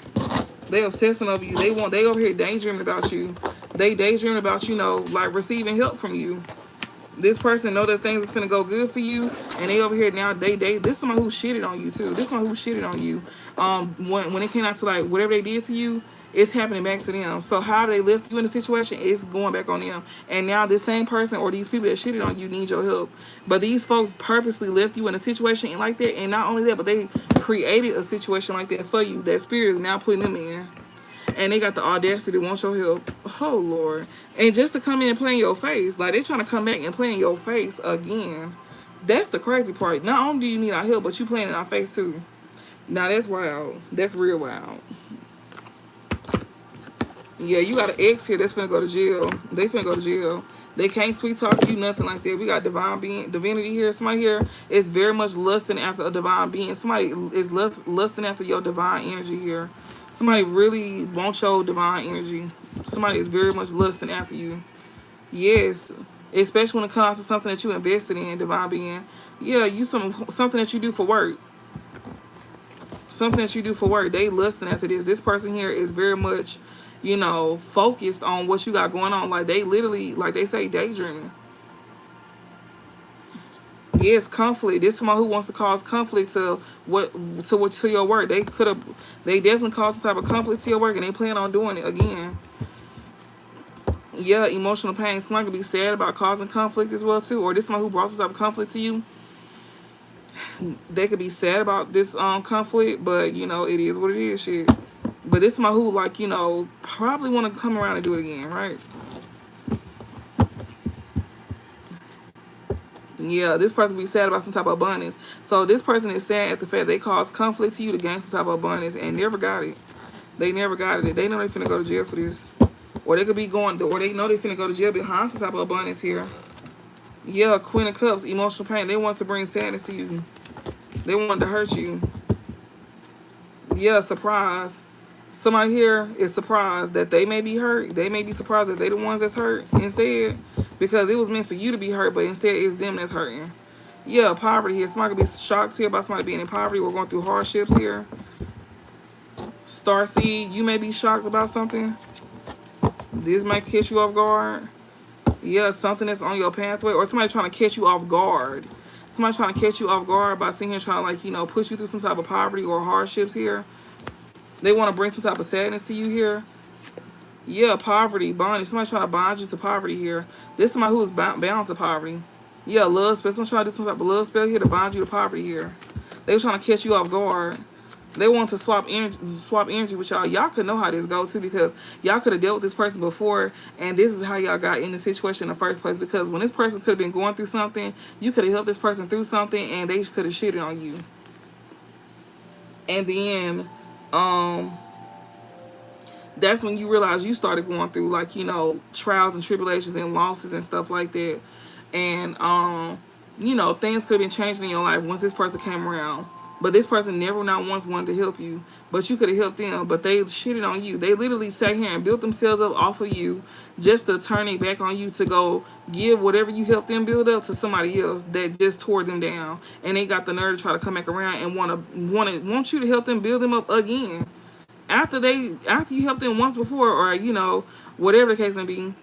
They obsessing over you. They over here daydreaming about you. They daydreaming about, you know, like receiving help from you. This person know that things is finna go good for you, and they over here now. This is someone who shitted on you too. This is someone who shitted on you. When it came out to like whatever they did to you, it's happening back to them. So how they left you in the situation, it's going back on them. And now this same person or these people that shitted on you need your help. But these folks purposely left you in a situation like that, and not only that, but they created a situation like that for you. That Spirit is now putting them in. And they got the audacity to want your help. Oh, Lord. And just to come in and play in your face. Like, they trying to come back and play in your face again. That's the crazy part. Not only do you need our help, but you playing in our face, too. Now, that's wild. That's real wild. Yeah, you got an ex here that's finna go to jail. They finna go to jail. They can't sweet talk you, nothing like that. We got divinity here. Somebody here is very much lusting after a divine being. Somebody is lusting after your divine energy here. Somebody really wants your divine energy. Somebody is very much lusting after you. Yes. Especially when it comes to something that you invested in, divine being. Yeah, something that you do for work. Something that you do for work. They lusting after this. This person here is very much, you know, focused on what you got going on. Like they literally, like they say, daydreaming. Yes, conflict. This is someone who wants to cause conflict to your work. They definitely caused some type of conflict to your work, and they plan on doing it again. Yeah, emotional pain. Someone could be sad about causing conflict as well too, or this is someone who brought some type of conflict to you. they could be sad about this conflict, but you know, it is what it is, shit. But this is my who, like, you know, probably want to come around and do it again, right? Yeah, this person be sad about some type of abundance. So this person is sad at the fact they caused conflict to you to gain some type of abundance and never got it. They never got it. They know they finna go to jail for this. Or they could be going, or they know they finna go to jail behind some type of abundance here. Yeah, Queen of Cups, emotional pain. They want to bring sadness to you. They want to hurt you. Yeah, surprise. Somebody here is surprised that they may be hurt. They may be surprised that they the ones that's hurt instead. Because it was meant for you to be hurt, but instead it's them that's hurting. Yeah, poverty here. Somebody could be shocked here about somebody being in poverty or going through hardships here. Starseed, you may be shocked about something. This might catch you off guard. Yeah, something that's on your pathway. Or somebody trying to catch you off guard. Somebody trying to catch you off guard by sitting here trying to, like, you know, push you through some type of poverty or hardships here. They want to bring some type of sadness to you here. Yeah, poverty, bondage. Somebody trying to bond you to poverty here. This is somebody who is bound to poverty. Yeah, love spell. Someone trying to do some type of love spell here to bond you to poverty here. They were trying to catch you off guard. They want to swap energy with y'all. Y'all could know how this goes too, because y'all could have dealt with this person before, and this is how y'all got in the situation in the first place. Because when this person could have been going through something, you could have helped this person through something, and they could have shitted on you. And then, that's when you realize you started going through, like, you know, trials and tribulations and losses and stuff like that. And you know, things could have been changed in your life once this person came around. But this person never not once wanted to help you. But you could have helped them. But they shitted on you. They literally sat here and built themselves up off of you just to turn it back on you, to go give whatever you helped them build up to somebody else that just tore them down. And they got the nerve to try to come back around and want you to help them build them up again. After you helped them once before, or, you know, whatever the case may be.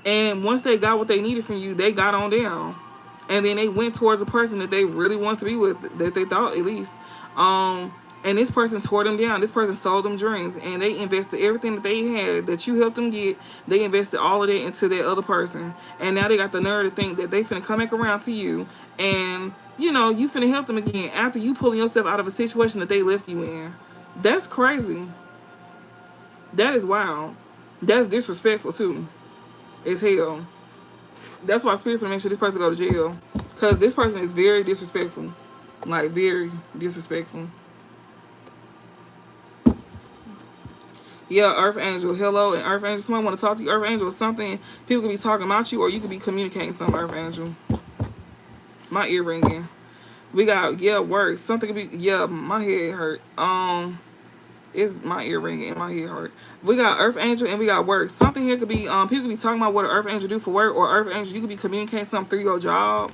And once they got what they needed from you, they got on down. And then they went towards a person that they really wanted to be with, that they thought at least. And this person tore them down. This person sold them dreams. And they invested everything that they had, that you helped them get. They invested all of that into that other person. And now they got the nerve to think that they finna come back around to you. And, you know, you finna help them again after you pulling yourself out of a situation that they left you in. That's crazy. That is wild. That's disrespectful too. It's hell. That's why Spirit finna make sure this person go to jail. Because this person is very disrespectful. Like, very disrespectful. Yeah, Earth Angel. Hello, and Earth Angel. Somebody want to talk to you. Earth Angel is something. People could be talking about you, or you could be communicating something, Earth Angel. My ear ringing. We got, yeah, work. Something could be, yeah, my head hurt. It's my ear ringing and my head hurt. We got Earth Angel and we got work. Something here could be, people could be talking about what an Earth Angel do for work, or Earth Angel, you could be communicating something through your job.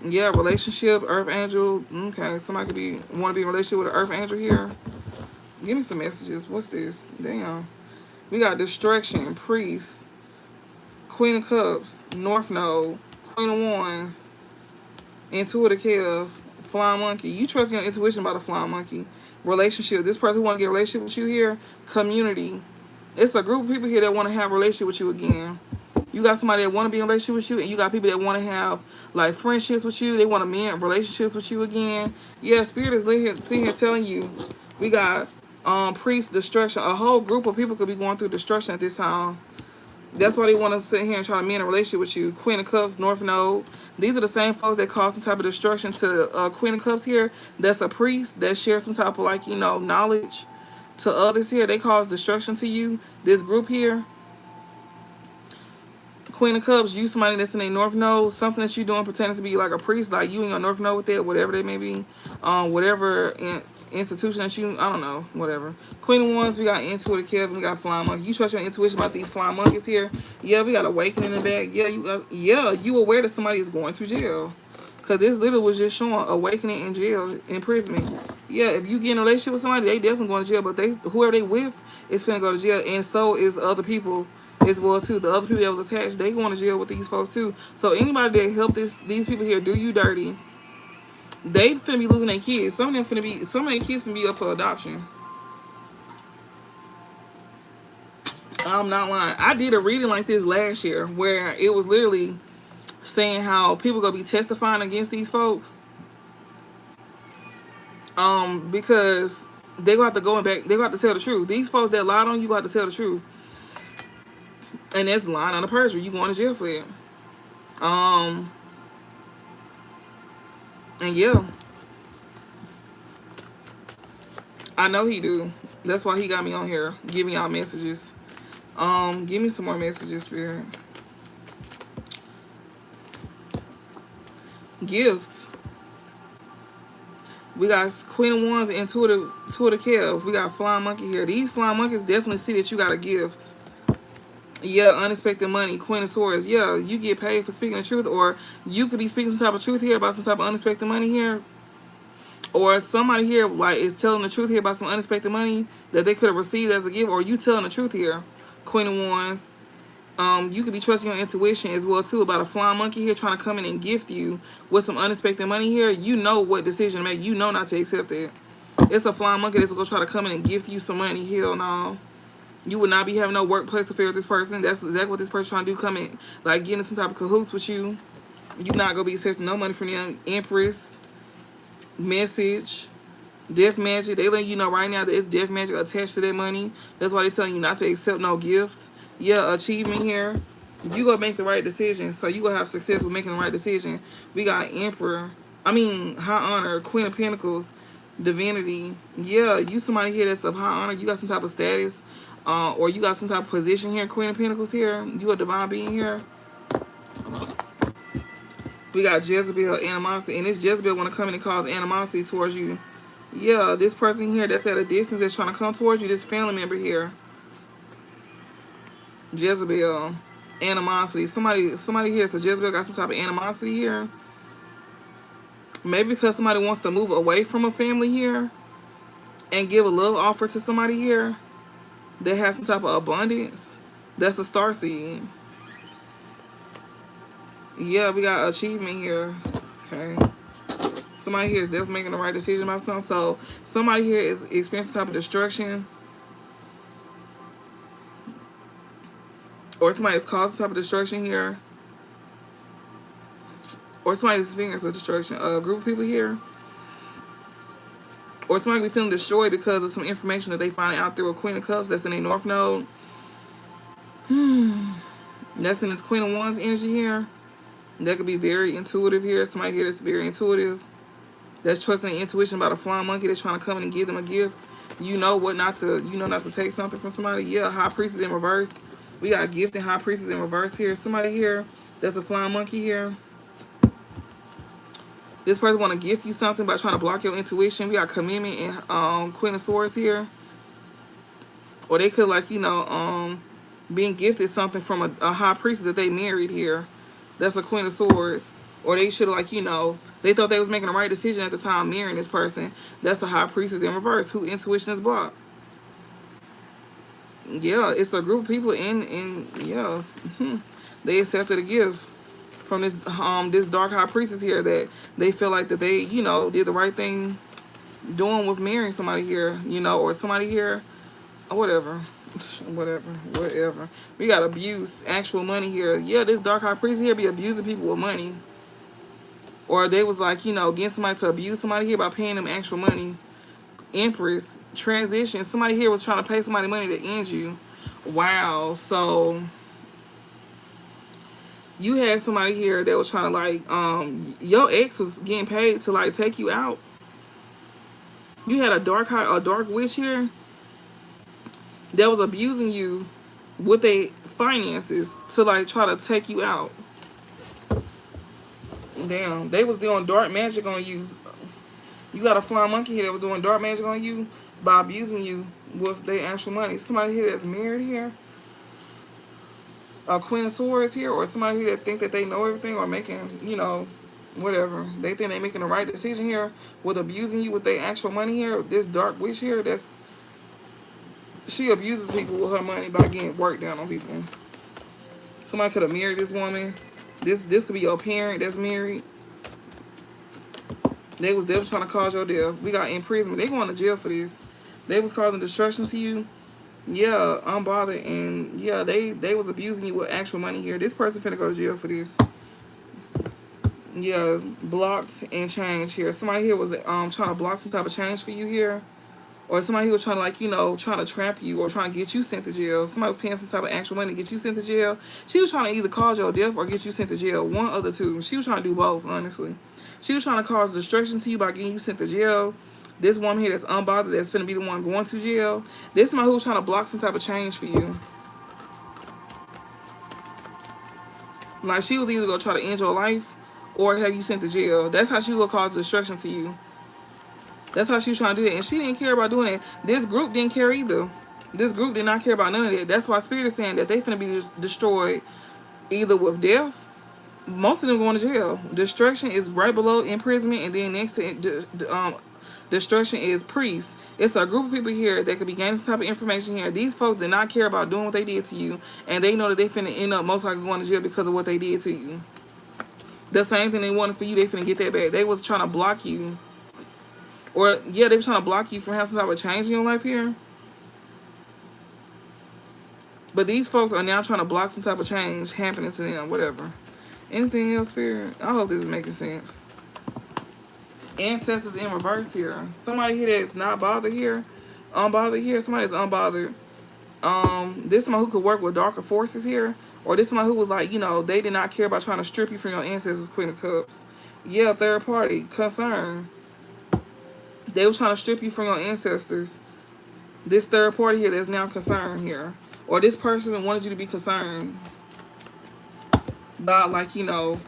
Yeah, relationship, Earth Angel. Okay, somebody could be want to be in a relationship with an Earth Angel here. Give me some messages. What's this? Damn. We got Distraction, Priest, Queen of Cups, North Node, Queen of Wands, Intuitive Kev, Flying Monkey. You trust your intuition about a Flying Monkey. Relationship. This person who want to get a relationship with you here. Community. It's a group of people here that want to have a relationship with you again. You got somebody that want to be in a relationship with you, and you got people that want to have, like, friendships with you. They want to mend relationships with you again. Yeah, Spirit is sitting here telling you. We got Priest, Destruction. A whole group of people could be going through destruction at this time. That's why they want to sit here and try to mend a relationship with you. Queen of Cups, North Node. These are the same folks that cause some type of destruction to Queen of Cups here. That's a priest that shares some type of, like, you know, knowledge to others here. They cause destruction to you. This group here. Queen of Cups, you somebody that's in a North Node, something that you doing pretending to be like a priest, like you in your North Node with it, whatever they may be, whatever institution that you, I don't know, whatever. Queen of Wands, we got Intuitive Kev, we got Flying Monkey. You trust your intuition about these Flying Monkeys here? Yeah, we got Awakening in the back. Yeah, you aware that somebody is going to jail. Because this literally was just showing Awakening in jail, imprisonment. Yeah, if you get in a relationship with somebody, they definitely going to jail, but whoever they with is finna go to jail, and so is other people as well too. The other people that was attached, they going to jail with these folks too. So anybody that helped these people here do you dirty, they finna be losing their kids. Some of their kids finna be up for adoption. I'm not lying. I did a reading like this last year where it was literally saying how people gonna be testifying against these folks, because they gonna have to go and back. They gonna have to tell the truth. These folks that lied on you gonna have to tell the truth, and that's lying on the perjury. You going to jail for it. Um, and yeah, I know he do. That's why he got me on here giving y'all messages. Give me some more messages, Spirit. Gifts. We got Queen of Wands and Intuitive Kev. We got Flying Monkey here. These Flying Monkeys definitely see that you got a gift. Yeah, unexpected money. Queen of Swords. Yeah, you get paid for speaking the truth, or you could be speaking some type of truth here about some type of unexpected money here. Or somebody here like is telling the truth here about some unexpected money that they could have received as a gift, or you telling the truth here. Queen of Wands. You could be trusting your intuition as well too about a flying monkey here trying to come in and gift you with some unexpected money here. You know what decision to make. You know not to accept it. It's a flying monkey that's gonna try to come in and gift you some money. Hell no. You would not be having no workplace affair with this person. That's exactly what this person trying to do. Come in like getting some type of cahoots with you. You're not gonna be accepting no money from them. Empress. Message. Death magic. They letting you know right now that it's death magic attached to that money. That's why they telling you not to accept no gifts. Yeah, achievement here. You gonna make the right decision. So you gonna have success with making the right decision. We got Emperor. High honor. Queen of Pentacles. Divinity. Yeah, you somebody here that's of high honor. You got some type of status. Or you got some type of position here. Queen of Pentacles here. You a divine being here. We got Jezebel, animosity, and this Jezebel want to come in and cause animosity towards you. Yeah, this person here that's at a distance that's trying to come towards you, this family member here. Jezebel, animosity. Somebody here that's a Jezebel got some type of animosity here. Maybe because somebody wants to move away from a family here and give a love offer to somebody here that has some type of abundance. That's a starseed. Yeah, we got achievement here. Okay. Somebody here is definitely making the right decision about something. So somebody here is experiencing some type of destruction. Or somebody is causing some type of destruction here. Or somebody is experiencing destruction. A group of people here. Or somebody be feeling destroyed because of some information that they find out through a Queen of Cups that's in a North Node. That's in this Queen of Wands energy here. That could be very intuitive here. Somebody here that's very intuitive. That's trusting the intuition about a flying monkey that's trying to come in and give them a gift. You know not to take something from somebody. Yeah, High Priestess in reverse. We got gift and High Priestess in reverse here. Somebody here that's a flying monkey here. This person want to gift you something by trying to block your intuition. We got commitment and Queen of Swords here. Or they could being gifted something from a High Priestess that they married here. That's a Queen of Swords. Or they should they thought they was making the right decision at the time marrying this person. That's a High Priestess in reverse who intuition is blocked. Yeah, it's a group of people yeah. They accepted a gift from this dark High Priestess here that they feel like that they, did the right thing doing with marrying somebody here, or somebody here, or whatever. Whatever. We got abuse, actual money here. Yeah, this dark High Priest here be abusing people with money. Or they was getting somebody to abuse somebody here by paying them actual money. Empress, transition. Somebody here was trying to pay somebody money to end you. Wow. So you had somebody here that was trying to your ex was getting paid to take you out. You had a dark witch here that was abusing you with their finances to try to take you out. Damn, they was doing dark magic on you. You got a flying monkey here that was doing dark magic on you by abusing you with their actual money. Somebody here that's married here. A Queen of Swords here, or somebody here that think that they know everything or making, whatever. They think they making the right decision here with abusing you with their actual money here. This dark witch here, she abuses people with her money by getting work down on people. Somebody could have married this woman. This could be your parent that's married. They was definitely trying to cause your death. We got imprisonment. They going to jail for this. They was causing destruction to you. Yeah, unbothered. And yeah, they was abusing you with actual money here. This person finna go to jail for this. Yeah, blocked and change here. Somebody here was trying to block some type of change for you here. Or somebody who was trying to, like, you know, trying to trap you or trying to get you sent to jail. Somebody was paying some type of actual money to get you sent to jail. She was trying to either cause your death or get you sent to jail. One of the two. She was trying to do both, honestly. She was trying to cause destruction to you by getting you sent to jail. This woman here that's unbothered, that's finna be the one going to jail. This somebody who was trying to block some type of change for you. Like, she was either going to try to end your life or have you sent to jail. That's how she will cause destruction to you. That's how she was trying to do that. And she didn't care about doing it. This group didn't care either. This group did not care about none of that. That's why Spirit is saying that they finna be destroyed either with death. Most of them going to jail. Destruction is right below imprisonment, and then next to destruction is priest. It's a group of people here that could be gaining some type of information here. These folks did not care about doing what they did to you, and they know that they finna end up most likely going to jail because of what they did to you. The same thing they wanted for you, they finna get that back. They was trying to block you. Or, yeah, they were trying to block you from having some type of change in your life here. But these folks are now trying to block some type of change happening to them, whatever. Anything else, Spirit? I hope this is making sense. Ancestors in reverse here. Somebody here that's not bothered here. Unbothered here. Somebody that's unbothered. This somebody who could work with darker forces here. Or this somebody who was like, you know, they did not care about trying to strip you from your ancestors, Queen of Cups. Yeah, third party. Concern. They were trying to strip you from your ancestors. This third party here that's now concerned here. Or this person wanted you to be concerned about, like, you know,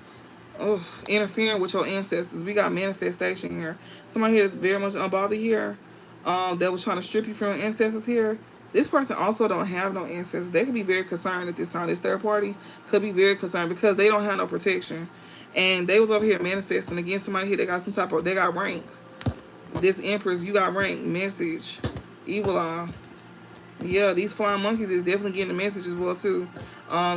interfering with your ancestors. We got manifestation here. Somebody here that's very much unbothered here, that was trying to strip you from your ancestors here. This person also don't have no ancestors. They could be very concerned at this time. This third party could be very concerned because they don't have no protection. And they was over here manifesting against somebody here that got some type of, they got rank. This Empress, you got rank. Message. Evil Eye. Yeah, these flying monkeys is definitely getting the message as well too.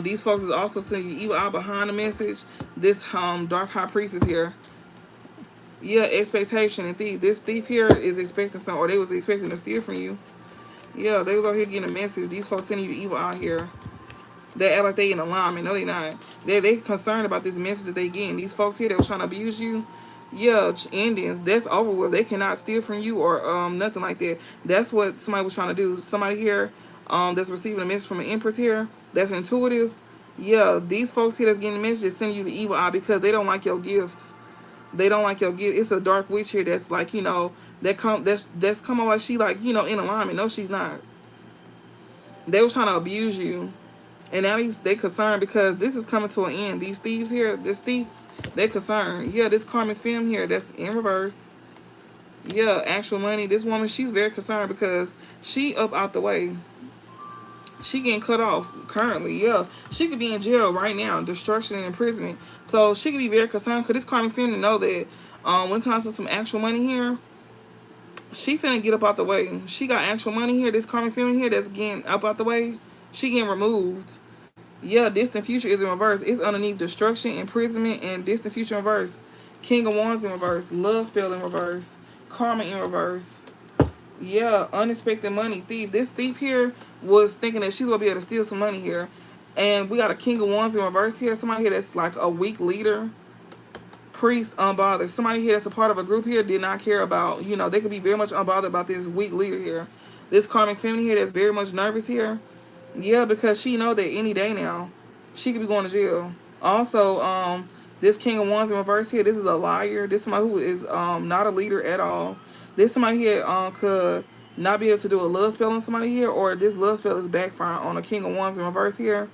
These folks is also sending you evil eye behind the message. This dark high priestess here. Yeah, expectation and thief. This thief here is expecting something, or they was expecting to steal from you. Yeah, they was out here getting a message. These folks sending you the evil eye here. They act like they in alignment. No, they not. They concerned about this message that they getting. These folks here that was trying to abuse you. Yeah, endings. That's over with. They cannot steal from you or nothing like that. That's what somebody was trying to do. Somebody here that's receiving a message from an Empress here that's intuitive. Yeah, these folks here that's getting the message is sending you the evil eye because they don't like your gifts. They don't like your gift. It's a dark witch here that's like, you know, that's coming like she, like, you know, in alignment. No, she's not. They were trying to abuse you. And now they concerned because this is coming to an end. These thieves here, this thief, they concerned. Yeah, this karmic femme here that's in reverse. Yeah, actual money. This woman, she's very concerned because she up out the way. She getting cut off currently. Yeah, she could be in jail right now, destruction and imprisonment. So she could be very concerned because this karmic femme to know that when it comes to some actual money here, she finna get up out the way. She got actual money here. This karmic femme here that's getting up out the way. She getting removed. Yeah, distant future is in reverse. It's underneath destruction, imprisonment, and distant future in reverse. King of Wands in reverse. Love spell in reverse. Karma in reverse. Yeah, unexpected money. Thief. This thief here was thinking that she's going to be able to steal some money here. And we got a King of Wands in reverse here. Somebody here that's like a weak leader. Priest, unbothered. Somebody here that's a part of a group here did not care about, you know, they could be very much unbothered about this weak leader here. This karmic feminine here that's very much nervous here. Yeah, because she know that any day now she could be going to jail. Also, this King of Wands in reverse here, this is a liar. This is somebody who is not a leader at all. This somebody here could not be able to do a love spell on somebody here, or this love spell is backfiring on a King of Wands in reverse here.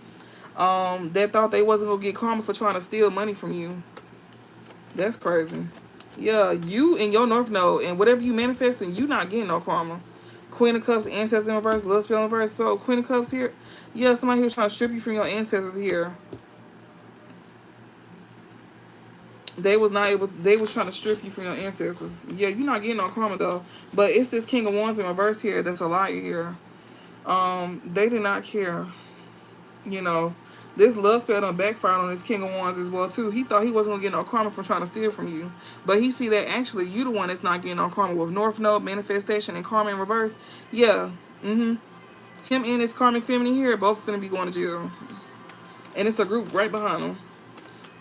That thought they wasn't gonna get karma for trying to steal money from you. That's crazy. Yeah, you and your North Node and whatever you manifesting, you not getting no karma. Queen of Cups, ancestors in reverse, love spell in reverse. So Queen of Cups here, yeah, somebody here trying to strip you from your ancestors here. They was not able to, they was trying to strip you from your ancestors. Yeah, you're not getting no karma though. But it's this King of Wands in reverse here that's a liar here. They did not care. You know, this love spell done backfired on this King of Wands as well too. He thought he wasn't gonna get no karma from trying to steal from you. But he see that actually you the one that's not getting no karma with North Node, manifestation, and karma in reverse. Yeah. Him and his karmic feminine here both finna be going to jail. And it's a group right behind them.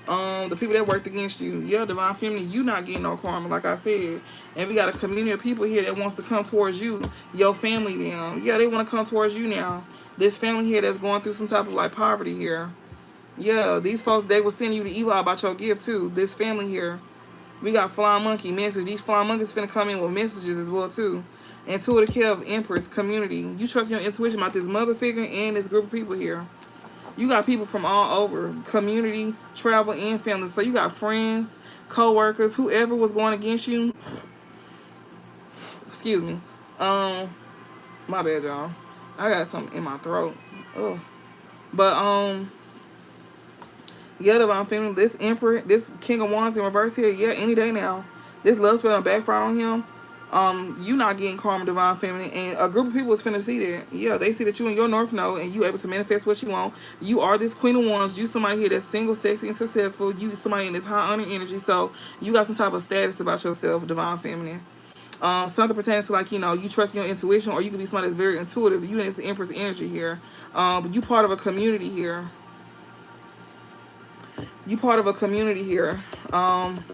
The people that worked against you. Yeah, divine feminine, you not getting no karma, like I said. And we got a community of people here that wants to come towards you, your family now. Yeah, they want to come towards you now. This family here that's going through some type of like poverty here. Yeah, these folks, they will send you the evil about your gift too. This family here. We got flying monkey message. These flying monkeys finna come in with messages as well too. Intuitive care of Empress community. You trust your intuition about this mother figure and this group of people here. You got people from all over, community, travel, and family. So you got friends, co-workers, whoever was going against you. Excuse me. My bad, y'all. I got something in my throat. Oh. But yeah, divine feminine, this emperor, this king of wands in reverse here, yeah, any day now. This love spell backfire on him. You not getting karma, divine feminine, and a group of people is finna see that. Yeah, they see that you in your north node and you able to manifest what you want. You are this queen of wands. You somebody here that's single, sexy, and successful. You somebody in this high honor energy. So you got some type of status about yourself, divine feminine. Something pertaining to like, you know, you trust your intuition, or you could be somebody that's very intuitive. You in this empress energy here. But you part of a community here. You part of a community here,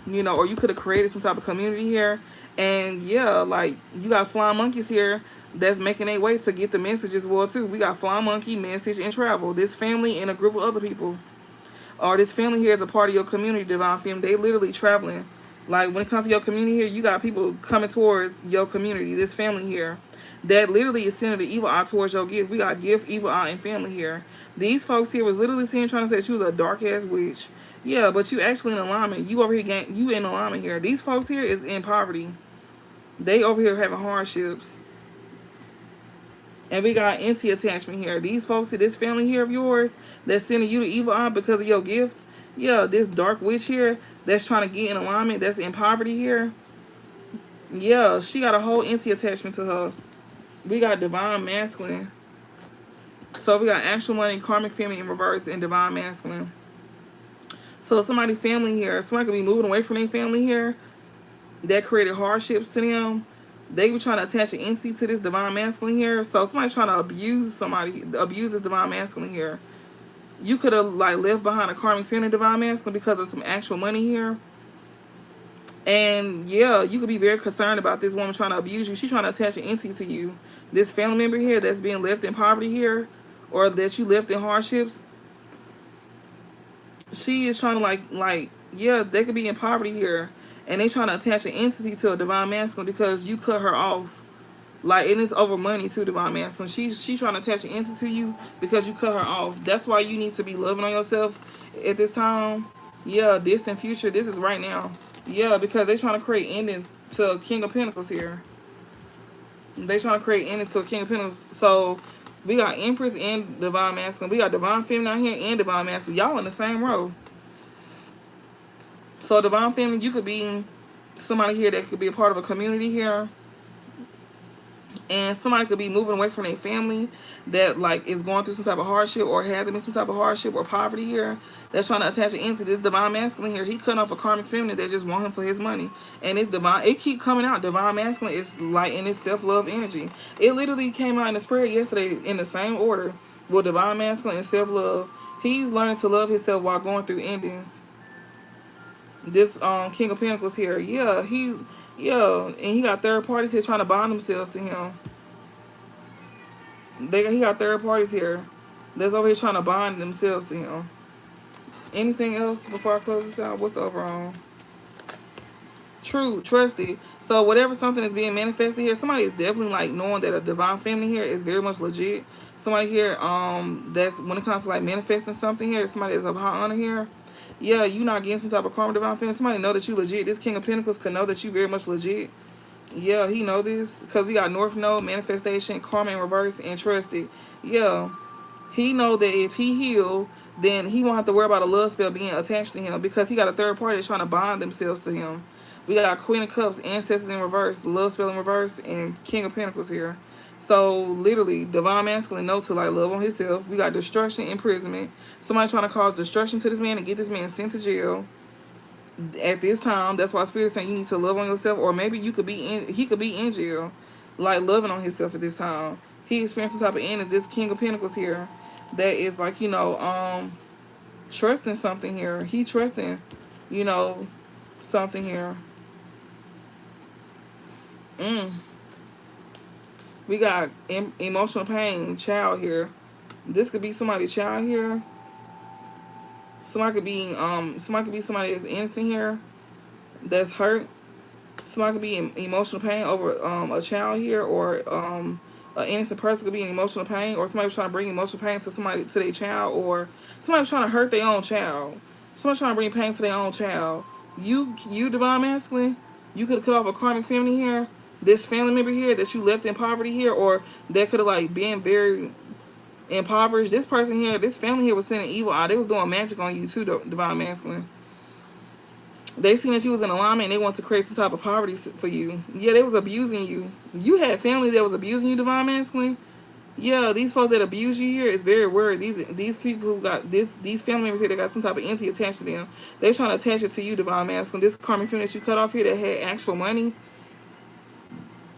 you know, or you could have created some type of community here. And yeah, like you got flying monkeys here that's making their way to get the message as well too. We got flying monkey, message, and travel. This family and a group of other people, or this family here is a part of your community, divine femme. They literally traveling. Like when it comes to your community here, you got people coming towards your community, this family here, that literally is sending the evil eye towards your gift. We got gift, evil eye, and family here. These folks here was literally trying to say that you was a dark ass witch. Yeah, but you actually in alignment. You over here, you in alignment here. These folks here is in poverty. They over here having hardships. And we got anti-attachment here. These folks, this family here of yours that's sending you the evil eye because of your gifts. Yeah, this dark witch here that's trying to get in alignment, that's in poverty here. Yeah, she got a whole anti-attachment to her. We got divine masculine. So we got actual money, karmic family in reverse, and divine masculine. So somebody family here, somebody could be moving away from their family here that created hardships to them. They were trying to attach an entity to this divine masculine here. So somebody trying to abuse this divine masculine here. You could have like left behind a karmic feminine divine masculine because of some actual money here. And yeah, you could be very concerned about this woman trying to abuse you. She's trying to attach an entity to you. This family member here that's being left in poverty here, or that you left in hardships. She is trying to like yeah, they could be in poverty here, and they trying to attach an entity to a divine masculine because you cut her off. Like, and it's over money too, divine masculine. She trying to attach an entity to you because you cut her off. That's why you need to be loving on yourself at this time. Yeah, distant future. This is right now. Yeah, because they trying to create endings to King of Pentacles here. They trying to create endings to a King of Pentacles. So we got Empress and Divine Masculine. We got Divine Feminine out here and Divine Masculine. Y'all in the same row. So Divine Feminine, you could be somebody here that could be a part of a community here. And somebody could be moving away from their family that like is going through some type of hardship, or had them in some type of hardship or poverty here, that's trying to attach an end to this divine masculine here. He cut off a karmic feminine that just want him for his money. And it's divine, it keep coming out. Divine masculine is like in its self-love energy. It literally came out in the spread yesterday in the same order with divine masculine and self-love. He's learning to love himself while going through endings. This King of Pentacles here, yeah, and he got third parties here trying to bond themselves to him. He got third parties here that's over here trying to bond themselves to him. Anything else before I close this out? What's the overall? True, trusted. So whatever something is being manifested here, somebody is definitely like knowing that a divine family here is very much legit. Somebody here, that's when it comes to like manifesting something here, somebody that's of high honor here. Yeah, you not getting some type of karma divine family. Somebody know that you legit. This King of Pentacles could know that you very much legit. Yeah, he know this because we got North Node, manifestation, karma in reverse, and trusted. Yeah, he know that if he heal, then he won't have to worry about a love spell being attached to him because he got a third party that's trying to bond themselves to him. We got Queen of Cups, Ancestors in reverse, love spell in reverse, and King of Pentacles here. So literally, divine masculine know to like love on himself. We got destruction, imprisonment. Somebody trying to cause destruction to this man and get this man sent to jail. At this time, that's why Spirit is saying you need to love on yourself, or maybe he could be in jail, like loving on himself at this time. He experienced some type of endings. This King of Pentacles here, that is like, you know, trusting something here. He trusting, you know, something here. Mm. We got emotional pain, child here. This could be somebody's child here. Somebody could be somebody that's innocent here, that's hurt. Somebody could be in emotional pain over a child here, or an innocent person could be in emotional pain, or somebody was trying to bring emotional pain to somebody, to their child, or somebody was trying to hurt their own child. Somebody trying to bring pain to their own child. You divine masculine, you could have cut off a karmic family here. This family member here that you left in poverty here, or that could have like been very impoverished. This person here, this family here was sending evil out. They was doing magic on you too, divine masculine. They seen that you was in alignment and they want to create some type of poverty for you. Yeah, they was abusing you. You had family that was abusing you, divine masculine. Yeah, these folks that abuse you here is very worried. These people who got these family members here that got some type of entity attached to them. They trying to attach it to you, divine masculine. This karmic family that you cut off here that had actual money,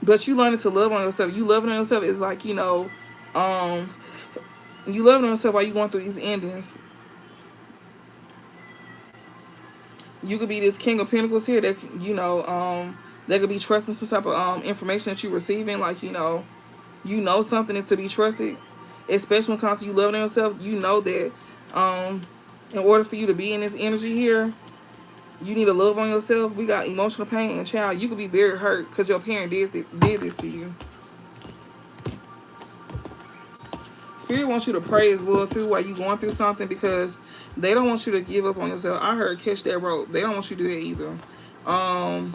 but you learning to love on yourself. You loving on yourself is like, um, you loving on yourself while you going through these endings. You could be this King of Pentacles here that, that could be trusting some type of information that you're receiving. Like, something is to be trusted, especially when it comes to you loving yourself. You know that in order for you to be in this energy here, you need to love on yourself. We got emotional pain and child. You could be very hurt because your parent did this to you. Spirit wants you to pray as well too while you're going through something, because they don't want you to give up on yourself. I heard catch that rope. They don't want you to do that either.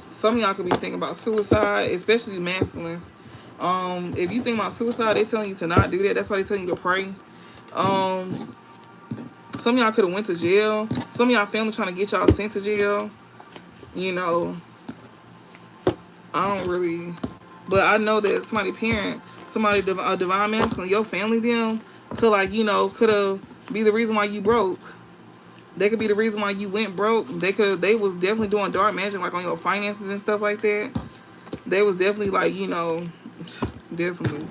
Some of y'all could be thinking about suicide, especially masculines. If you think about suicide, they're telling you to not do that. That's why they're telling you to pray. Some of y'all could have went to jail. Some of y'all family trying to get y'all sent to jail. I don't really, but I know that somebody parent, somebody a divine masculine, your family, them could could have be the reason why you broke. They could be the reason why you went broke. They was definitely doing dark magic like on your finances and stuff like that. They was definitely definitely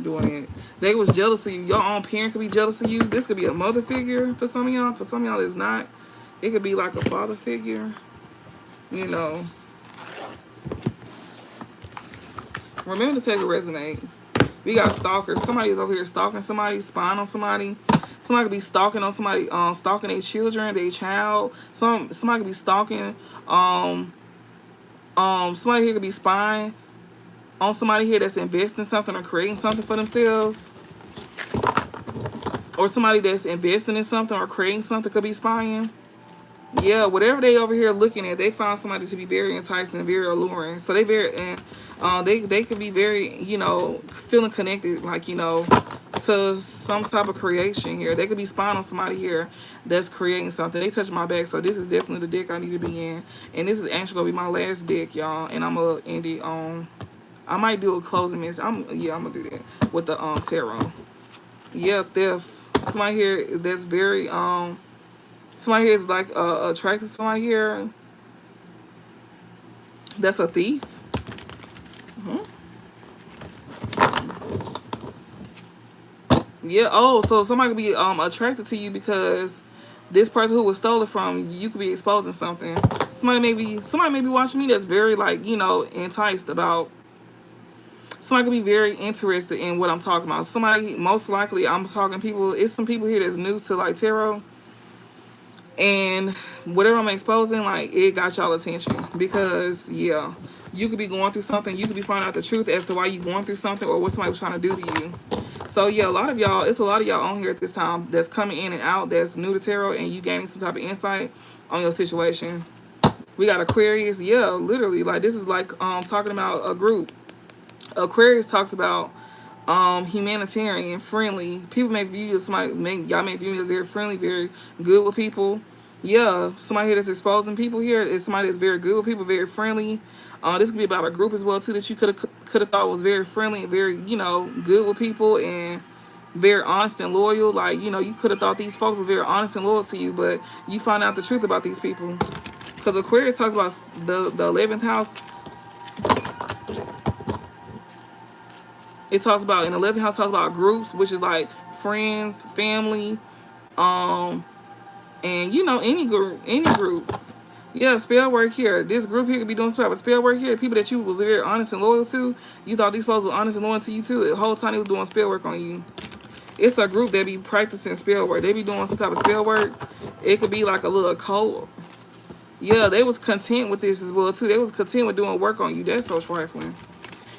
doing it. They was jealous of you. Your own parent could be jealous of you. This could be a mother figure for some of y'all. For some of y'all, it's not. It could be like a father figure. Remember to take a resume. We got stalkers. Somebody is over here stalking somebody, spying on somebody. Somebody could be stalking on somebody, stalking their children, their child. Somebody could be stalking. Somebody here could be spying on somebody here that's investing something or creating something for themselves. Or somebody that's investing in something or creating something could be spying. Yeah, whatever they over here looking at, they found somebody to be very enticing and very alluring. So they they could be very, feeling connected, to some type of creation here. They could be spying on somebody here that's creating something. They touched my back, so this is definitely the deck I need to be in. And this is actually gonna be my last deck, y'all. And I'm gonna end it on. I might do a closing message. I'm gonna do that with the tarot. Yeah, theft. Somebody here that's very somebody here is like attracted to somebody here that's a thief. Yeah. Oh, so somebody could be attracted to you because this person who was stolen from you could be exposing something. Somebody may be watching me that's very enticed about. Somebody could be very interested in what I'm talking about. Somebody, most likely, I'm talking people. It's some people here that's new to tarot, and whatever I'm exposing, it got y'all attention because you could be going through something. You could be finding out the truth as to why you going through something or what somebody was trying to do to you. So yeah, it's a lot of y'all on here at this time that's coming in and out, that's new to tarot, and you gaining some type of insight on your situation. We got Aquarius. Yeah, literally, this is talking about a group. Aquarius talks about humanitarian, friendly. People may view you as y'all may view me as very friendly, very good with people. Yeah, somebody here that's exposing people here is somebody that's very good with people, very friendly. This could be about a group as well too that you could have thought was very friendly and very good with people and very honest and loyal. You could have thought these folks were very honest and loyal to you, but you find out the truth about these people because Aquarius talks about the 11th house. It talks about in the 11th house talks about groups, which is like friends, family, And you know, any group. Yeah, spell work here. This group here could be doing spell work here. People that you was very honest and loyal to, you thought these folks were honest and loyal to you too. The whole time they was doing spell work on you. It's a group that be practicing spell work. They be doing some type of spell work. It could be like a little cult. Yeah, they was content with this as well too. They was content with doing work on you. That's so trifling.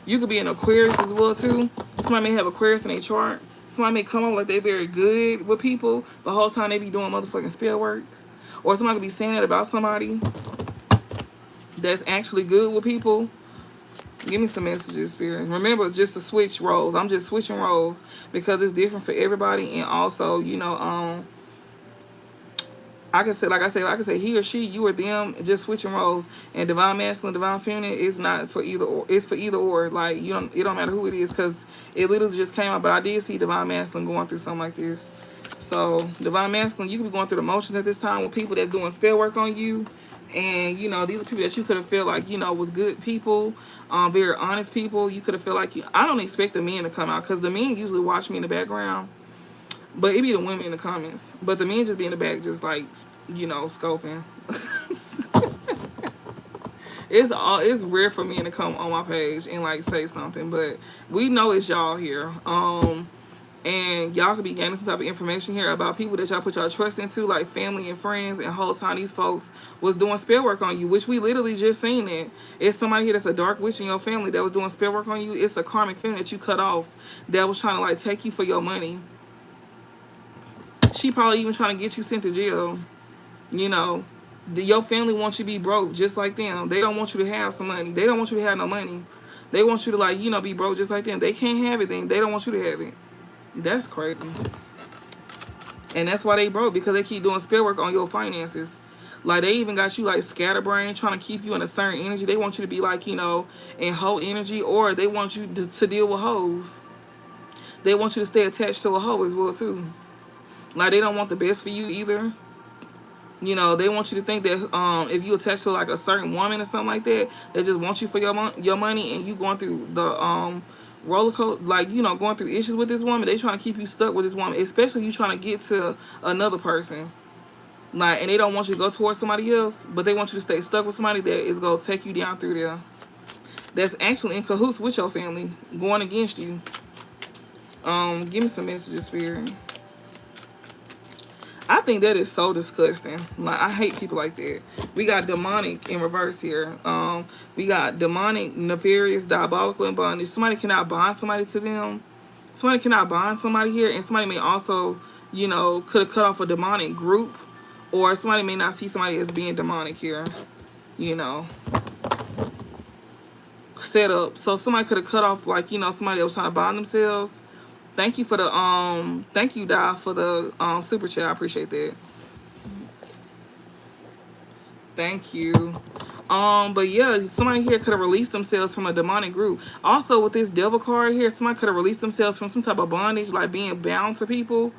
You could be an Aquarius as well too. Somebody may have Aquarius in their chart. Somebody may come up like they very good with people. The whole time they be doing motherfucking spell work. Or somebody could be saying that about somebody that's actually good with people. Give me some messages, Spirit. Remember, just to switch roles. I'm just switching roles because it's different for everybody. And also, you know, I can say, like I said, I can say he or she, you or them, just switching roles. And divine masculine, divine feminine is not for either or. It's for either or. Like, you don't, it don't matter who it is because it literally just came out. But I did see divine masculine going through something like this. So divine masculine, you could be going through the motions at this time with people that's doing spell work on you. And, you know, these are people that you could have felt like, you know, was good people, very honest people. You could have felt like, I don't expect the men to come out because the men usually watch me in the background. But it be the women in the comments. But the men just be in the back just like, you know, scoping. It's rare for men to come on my page and like say something. But we know it's y'all here. And y'all could be gaining some type of information here about people that y'all put y'all trust into, like family and friends, and whole time these folks was doing spell work on you, which we literally just seen it. It's somebody here that's a dark witch in your family that was doing spell work on you. It's a karmic family that you cut off that was trying to like take you for your money. She probably even trying to get you sent to jail. You know, your family wants you to be broke just like them. They don't want you to have some money. They don't want you to have no money. They want you to like, you know, be broke just like them. They can't have it, then they don't want you to have it. That's crazy. And that's why they broke, because they keep doing spell work on your finances. Like, they even got you, like, scatterbrained, trying to keep you in a certain energy. They want you to be, like, you know, in hoe energy, or they want you to deal with hoes. They want you to stay attached to a hoe as well, too. Like, they don't want the best for you either. You know, they want you to think that if you attach to, like, a certain woman or something like that, they just want you for your money, and you going through the roller coaster, like, you know, going through issues with this woman. They trying to keep you stuck with this woman, especially if you trying to get to another person. Like, and they don't want you to go towards somebody else, but they want you to stay stuck with somebody that is going to take you down through there. That's actually in cahoots with your family, going against you. Give me some messages, Spirit. I think that is so disgusting. Like, I hate people like that. We got demonic in reverse here. We got demonic, nefarious, diabolical, and bondage. Somebody cannot bind somebody to them. Somebody cannot bind somebody here, and somebody may also, you know, could have cut off a demonic group, or somebody may not see somebody as being demonic here. You know, set up. So somebody could have cut off, like, you know, somebody that was trying to bind themselves. Thank you for the thank you, Di, for the super chat. I appreciate that. Thank you. But yeah, somebody here could have released themselves from a demonic group. Also, with this devil card here, somebody could have released themselves from some type of bondage, like being bound to people.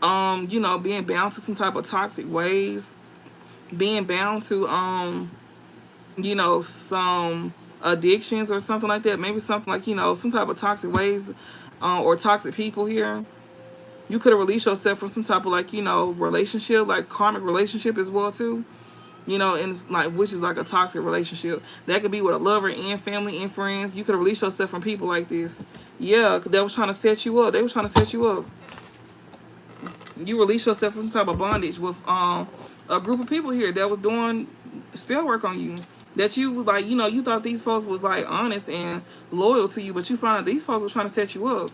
You know, being bound to some type of toxic ways. Being bound to you know, some addictions or something like that. Maybe something like, you know, some type of toxic ways. Or toxic people here. You could have released yourself from some type of, like, you know, relationship, like karmic relationship as well too. You know, and it's like, which is like a toxic relationship. That could be with a lover and family and friends. You could have released yourself from people like this. Yeah, they was trying to set you up. They was trying to set you up. You released yourself from some type of bondage with a group of people here that was doing spell work on you. That you, like, you know, you thought these folks was, like, honest and loyal to you, but you found out these folks were trying to set you up.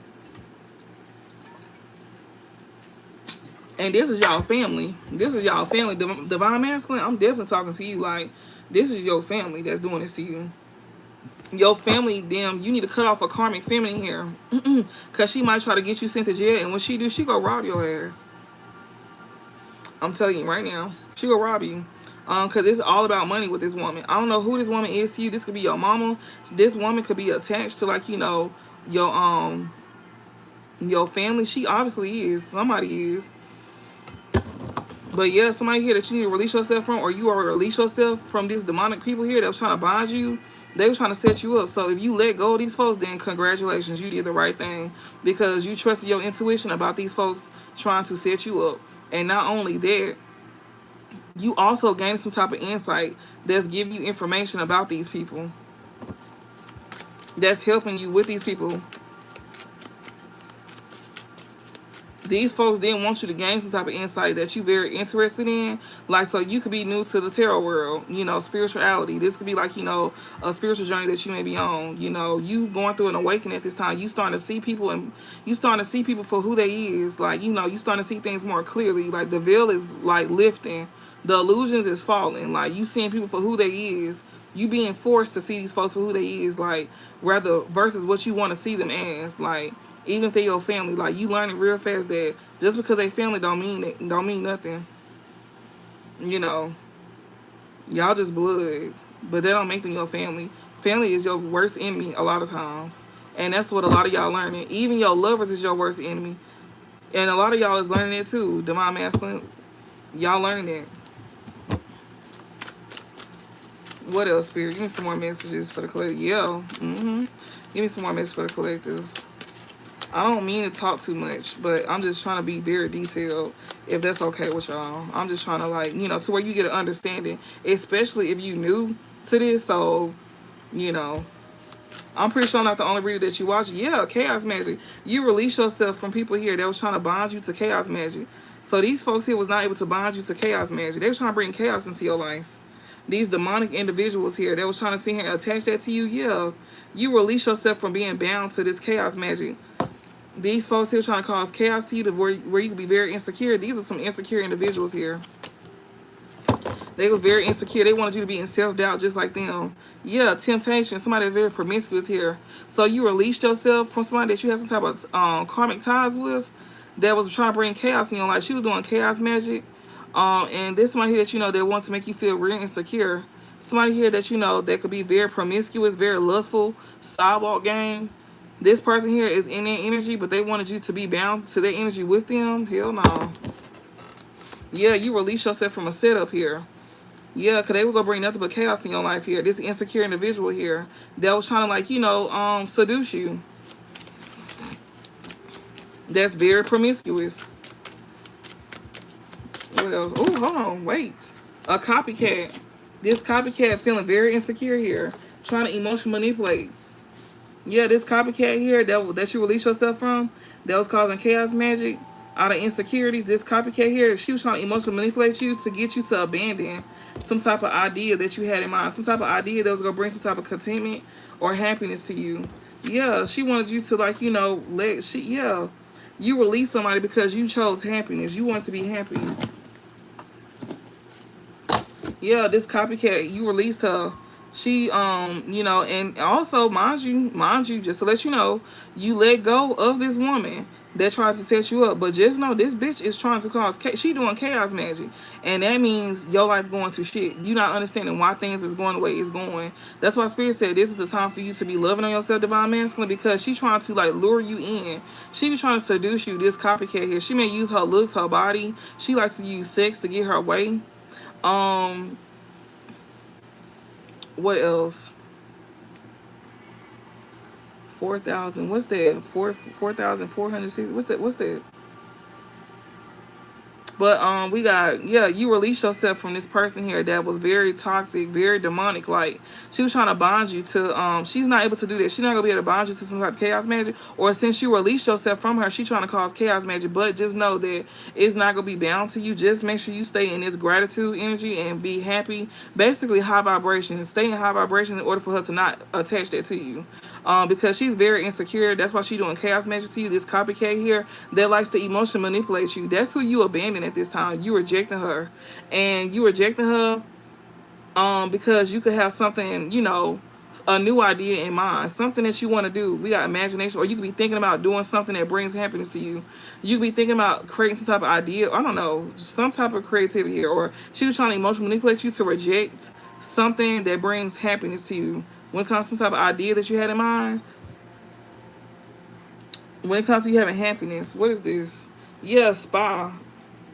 And this is y'all family. This is y'all family. Divine masculine, I'm definitely talking to you. Like, this is your family that's doing this to you. Your family, them, you need to cut off a karmic feminine here. Because she might try to get you sent to jail. And when she do, she go rob your ass. I'm telling you right now. She go rob you. Because it's all about money with this woman. I don't know who this woman is to you. This could be your mama. This woman could be attached to, like, you know, your family. She obviously is. Somebody is. But yeah, somebody here that you need to release yourself from, or you already release yourself from these demonic people here that was trying to bind you. They were trying to set you up. So if you let go of these folks, then congratulations, you did the right thing, because you trusted your intuition about these folks trying to set you up. And not only that, You also gain some type of insight that's giving you information about these people, that's helping you with these people. These folks didn't want you to gain some type of insight that you very interested in. Like, so you could be new to the tarot world, you know, spirituality. This could be like, you know, a spiritual journey that you may be on. You know, you going through an awakening at this time. You starting to see people, and you starting to see people for who they is. Like, you know, you starting to see things more clearly. Like, the veil is like lifting. The illusions is falling. Like, you seeing people for who they is. You being forced to see these folks for who they is, like, rather versus what you want to see them as. Like, even if they're your family, like, you learning real fast that just because they family don't mean nothing. You know, y'all just blood, but that don't make them your family. Family is your worst enemy a lot of times, and that's what a lot of y'all learning. Even your lovers is your worst enemy, and a lot of y'all is learning it too. Divine masculine, y'all learning it. What else, Spirit? Give me some more messages for the collective. Yeah, give me some more messages for the collective. I don't mean to talk too much, but I'm just trying to be very detailed, if that's okay with y'all. I'm just trying to, like, you know, to where you get an understanding, especially if you new to this. So, you know, I'm pretty sure I'm not the only reader that you watch. Yeah, Chaos Magic. You release yourself from people here that was trying to bond you to Chaos Magic. So these folks here was not able to bond you to Chaos Magic. They were trying to bring chaos into your life. These demonic individuals here, they was trying to sit here and attach that to you. Yeah, you release yourself from being bound to this Chaos Magic. These folks here trying to cause chaos to you, to where you can be very insecure. These are some insecure individuals here. They was very insecure. They wanted you to be in self-doubt just like them. Yeah, temptation. Somebody that's very promiscuous here. So you released yourself from somebody that you had some type of karmic ties with, that was trying to bring chaos in your life. She was doing chaos magic. And this somebody here that you know that wants to make you feel real insecure. Somebody here that you know that could be very promiscuous, very lustful, sidewalk game. This person here is in their energy, but they wanted you to be bound to their energy with them. Hell no. Yeah, you release yourself from a setup here. Yeah, because they were going to bring nothing but chaos in your life here. This insecure individual here that was trying to, like, you know, seduce you. That's very promiscuous. What else? Oh, hold on. Wait. A copycat. This copycat feeling very insecure here. Trying to emotionally manipulate. Yeah, this copycat here that you release yourself from, that was causing chaos magic out of insecurities. This copycat here, she was trying to emotionally manipulate you to get you to abandon some type of idea that you had in mind, some type of idea that was gonna bring some type of contentment or happiness to you. Yeah, she wanted you to, like, you know, you release somebody because you chose happiness. You want to be happy. Yeah, this copycat, you released her. She, you know, and also, mind you, just to let you know, you let go of this woman that tries to set you up. But just know, this bitch is trying to cause, she doing chaos magic. And that means your life going to shit. You not understanding why things is going the way it's going. That's why Spirit said this is the time for you to be loving on yourself, Divine Masculine, because she trying to, like, lure you in. She be trying to seduce you, this copycat here. She may use her looks, her body. She likes to use sex to get her way. What else? 4,000. What's that? 4,460. What's that? But we got, yeah, you released yourself from this person here that was very toxic, very demonic. Like, she was trying to bond you to, she's not able to do that. She's not gonna be able to bond you to some type of chaos magic. Or since you released yourself from her, she's trying to cause chaos magic. But just know that it's not gonna be bound to you. Just make sure you stay in this gratitude energy and be happy. Basically, high vibration. Stay in high vibration in order for her to not attach that to you. Because she's very insecure. That's why she's doing chaos magic to you. This copycat here that likes to emotionally manipulate you. That's who you abandon at this time. You rejecting her. And you rejecting her because you could have something, you know, a new idea in mind. Something that you want to do. We got imagination. Or you could be thinking about doing something that brings happiness to you. You could be thinking about creating some type of idea. I don't know. Some type of creativity here. Or she was trying to emotionally manipulate you to reject something that brings happiness to you. When it comes to some type of idea that you had in mind, when it comes to you having happiness, what is this? Yeah, spy,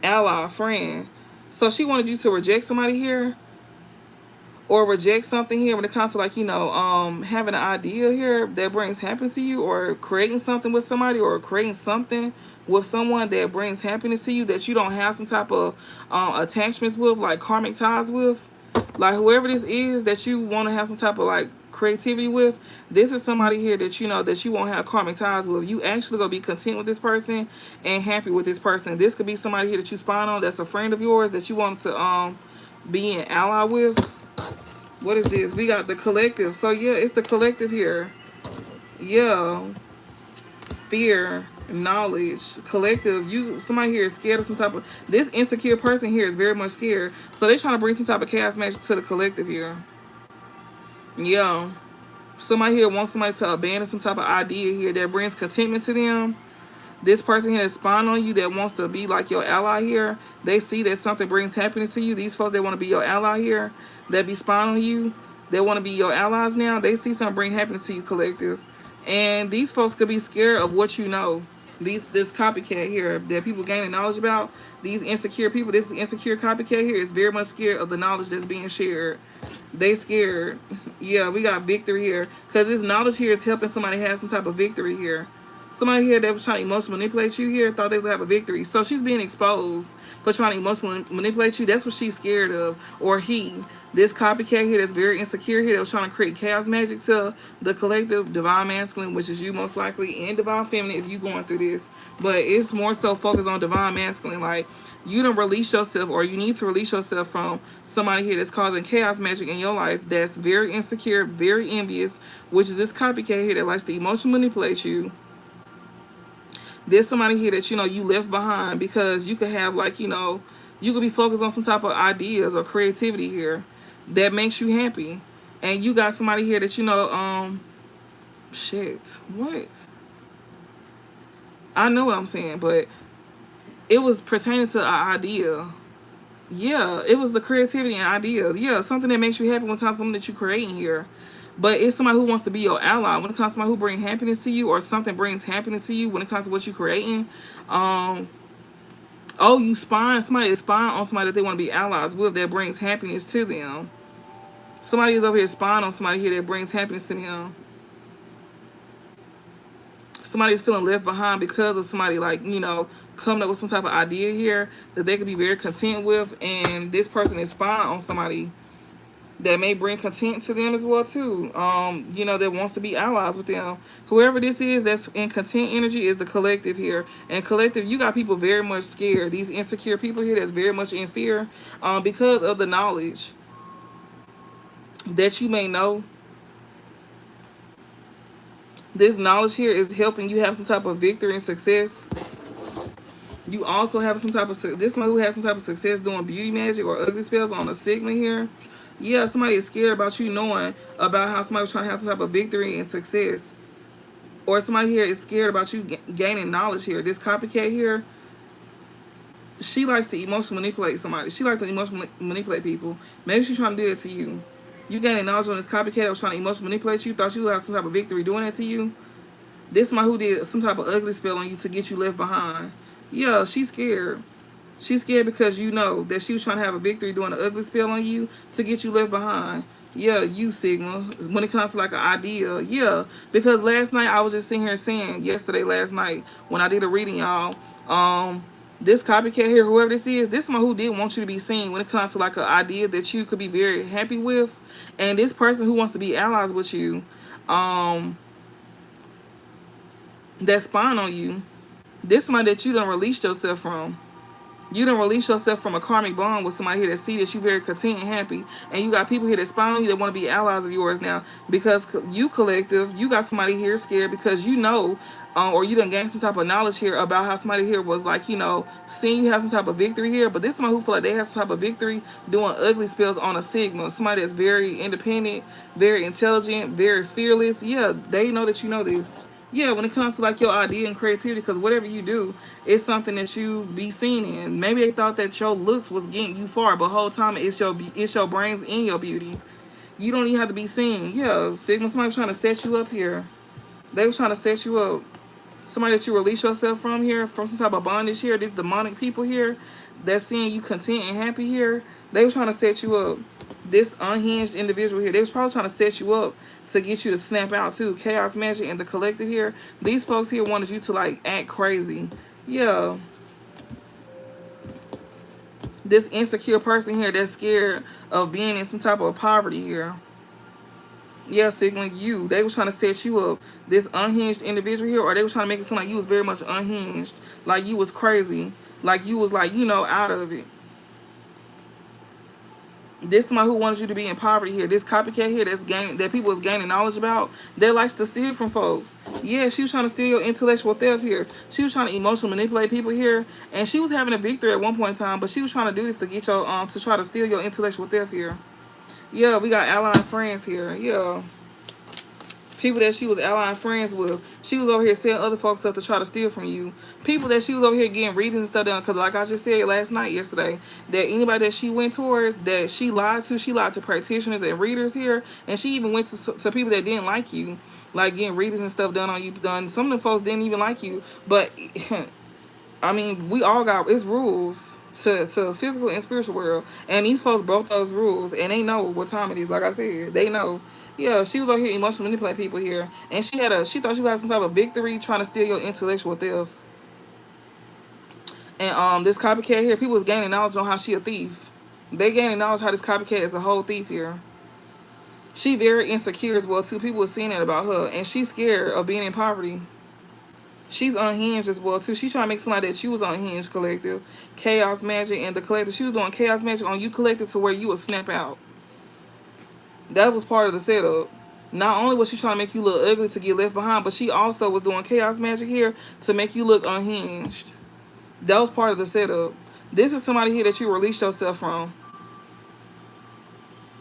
ally, friend. So she wanted you to reject somebody here. or reject something here when it comes to like, you know, having an idea here that brings happiness to you, or creating something with somebody, or creating something with someone that brings happiness to you that you don't have some type of attachments with, like karmic ties with. Like whoever this is that you want to have some type of like creativity with, this is somebody here that you know that you won't have karmic ties with. You actually gonna be content with this person and happy with this person. This could be somebody here that you spy on, that's a friend of yours that you want to be an ally with. What is this? We got the collective. So yeah, it's the collective here. Yeah. Fear, knowledge, collective. Somebody here is scared of some type of, this insecure person here is very much scared. So they're trying to bring some type of chaos magic to the collective here. Yeah. Somebody here wants somebody to abandon some type of idea here that brings contentment to them. This person here is spying on you that wants to be like your ally here. They see that something brings happiness to you. These folks that want to be your ally here, that be spying on you, they want to be your allies now. They see something bring happiness to you, collective. And these folks could be scared of what you know. This copycat here that people gaining knowledge about, these insecure people, this insecure copycat here is very much scared of the knowledge that's being shared. They scared. Yeah, we got victory here. Because this knowledge here is helping somebody have some type of victory here. Somebody here that was trying to emotionally manipulate you here thought they was going to have a victory. So she's being exposed for trying to emotionally manipulate you. That's what she's scared of. Or he. This copycat here that's very insecure here that was trying to create chaos magic to the collective, divine masculine, which is you most likely, and divine feminine if you going through this. But it's more so focused on divine masculine. Like, you don't release yourself, or you need to release yourself from somebody here that's causing chaos magic in your life that's very insecure, very envious, which is this copycat here that likes to emotionally manipulate you. There's somebody here that, you know, you left behind because you could have, like, you know, you could be focused on some type of ideas or creativity here that makes you happy. And you got somebody here that, you know, shit, what? I know what I'm saying, but it was pertaining to an idea. Yeah, it was the creativity and idea. Yeah, something that makes you happy when it comes to something that you're creating here. But it's somebody who wants to be your ally. When it comes to somebody who brings happiness to you, or something brings happiness to you when it comes to what you're creating. Oh, you spying. Somebody is spying on somebody that they want to be allies with that brings happiness to them. Somebody is over here spying on somebody here that brings happiness to them. Somebody is feeling left behind because of somebody, like, you know, coming up with some type of idea here that they could be very content with. And this person is spying on somebody that may bring content to them as well too. You know, that wants to be allies with them. Whoever this is that's in content energy is the collective here. And collective, you got people very much scared. These insecure people here that's very much in fear because of the knowledge that you may know. This knowledge here is helping you have some type of victory and success. You also have some type of, this one who has some type of success doing beauty magic or ugly spells on a Sigma here. Yeah, somebody is scared about you knowing about how somebody's trying to have some type of victory and success. Or somebody here is scared about you gaining knowledge here. This copycat here, she likes to emotionally manipulate somebody. She likes to emotionally manipulate people. Maybe she's trying to do that to you. You gaining knowledge on this copycat that was trying to emotionally manipulate you, thought you would have some type of victory doing that to you. This is somebody who did some type of ugly spell on you to get you left behind. Yeah, she's scared. She's scared because you know that she was trying to have a victory doing an ugly spell on you to get you left behind. Yeah, you, Sigma. When it comes to like an idea, yeah. Because last night I was just sitting here saying, last night when I did a reading, y'all, this copycat here, whoever this is someone who did want you to be seen when it comes to like an idea that you could be very happy with. And this person who wants to be allies with you, that's spying on you, this somebody that you done released yourself from. You don't release yourself from a karmic bond with somebody here that see that you very content and happy. And you got people here that spy on you that want to be allies of yours now. Because you, collective, you got somebody here scared because you know, or you done gained some type of knowledge here about how somebody here was like, you know, seeing you have some type of victory here. But this is somebody who feel like they have some type of victory doing ugly spells on a Sigma. Somebody that's very independent, very intelligent, very fearless. Yeah, they know that you know this. Yeah, when it comes to like your idea and creativity, because whatever you do, it's something that you be seen in. Maybe they thought that your looks was getting you far, but whole time it's your brains and your beauty. You don't even have to be seen. Yeah, Sigma, somebody was trying to set you up here. They was trying to set you up. Somebody that you release yourself from here, from some type of bondage here. These demonic people here that's seeing you content and happy here. They was trying to set you up. This unhinged individual here, they was probably trying to set you up to get you to snap out too. Chaos Magic and the Collective here, these folks here wanted you to like act crazy. Yeah. This insecure person here that's scared of being in some type of poverty here. Yeah, signaling you. They were trying to set you up. This unhinged individual here, or they were trying to make it seem like you was very much unhinged. Like you was crazy. Like you was like, you know, out of it. This somebody who wanted you to be in poverty here. This copycat here that people was gaining knowledge about, that likes to steal from folks. Yeah, she was trying to steal your intellectual theft here. She was trying to emotionally manipulate people here. And she was having a victory at one point in time, but she was trying to do this to get your to try to steal your intellectual theft here. Yeah, we got allied friends here. Yeah. People that she was allying friends with. She was over here selling other folks stuff to try to steal from you. People that she was over here getting readings and stuff done. Because like I just said yesterday, that anybody that she went towards, that she lied to practitioners and readers here. And she even went to people that didn't like you. Like getting readings and stuff done on you. Some of the folks didn't even like you. But, I mean, we all got, it's rules to physical and spiritual world. And these folks broke those rules. And they know what time it is. Like I said, they know. Yeah, she was over here emotionally manipulating people here. And she thought she had some type of victory trying to steal your intellectual theft. And this copycat here, people was gaining knowledge on how she a thief. They gaining knowledge how this copycat is a whole thief here. She very insecure as well too. People were seeing that about her. And she's scared of being in poverty. She's unhinged as well too. She's trying to make somebody that she was unhinged, Collective. Chaos Magic and the Collective. She was doing Chaos Magic on you, Collective, to where you would snap out. That was part of the setup. Not only was she trying to make you look ugly to get left behind, but she also was doing Chaos Magic here to make you look unhinged. That was part of the setup. This is somebody here that you release yourself from.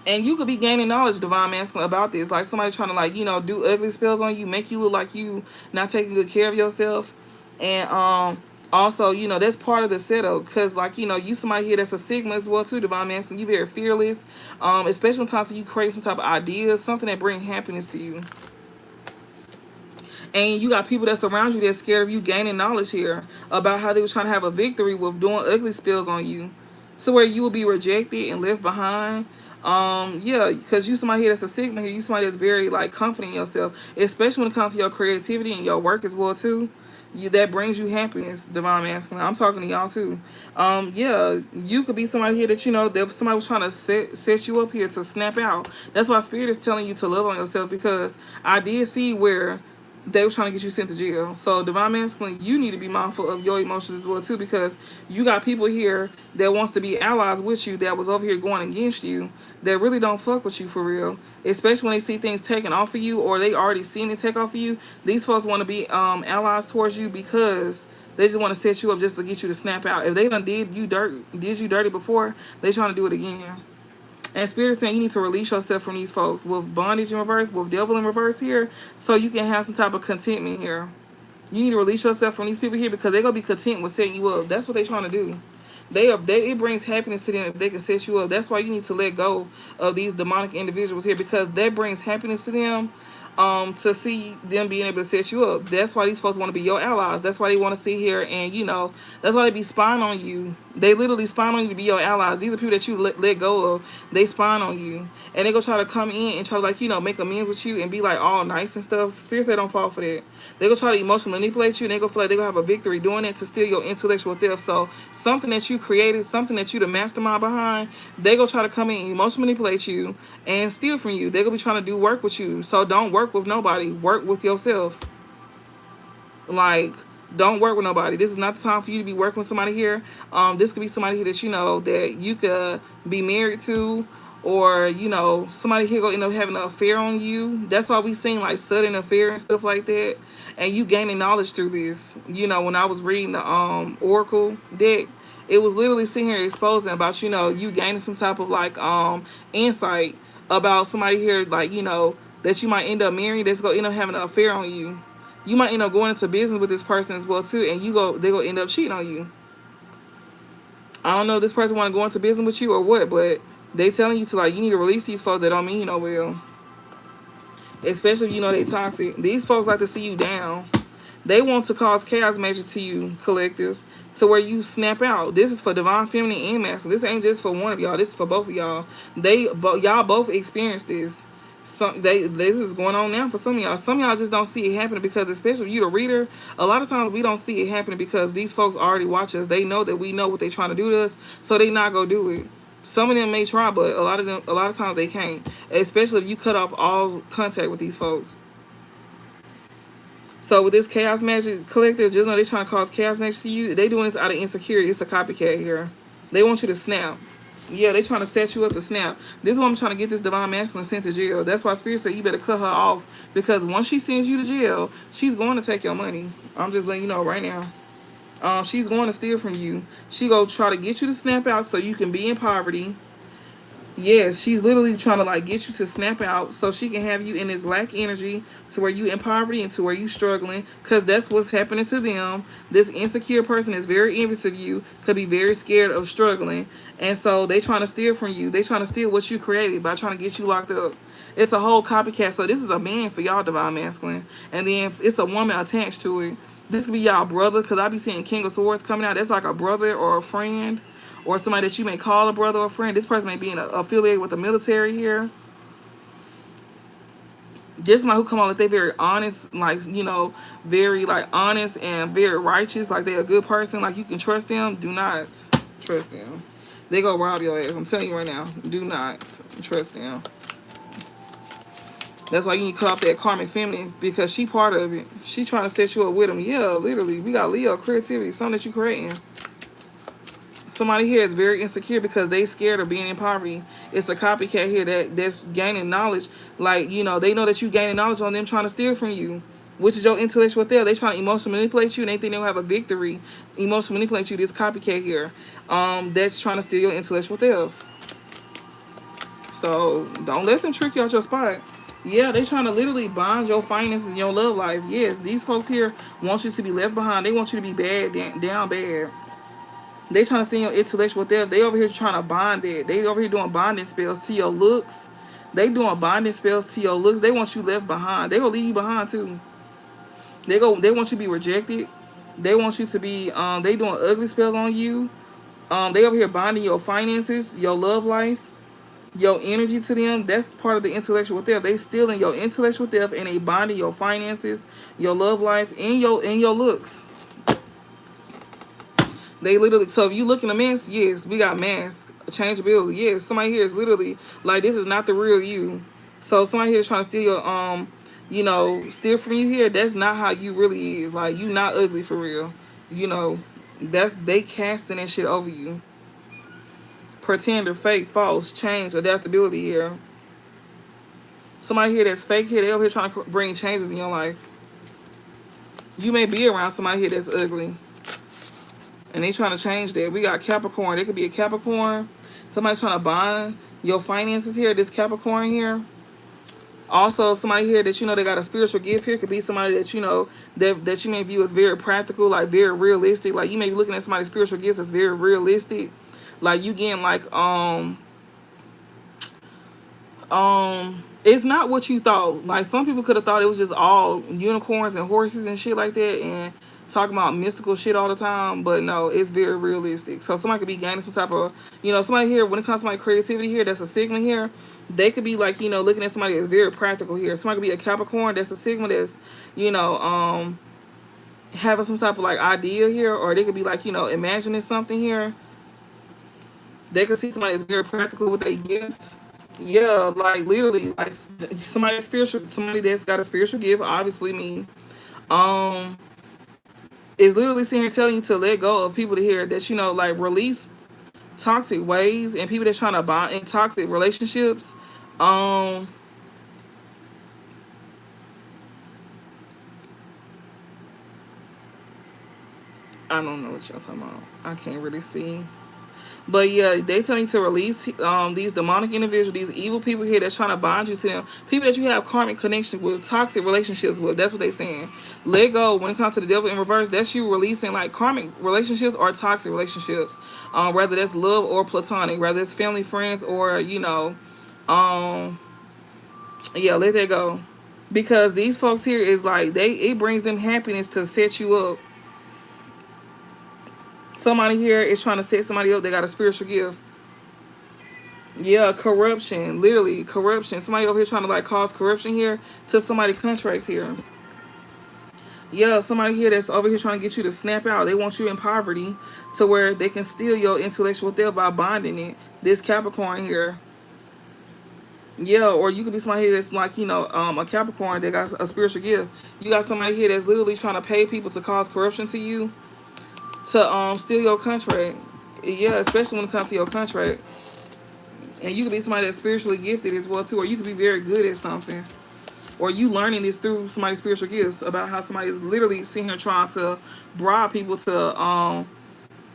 And you could be gaining knowledge, Divine Masculine, about this. Like somebody trying to, like, you know, do ugly spells on you, make you look like you not taking good care of yourself. And also, you know, that's part of the setup. Because, like, you know, you somebody here that's a Sigma as well, too, Divine Masculine. You very fearless. Especially when it comes to you create some type of ideas, something that brings happiness to you. And you got people that's around you that's scared of you gaining knowledge here about how they was trying to have a victory with doing ugly spells on you. So where you will be rejected and left behind. Yeah, because you somebody here that's a Sigma here, you somebody that's very like confident in yourself, especially when it comes to your creativity and your work as well too. That brings you happiness, Divine Masculine. I'm talking to y'all too. Yeah, you could be somebody here that, you know, that somebody was trying to set you up here to snap out. That's why Spirit is telling you to love on yourself, because I did see where they were trying to get you sent to jail. So Divine Masculine, you need to be mindful of your emotions as well too, because you got people here that wants to be allies with you that was over here going against you, that really don't fuck with you for real. Especially when they see things taken off of you, or they already seen it take off of you. These folks want to be allies towards you because they just want to set you up just to get you to snap out. If they done did you dirty before, they trying to do it again. And Spirit is saying you need to release yourself from these folks with bondage in reverse, with devil in reverse here, so you can have some type of contentment here. You need to release yourself from these people here because they're going to be content with setting you up. That's what they're trying to do. It brings happiness to them if they can set you up. That's why you need to let go of these demonic individuals here, because that brings happiness to them. To see them being able to set you up. That's why these folks want to be your allies. That's why they want to sit here and, you know, that's why they be spying on you. They literally spying on you to be your allies. These are people that you let go of. They spying on you. And they go try to come in and try to, like, you know, make amends with you and be, like, all nice and stuff. Spirits, they don't fall for that. They go try to emotionally manipulate you, and they go feel like they gonna have a victory doing it to steal your intellectual theft. So something that you created, something that you the mastermind behind, they go try to come in and emotionally manipulate you and steal from you. They gonna be trying to do work with you. So don't work with nobody. Work with yourself. Like, don't work with nobody. This is not the time for you to be working with somebody here. This could be somebody here that you know that you could be married to, or, you know, somebody here go end up having an affair on you. That's why we seen like sudden affair and stuff like that. And you gaining knowledge through this. You know, when I was reading the Oracle deck, it was literally sitting here exposing about, you know, you gaining some type of like insight about somebody here, like, you know, that you might end up marrying that's gonna end up having an affair on you. You might end up going into business with this person as well too, and they gonna end up cheating on you. I don't know if this person want to go into business with you or what, but they telling you to, like, you need to release these folks that don't mean you no well. Especially if you know they toxic. These folks like to see you down. They want to cause chaos major to you, collective, to where you snap out. This is for divine feminine and masculine. This ain't just for one of y'all. This is for both of y'all. Y'all both experienced this. This is going on now for some of y'all. Some of y'all just don't see it happening because, especially you, the reader, a lot of times we don't see it happening because these folks already watch us. They know that we know what they're trying to do to us, so they not gonna do it. Some of them may try, but a lot of times they can't. Especially if you cut off all contact with these folks. So with this chaos magic collective, just know they're trying to cause chaos magic to you. They doing this out of insecurity. It's a copycat here. They want you to snap. Yeah, they trying to set you up to snap. This is why I'm trying to get this divine masculine sent to jail. That's why Spirit said you better cut her off, because once she sends you to jail, she's going to take your money. I'm just letting you know right now. She's going to steal from you. She go try to get you to snap out so you can be in poverty. Yeah, she's literally trying to like get you to snap out so she can have you in this lack energy to where you in poverty and to where you struggling, because that's what's happening to them. This insecure person is very envious of you, could be very scared of struggling, and so they trying to steal from you. They trying to steal what you created by trying to get you locked up. It's a whole copycat. So this is a man for y'all, divine masculine, and then it's a woman attached to it. This could be y'all brother, because I be seeing King of Swords coming out. That's like a brother or a friend, or somebody that you may call a brother or a friend. This person may be affiliated with the military here. This somebody who come on like they very honest, like, you know, very like honest and very righteous, like they a good person, like you can trust them. Do not trust them. They go rob your ass. I'm telling you right now. Do not trust them. That's why you need to cut off that karmic feminine, because she part of it. She trying to set you up with them. Yeah, literally. We got Leo, creativity, something that you creating. Somebody here is very insecure because they scared of being in poverty. It's a copycat here that's gaining knowledge. Like, you know, they know that you gaining knowledge on them trying to steal from you, which is your intellectual there. They trying to emotionally manipulate you, and they think they'll have a victory. Emotionally manipulate you. This copycat here, that's trying to steal your intellectual theft. So don't let them trick you out your spot. Yeah, they trying to literally bond your finances and your love life. Yes, these folks here want you to be left behind. They want you to be bad, down bad. They trying to steal your intellectual theft. They over here trying to bond it. They over here doing bonding spells to your looks. They doing bonding spells to your looks. They want you left behind. They gonna leave you behind too. They want you to be rejected. They want you to be they doing ugly spells on you. They over here bonding your finances, your love life, your energy to them. That's part of the intellectual theft. They stealing your intellectual theft, and they bonding your finances, your love life, and your looks. They literally, so if you look in a mess, yes, we got masks, changeability. Yes, somebody here is literally like, this is not the real you. So somebody here is trying to steal your you know, steal from you here. That's not how you really is. Like, you not ugly for real. You know, that's they casting that shit over you. Pretender, fake, false, change, adaptability here. Somebody here that's fake here, they over here trying to bring changes in your life. You may be around somebody here that's ugly, and they trying to change that. We got Capricorn. They could be a Capricorn. Somebody trying to bond your finances here. This Capricorn here. Also, somebody here that you know they got a spiritual gift here. Could be somebody that you know that you may view as very practical, like very realistic. Like you may be looking at somebody's spiritual gifts as very realistic. Like you getting like it's not what you thought. Like some people could have thought it was just all unicorns and horses and shit like that, and talking about mystical shit all the time, but no, it's very realistic. So somebody could be gaining some type of, you know, somebody here, when it comes to my creativity here, that's a Sigma here, they could be like, you know, looking at somebody that's very practical here. Somebody could be a Capricorn, that's a Sigma, that's, you know, having some type of like idea here, or they could be like, you know, imagining something here. They could see somebody that's very practical with their gifts. Yeah, like literally, like somebody spiritual, somebody that's got a spiritual gift, obviously me. Is literally sitting here telling you to let go of people to hear that, you know, like release toxic ways and people that's trying to bond in toxic relationships. I don't know what y'all talking about. I can't really see. But yeah, they tell you to release these demonic individuals, these evil people here that's trying to bond you to them. People that you have karmic connection with, toxic relationships with. That's what they're saying. Let go. When it comes to the devil in reverse, that's you releasing like karmic relationships or toxic relationships. Whether that's love or platonic, whether it's family, friends, or, you know, yeah, let that go. Because these folks here is like it brings them happiness to set you up. Somebody here is trying to set somebody up. They got a spiritual gift. Yeah, corruption. Literally, corruption. Somebody over here trying to like cause corruption here to somebody contract here. Yeah, somebody here that's over here trying to get you to snap out. They want you in poverty to where they can steal your intellectual theft by bonding it. This Capricorn here. Yeah, or you could be somebody here that's like, a Capricorn that got a spiritual gift. You got somebody here that's literally trying to pay people to cause corruption to you to steal your contract. Yeah, especially when it comes to your contract. And you could be somebody that's spiritually gifted as well too, or you could be very good at something. Or you learning this through somebody's spiritual gifts about how somebody is literally sitting here trying to bribe people to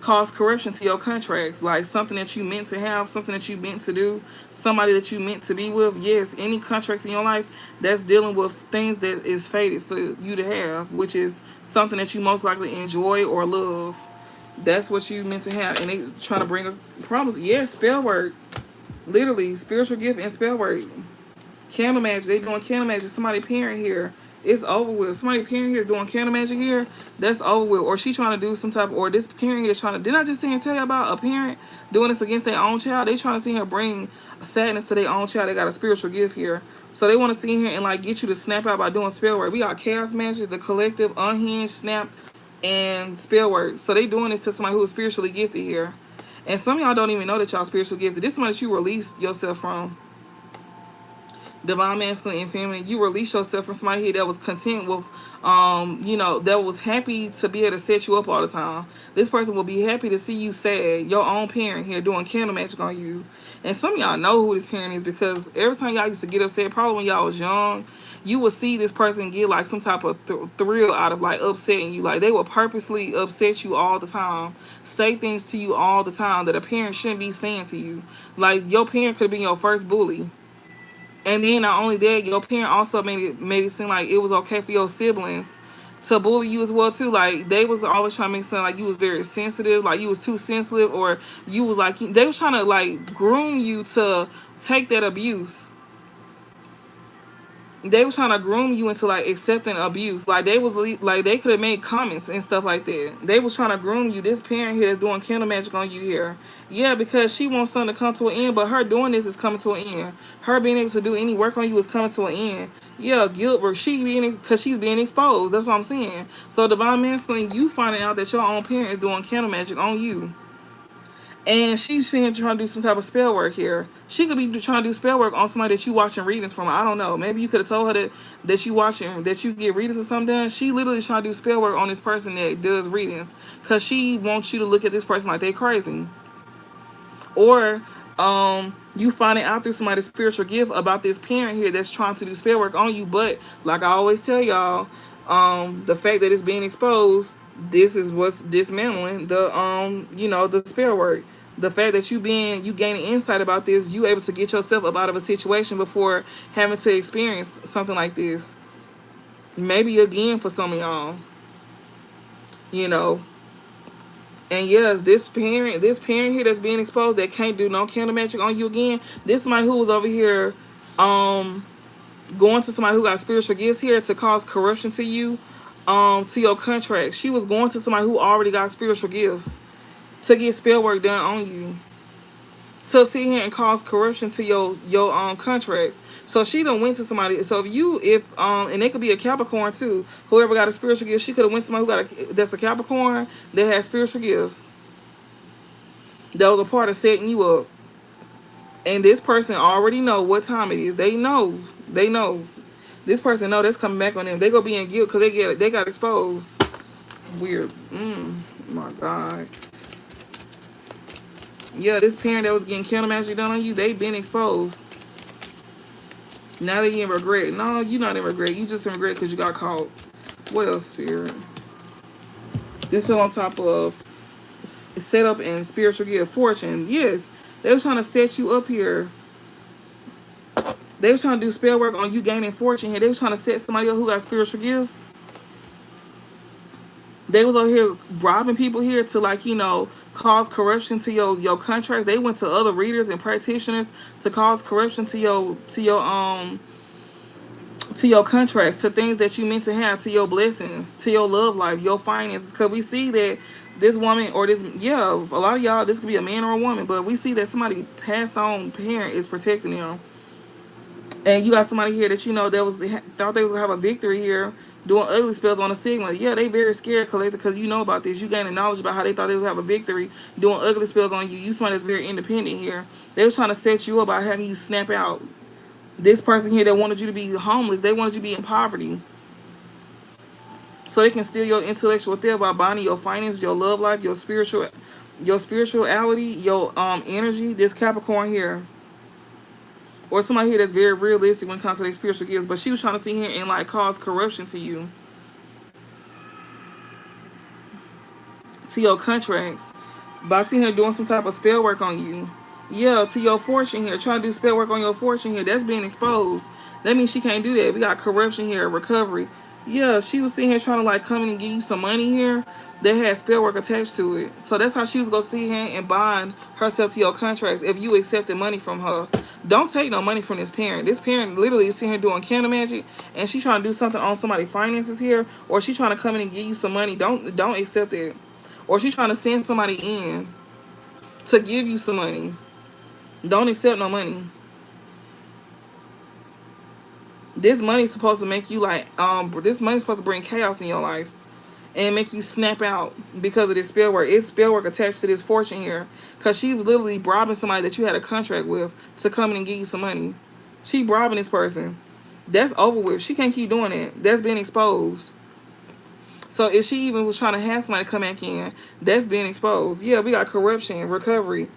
cause corruption to your contracts, like something that you meant to have, something that you meant to do, somebody that you meant to be with. Yes, any contracts in your life that's dealing with things that is fated for you to have, which is something that you most likely enjoy or love. That's what you meant to have, and they trying to bring a problem. Yes, spell work, literally spiritual gift and spell work. Candle magic, they doing candle magic. Somebody parent here, it's over with. Somebody parent here is doing candle magic here, that's over with. Or she trying to do some type, or this parent here trying to, didn't I just see and tell you about a parent doing this against their own child? They trying to see her bring sadness to their own child. They got a spiritual gift here. So they want to see here and like get you to snap out by doing spell work. We got chaos magic, the collective, unhinged, snap, and spell work. So they doing this to somebody who is spiritually gifted here. And some of y'all don't even know that y'all spiritually gifted. This is somebody that you release yourself from. Divine masculine and feminine, you release yourself from somebody here that was content with that was happy to be able to set you up all the time. This person will be happy to see you sad. Your own parent here doing candle magic on you. And some of y'all know who this parent is, because every time y'all used to get upset, probably when y'all was young, you would see this person get like some type of thrill out of like upsetting you. Like they would purposely upset you all the time, say things to you all the time that a parent shouldn't be saying to you. Like your parent could have been your first bully. And then not only that, your parent also made it seem like it was okay for your siblings to bully you as well too. Like they was always trying to make it sound like you was very sensitive, like you was too sensitive, or you was like, they was trying to like groom you to take that abuse. They was trying to groom you into like accepting abuse. Like they was like they could have made comments and stuff like that. They was trying to groom you. This parent here is doing candle magic on you here. Yeah, because she wants something to come to an end, but her doing this is coming to an end. Her being able to do any work on you is coming to an end. Yeah, guilt, or she being, because she's being exposed. That's what I'm saying. So divine masculine, you finding out that your own parent is doing candle magic on you. And she's seeing trying to do some type of spell work here. She could be trying to do spell work on somebody that you watching readings from. I don't know. Maybe you could have told her that you watching, that you get readings or something done. She literally trying to do spell work on this person that does readings, because she wants you to look at this person like they crazy. Or you finding out through somebody's spiritual gift about this parent here that's trying to do spell work on you. But like I always tell y'all, the fact that it's being exposed, this is what's dismantling the the spell work. The fact that you gaining insight about this, you able to get yourself up out of a situation before having to experience something like this. Maybe again for some of y'all, you know. And yes, this parent here that's being exposed, that can't do no candle magic on you again. This somebody who was over here going to somebody who got spiritual gifts here to cause corruption to you, to your contract. She was going to somebody who already got spiritual gifts to get spell work done on you, to sit here and cause corruption to your contracts. So she done went to somebody. So if and they could be a Capricorn too. Whoever got a spiritual gift, she could have went to somebody that's a Capricorn that has spiritual gifts. That was a part of setting you up. And this person already know what time it is. They know. This person know that's coming back on them. They gonna be in guilt because they got exposed. Weird. My God. Yeah, this parent that was getting candle magic done on you, they been exposed. Now they in regret. No, you're not in regret. You just in regret because you got caught. What else, Spirit? This fell on top of set up and spiritual gift, fortune. Yes, they was trying to set you up here. They was trying to do spell work on you gaining fortune here. They was trying to set somebody up who got spiritual gifts. They was over here robbing people here to cause corruption to your contracts. They went to other readers and practitioners to cause corruption to your to your contracts, to things that you meant to have, to your blessings, to your love life, your finances. Because we see that this woman or this, yeah, a lot of y'all, this could be a man or a woman, but we see that somebody passed on parent is protecting them. And you got somebody here that you know that was thought they was gonna have a victory here doing ugly spells on a Sigma. Yeah, they very scared, collector, because you know about this. You gaining knowledge about how they thought they was gonna have a victory doing ugly spells on you. You somebody that's very independent here. They was trying to set you up by having you snap out. This person here that wanted you to be homeless, they wanted you to be in poverty. So they can steal your intellectual theft by bonding your finances, your love life, your spirituality, your energy. This Capricorn here. Or somebody here that's very realistic when it comes to their spiritual gifts. But she was trying to sit here and like cause corruption to you. To your contracts. By seeing her doing some type of spell work on you. Yeah, to your fortune here. Trying to do spell work on your fortune here. That's being exposed. That means she can't do that. We got corruption here, recovery. Yeah, she was sitting here trying to like come in and give you some money here that had spell work attached to it. So that's how she was going to sit here and bind herself to your contracts if you accepted money from her. Don't take no money from this parent. This parent literally is sitting here doing candle magic and she trying to do something on somebody's finances here, or she trying to come in and give you some money. Don't accept it. Or she trying to send somebody in to give you some money. Don't accept no money. This money's supposed to make you like this money's supposed to bring chaos in your life and make you snap out because of this spell work. It's spell work attached to this fortune here. Because she was literally bribing somebody that you had a contract with to come in and give you some money. She bribing this person. That's over with. She can't keep doing it. That's being exposed. So if she even was trying to have somebody come back in, that's being exposed. Yeah, we got corruption, recovery.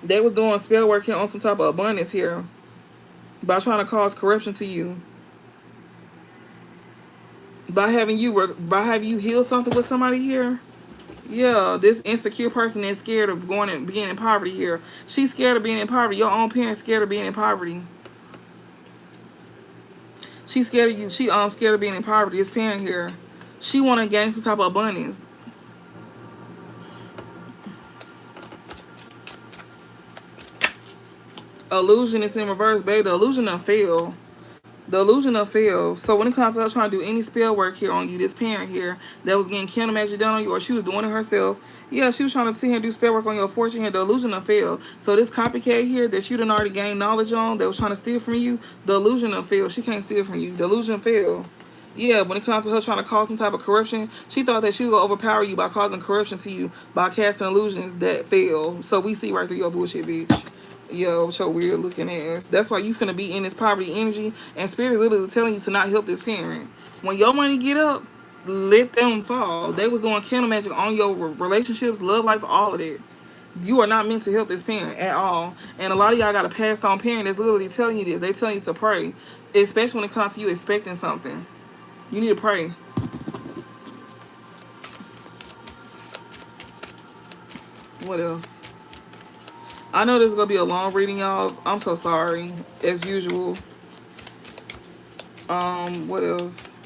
They was doing spell work here on some type of abundance here by trying to cause corruption to you. By having you heal something with somebody here. Yeah, this insecure person is scared of going and being in poverty here. She's scared of being in poverty. Your own parents scared of being in poverty. She's scared of you. She scared of being in poverty. This parent here. She want to gain some type of abundance. Illusion is in reverse, baby. The illusion done fail. The illusion of fail. So when it comes to her trying to do any spell work here on you, this parent here that was getting candle magic done on you, or she was doing it herself, yeah, she was trying to sit here and do spell work on your fortune here. The illusion of fail. So this copycat here that you done already gained knowledge on, that was trying to steal from you, the illusion of fail. She can't steal from you. The illusion fail. Yeah, when it comes to her trying to cause some type of corruption, she thought that she was going to overpower you by causing corruption to you by casting illusions that fail. So we see right through your bullshit, bitch. Yo, with your weird looking ass. That's why you finna be in this poverty energy, and spirit is literally telling you to not help this parent. When your money get up, let them fall. They was doing candle magic on your relationships, love life, all of it. You are not meant to help this parent at all. And a lot of y'all got a passed on parent that's literally telling you this. They telling you to pray, especially when it comes to you expecting something. You need to pray. What else? I know this is going to be a long reading, y'all. I'm so sorry. As usual. What else?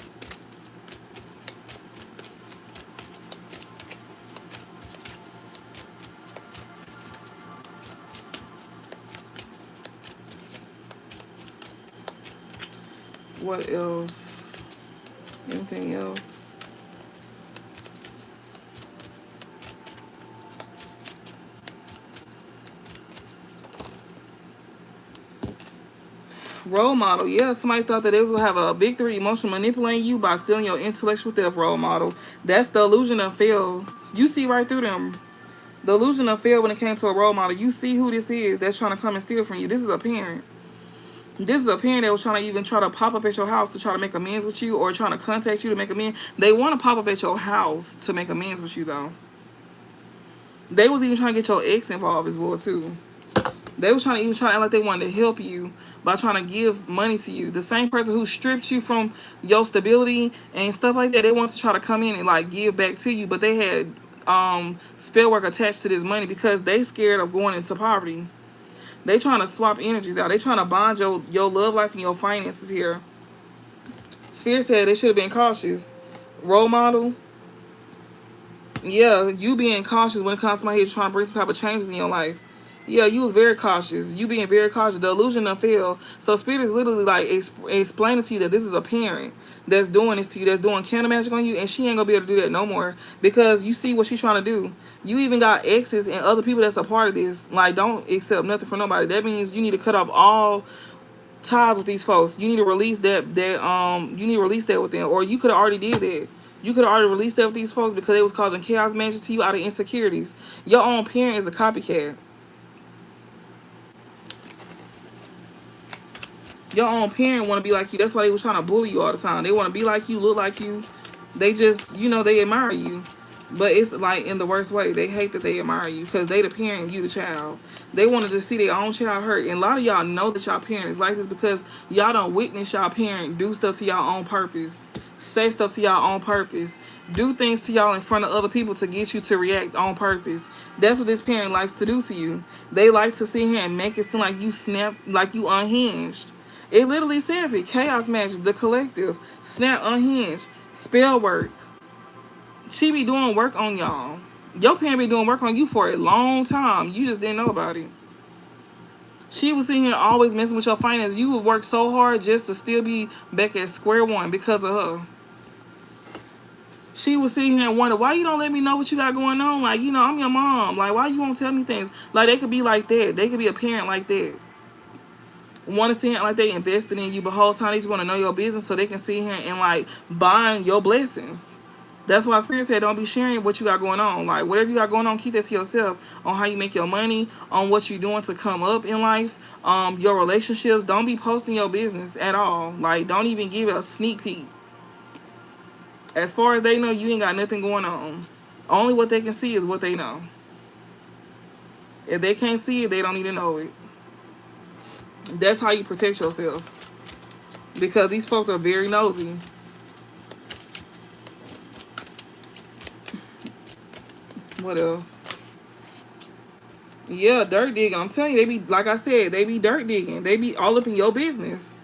What else? Anything else? Role model. Yeah, somebody thought that they was going to have a victory emotional manipulating you by stealing your intellectual theft. Role model. That's the illusion of fail. You see right through them. The illusion of fail when it came to a role model. You see who this is that's trying to come and steal from you. This is a parent. This is a parent that was trying to even try to pop up at your house to try to make amends with you, or trying to contact you to make amends. They want to pop up at your house to make amends with you, though. They was even trying to get your ex involved as well, too. They was trying to act like they wanted to help you by trying to give money to you. The same person who stripped you from your stability and stuff like that, they want to try to come in and like give back to you, but they had spell work attached to this money because they scared of going into poverty. They trying to swap energies out. They trying to bond your love life and your finances here. Spirit said they should have been cautious. Role model. Yeah, you being cautious when it comes to my head trying to bring some type of changes in your life. Yeah, you was very cautious. You being very cautious. The illusion of fail. So spirit is literally like explaining to you that this is a parent that's doing this to you, that's doing candle magic on you, and she ain't gonna be able to do that no more because you see what she's trying to do. You even got exes and other people that's a part of this. Like, don't accept nothing from nobody. That means you need to cut off all ties with these folks. You need to release you need to release that with them, or you could have already did that. You could have already released that with these folks because it was causing chaos magic to you out of insecurities. Your own parent is a copycat. Your own parent want to be like you. That's why they was trying to bully you all the time. They want to be like you, look like you. They just, they admire you. But it's like in the worst way. They hate that they admire you because they the parent, you the child. They wanted to see their own child hurt. And a lot of y'all know that y'all parent is like this because y'all don't witness y'all parent do stuff to y'all own purpose. Say stuff to y'all own purpose. Do things to y'all in front of other people to get you to react on purpose. That's what this parent likes to do to you. They like to sit here and make it seem like you snap, like you unhinged. It literally says it. Chaos Magic, the collective, snap, unhinged, spell work. She be doing work on y'all. Your parent be doing work on you for a long time. You just didn't know about it. She was sitting here always messing with your finances. You would work so hard just to still be back at square one because of her. She was sitting here and wonder, why you don't let me know what you got going on? Like, I'm your mom. Like, why you won't tell me things? Like, they could be like that. They could be a parent like that. Want to see it like they invested in you, but whole time they just want to know your business so they can sit here and like bind your blessings. That's why Spirit said don't be sharing what you got going on. Like, whatever you got going on, keep that to yourself. On how you make your money, on what you're doing to come up in life, your relationships. Don't be posting your business at all. Like, don't even give it a sneak peek. As far as they know, you ain't got nothing going on. Only what they can see is what they know. If they can't see it, they don't need to know it. That's how you protect yourself. Because these folks are very nosy. What else? Yeah, dirt digging. I'm telling you, they be, like I said, they be dirt digging. They be all up in your business.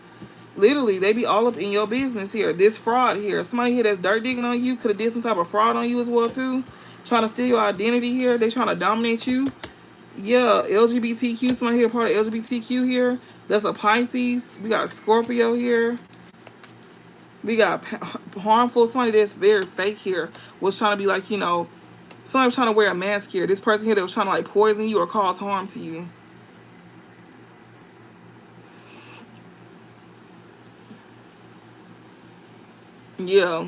Literally, they be all up in your business here. This fraud here. Somebody here that's dirt digging on you could have did some type of fraud on you as well, too. Trying to steal your identity here. They trying to dominate you. Yeah, LGBTQ. Somebody here part of LGBTQ here. That's a Pisces. We got Scorpio here. We got harmful. Somebody that's very fake here was trying to be like, somebody was trying to wear a mask here. This person here that was trying to like poison you or cause harm to you. Yeah.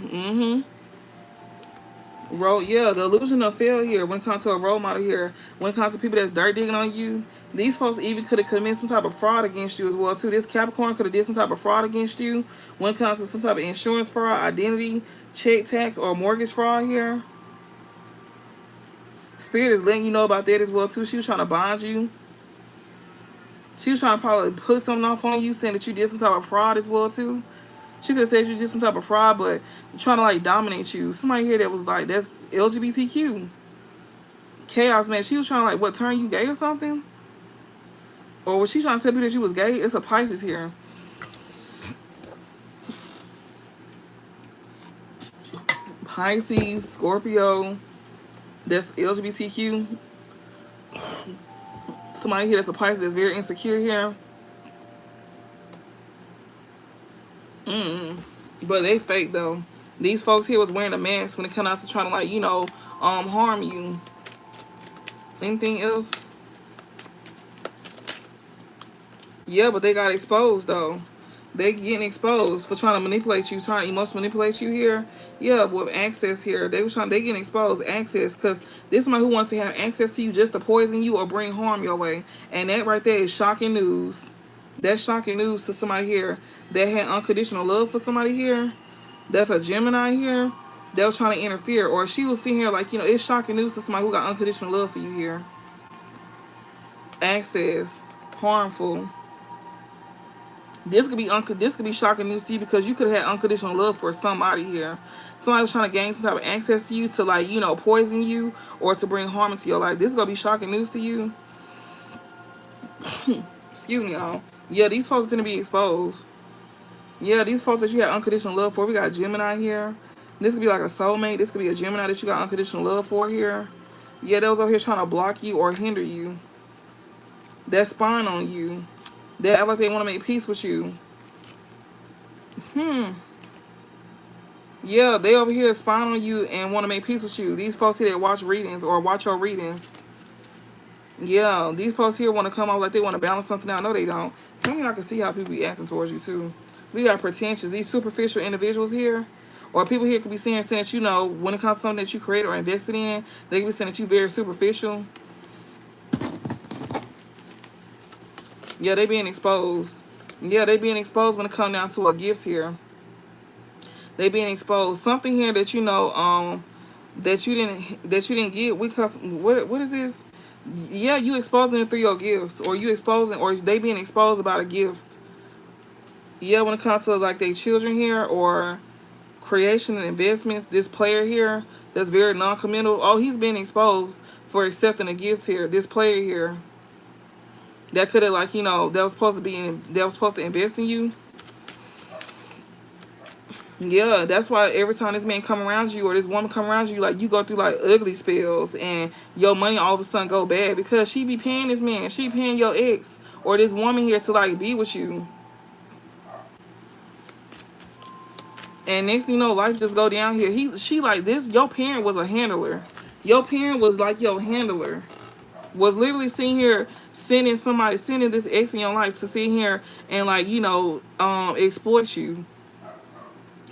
The illusion of failure when it comes to a role model here. When it comes to people that's dirt digging on you, these folks even could have committed some type of fraud against you as well too. This Capricorn could have did some type of fraud against you when it comes to some type of insurance fraud, identity, check tax, or mortgage fraud here. Spirit is letting you know about that as well too. She was trying to bond you. She was trying to probably put something off on you, saying that you did some type of fraud as well too. She could have said you did some type of fraud, but trying to like dominate you. Somebody here that was like, that's LGBTQ. Chaos, man. She was trying to like, turn you gay or something? Or was she trying to tell you that you was gay? It's a Pisces here. Pisces, Scorpio, that's LGBTQ. Somebody here that's a Pisces that's very insecure here. But they fake though. These folks here was wearing a mask when it come out to trying to like, harm you. Anything else? Yeah, but they got exposed though. They getting exposed for trying to manipulate you, trying to emotionally manipulate you here. Yeah, with access here. They getting exposed, access, because this somebody who wants to have access to you just to poison you or bring harm your way. And that right there is shocking news. That's shocking news to somebody here that had unconditional love for somebody here. That's a Gemini here that was trying to interfere. Or she was sitting here like, it's shocking news to somebody who got unconditional love for you here. Access, harmful. This could be shocking news to you because you could have had unconditional love for somebody here. Somebody was trying to gain some type of access to you to like, poison you or to bring harm into your life. This is gonna be shocking news to you. Excuse me, y'all. Yeah, these folks are gonna be exposed. Yeah, these folks that you had unconditional love for. We got Gemini here. This could be like a soulmate. This could be a Gemini that you got unconditional love for here. Yeah, they was over here trying to block you or hinder you. That spying on you. They act like they want to make peace with you. Yeah, they over here spying on you and want to make peace with you. These folks here that watch readings or watch your readings. Yeah, these folks here want to come out like they want to balance something out. No, they don't. Some of y'all can see how people be acting towards you, too. We got pretentious. These superficial individuals here, or people here could be saying that, you know, when it comes to something that you create or invested in, they could be saying that you very superficial. Yeah, they being exposed. Yeah, they being exposed when it comes down to a gift here. They being exposed. Something here that, you know, that you didn't get. What is this? Yeah, you exposing it through your gifts, or you exposing, or they being exposed about a gift. Yeah, when it comes to like their children here, or creation and investments, this player here that's very non-committal. Oh, he's being exposed for accepting the gifts here. This player here that could have, like, you know, that was supposed to invest in you. Yeah, that's why every time this man come around you or this woman come around you, like, you go through like ugly spells and your money all of a sudden go bad because she be paying this man. She be paying your ex or this woman here to like be with you. And next thing you know, life just go down here. She like this. Your parent was a handler. Your parent was like your handler. Was literally sitting here sending this ex in your life to sit here and, like, you know, exploit you.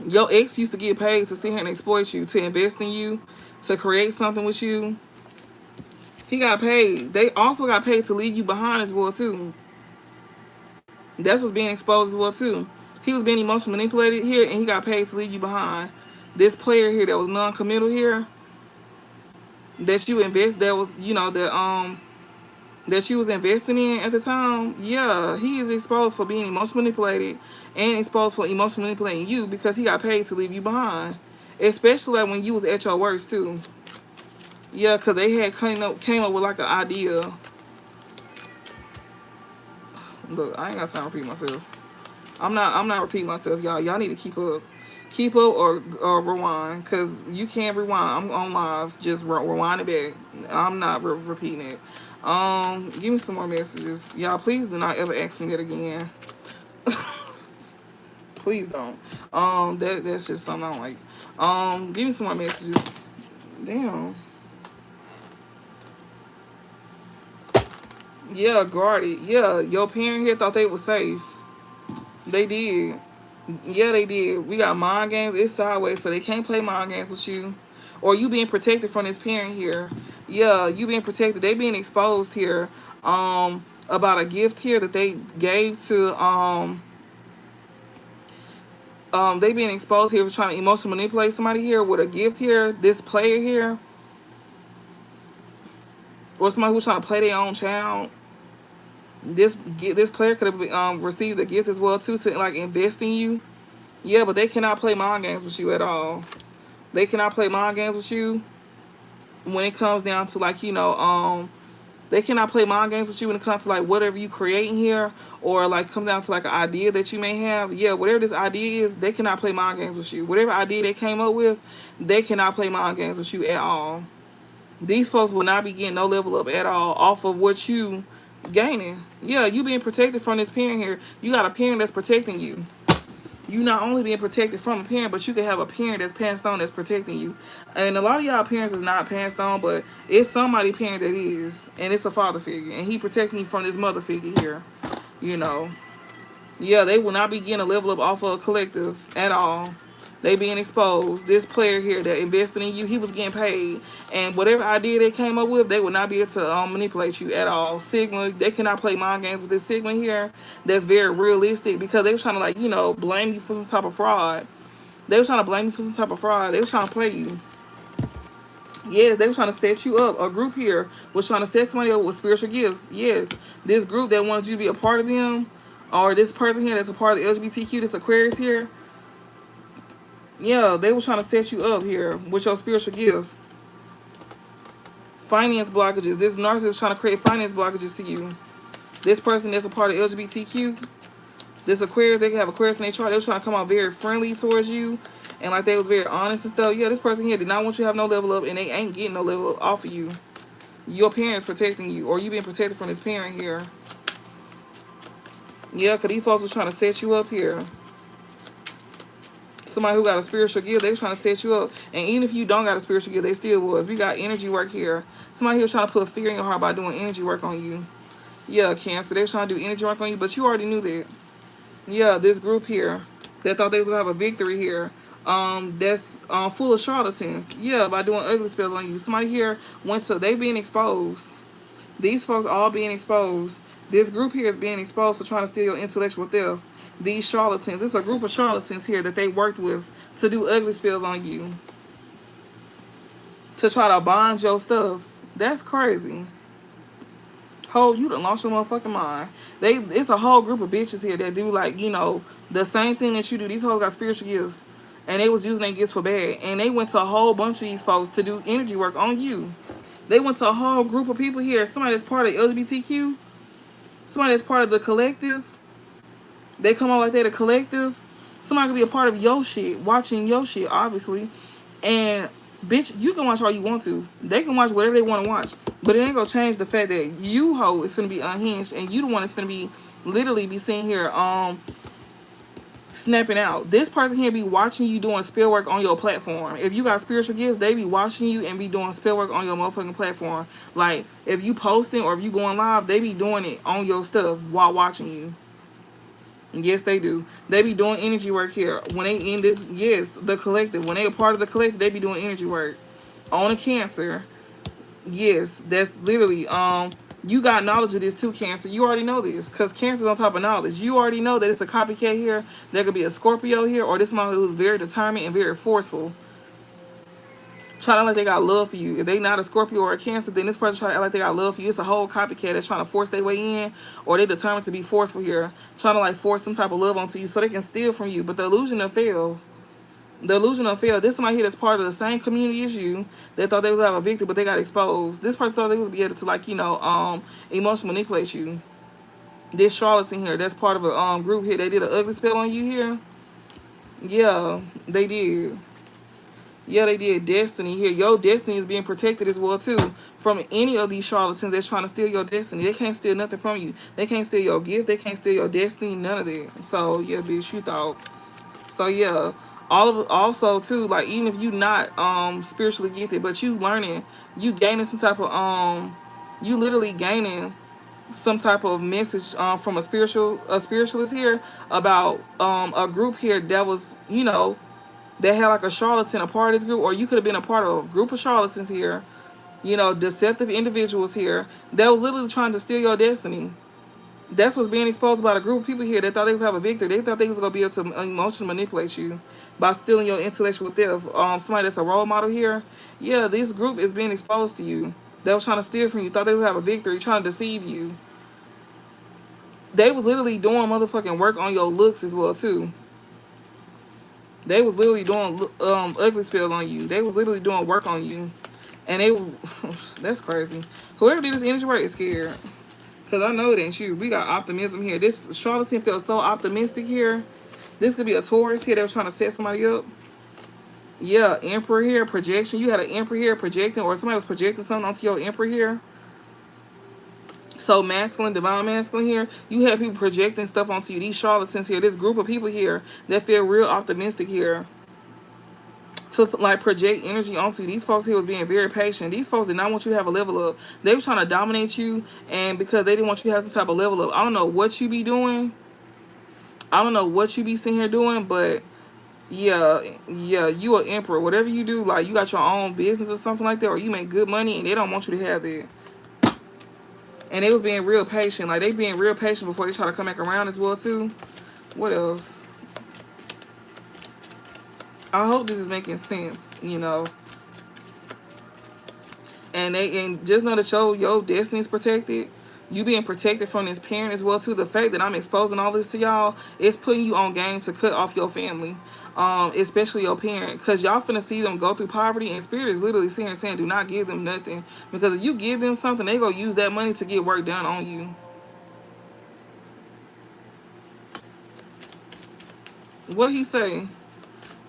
Your ex used to get paid to sit here and exploit you, to invest in you, to create something with you. He got paid. They also got paid to leave you behind as well, too. That's what's being exposed as well, too. He was being emotionally manipulated here, and he got paid to leave you behind. This player here that was non-committal here, that you invest, that was, you know, that you was investing in at the time, yeah, he is exposed for being emotionally manipulated and exposed for emotionally manipulating you because he got paid to leave you behind. Especially like when you was at your worst, too. Yeah, because they had came up with like an idea. Look, I ain't got time to repeat myself. I'm not repeating myself, y'all. Y'all need to keep up. Keep up or rewind, because you can't rewind. I'm on lives. Just rewind it back. I'm not repeating it. Give me some more messages. Y'all, please do not ever ask me that again. Please don't. That's just something I don't like. Give me some more messages. Damn. Yeah, guarded. Yeah, your parent here thought they were safe. They did. Yeah, they did. We got mind games. It's sideways, so they can't play mind games with you. Or you being protected from this parent here. Yeah, you being protected. They being exposed here. About a gift here that they gave to they being exposed here for trying to emotionally manipulate somebody here with a gift here. This player here, or somebody who's trying to play their own child. This player could have received a gift as well too, to like invest in you. Yeah, but they cannot play mind games with you at all. They cannot play mind games with you when it comes down to, like, you know, they cannot play mind games with you when it comes to like whatever you creating here, or like come down to like an idea that you may have. Yeah, whatever this idea is, they cannot play mind games with you. Whatever idea they came up with, they cannot play mind games with you at all. These folks will not be getting no level up at all off of what you gaining. Yeah, you being protected from this parent here. You got a parent that's protecting you. You not only being protected from a parent, but you can have a parent that's passed on that's protecting you. And a lot of y'all parents is not passed on, but it's somebody parent that is. And it's a father figure. And he protecting you from this mother figure here. You know. Yeah, they will not be getting a level up off of a collective at all. They being exposed. This player here that invested in you, he was getting paid. And whatever idea they came up with, they would not be able to manipulate you at all. Sigma, they cannot play mind games with this Sigma here. That's very realistic, because they were trying to, like, you know, blame you for some type of fraud. They were trying to blame you for some type of fraud. They were trying to play you. Yes, they were trying to set you up. A group here was trying to set somebody up with spiritual gifts. Yes, this group that wanted you to be a part of them, or this person here that's a part of the LGBTQ, this Aquarius here. Yeah, they were trying to set you up here with your spiritual gift. Finance blockages. This narcissist was trying to create finance blockages to you. This person that's a part of LGBTQ, this Aquarius, they can have Aquarius in their chart. They were trying to come out very friendly towards you, and like they was very honest and stuff. Yeah, this person here did not want you to have no level up, and they ain't getting no level up off of you. Your parents protecting you, or you being protected from this parent here. Yeah, because these folks was trying to set you up here. Somebody who got a spiritual gift, they was trying to set you up. And even if you don't got a spiritual gift, they still was. We got energy work here. Somebody here was trying to put fear in your heart by doing energy work on you. Yeah, Cancer, they was trying to do energy work on you, but you already knew that. Yeah, this group here that thought they was gonna have a victory here. That's full of charlatans. Yeah, by doing ugly spells on you. Somebody here went to, they being exposed. These folks all being exposed. This group here is being exposed for trying to steal your intellectual theft. These charlatans. It's a group of charlatans here that they worked with to do ugly spells on you. To try to bond your stuff. That's crazy. Ho, you done lost your motherfucking mind. It's a whole group of bitches here that do, like, you know, the same thing that you do. These hoes got spiritual gifts. And they was using their gifts for bad. And they went to a whole bunch of these folks to do energy work on you. They went to a whole group of people here. Somebody that's part of LGBTQ. Somebody that's part of the collective. They come out like they're the collective. Somebody could be a part of your shit, watching your shit, obviously. And, bitch, you can watch all you want to. They can watch whatever they want to watch. But it ain't gonna change the fact that you, ho, is gonna be unhinged. And you the one that's gonna be, literally be sitting here, snapping out. This person here be watching you doing spell work on your platform. If you got spiritual gifts, they be watching you and be doing spell work on your motherfucking platform. Like, if you posting or if you going live, they be doing it on your stuff while watching you. Yes, they do. They be doing energy work here. When they in this, yes, the collective. When they a part of the collective, they be doing energy work on a Cancer. Yes, that's literally, you got knowledge of this too, Cancer. You already know this, because Cancer's on top of knowledge. You already know that it's a copycat here. There could be a Scorpio here, or this one who's very determined and very forceful. Trying to act like they got love for you. If they not a Scorpio or a Cancer, then this person trying to act like they got love for you. It's a whole copycat that's trying to force their way in, or they determined to be forceful here. Trying to, like, force some type of love onto you so they can steal from you. But the illusion of fail. The illusion of fail. This somebody here that's part of the same community as you. They thought they was have a victim, but they got exposed. This person thought they was be able to, like, you know, emotionally manipulate you. This charlatan here, that's part of a group here. They did an ugly spell on you here. Yeah, they did. Yeah, they did. Destiny here. Your destiny is being protected as well, too, from any of these charlatans that's trying to steal your destiny. They can't steal nothing from you. They can't steal your gift. They can't steal your destiny. None of that. So, yeah, bitch, you thought. So, yeah. Also, too, like, even if you not spiritually gifted, but you learning, you gaining some type of, you literally gaining some type of message from a spiritualist here about a group here that was, you know, that had like a charlatan a part of this group, or you could have been a part of a group of charlatans here, you know, deceptive individuals here that was literally trying to steal your destiny. That's what's being exposed by a group of people here that thought they was have a victory. They thought they was gonna be able to emotionally manipulate you by stealing your intellectual theft. Somebody that's a role model here, yeah, this group is being exposed to you. They was trying to steal from you, thought they was have a victory, trying to deceive you. They was literally doing motherfucking work on your looks as well too. They was literally doing ugly spells on you. They was literally doing work on you. And they that's crazy. Whoever did this energy work is scared. Because I know it ain't you. We got optimism here. This charlatan feels so optimistic here. This could be a Taurus here that was trying to set somebody up. Yeah, Emperor here, projection. You had an Emperor here projecting, or somebody was projecting something onto your Emperor here. So masculine, divine masculine here. You have people projecting stuff onto you. These charlatans here, this group of people here that feel real optimistic here to like project energy onto you. These folks here was being very patient. These folks did not want you to have a level up. They were trying to dominate you, and because they didn't want you to have some type of level up. I don't know what you be doing. I don't know what you be sitting here doing, but yeah, you an emperor. Whatever you do, like you got your own business or something like that, or you make good money, and they don't want you to have that. And they was being real patient. Like, they being real patient before they try to come back around as well, too. What else? I hope this is making sense, you know. And just know that your destiny is protected. You being protected from this parent as well, too. The fact that I'm exposing all this to y'all is putting you on game to cut off your family. Especially your parent, because y'all finna see them go through poverty, and Spirit is literally saying do not give them nothing, because if you give them something, they gonna use that money to get work done on you. What he say?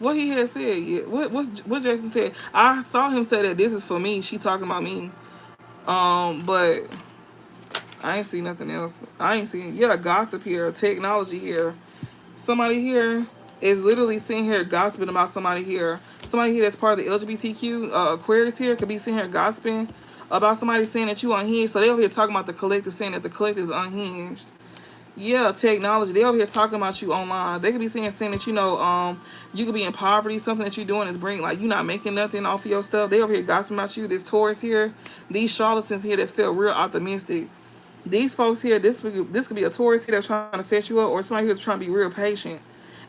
What he had said? Yeah. What Jason said? I saw him say that this is for me. She talking about me. But I ain't see nothing else. I ain't see, yeah, gossip here, technology here. Somebody here is literally sitting here gossiping about somebody here. Somebody here that's part of the LGBTQ Aquarius here could be sitting here gossiping about somebody saying that you unhinged. So they over here talking about the collective, saying that the collective is unhinged. Yeah, technology. They over here talking about you online. They could be saying that, you could be in poverty. Something that you're doing is bring, like, you not making nothing off of your stuff. They over here gossiping about you. This Taurus here, these charlatans here that feel real optimistic. These folks here, this could be a Taurus here that's trying to set you up, or somebody who's trying to be real patient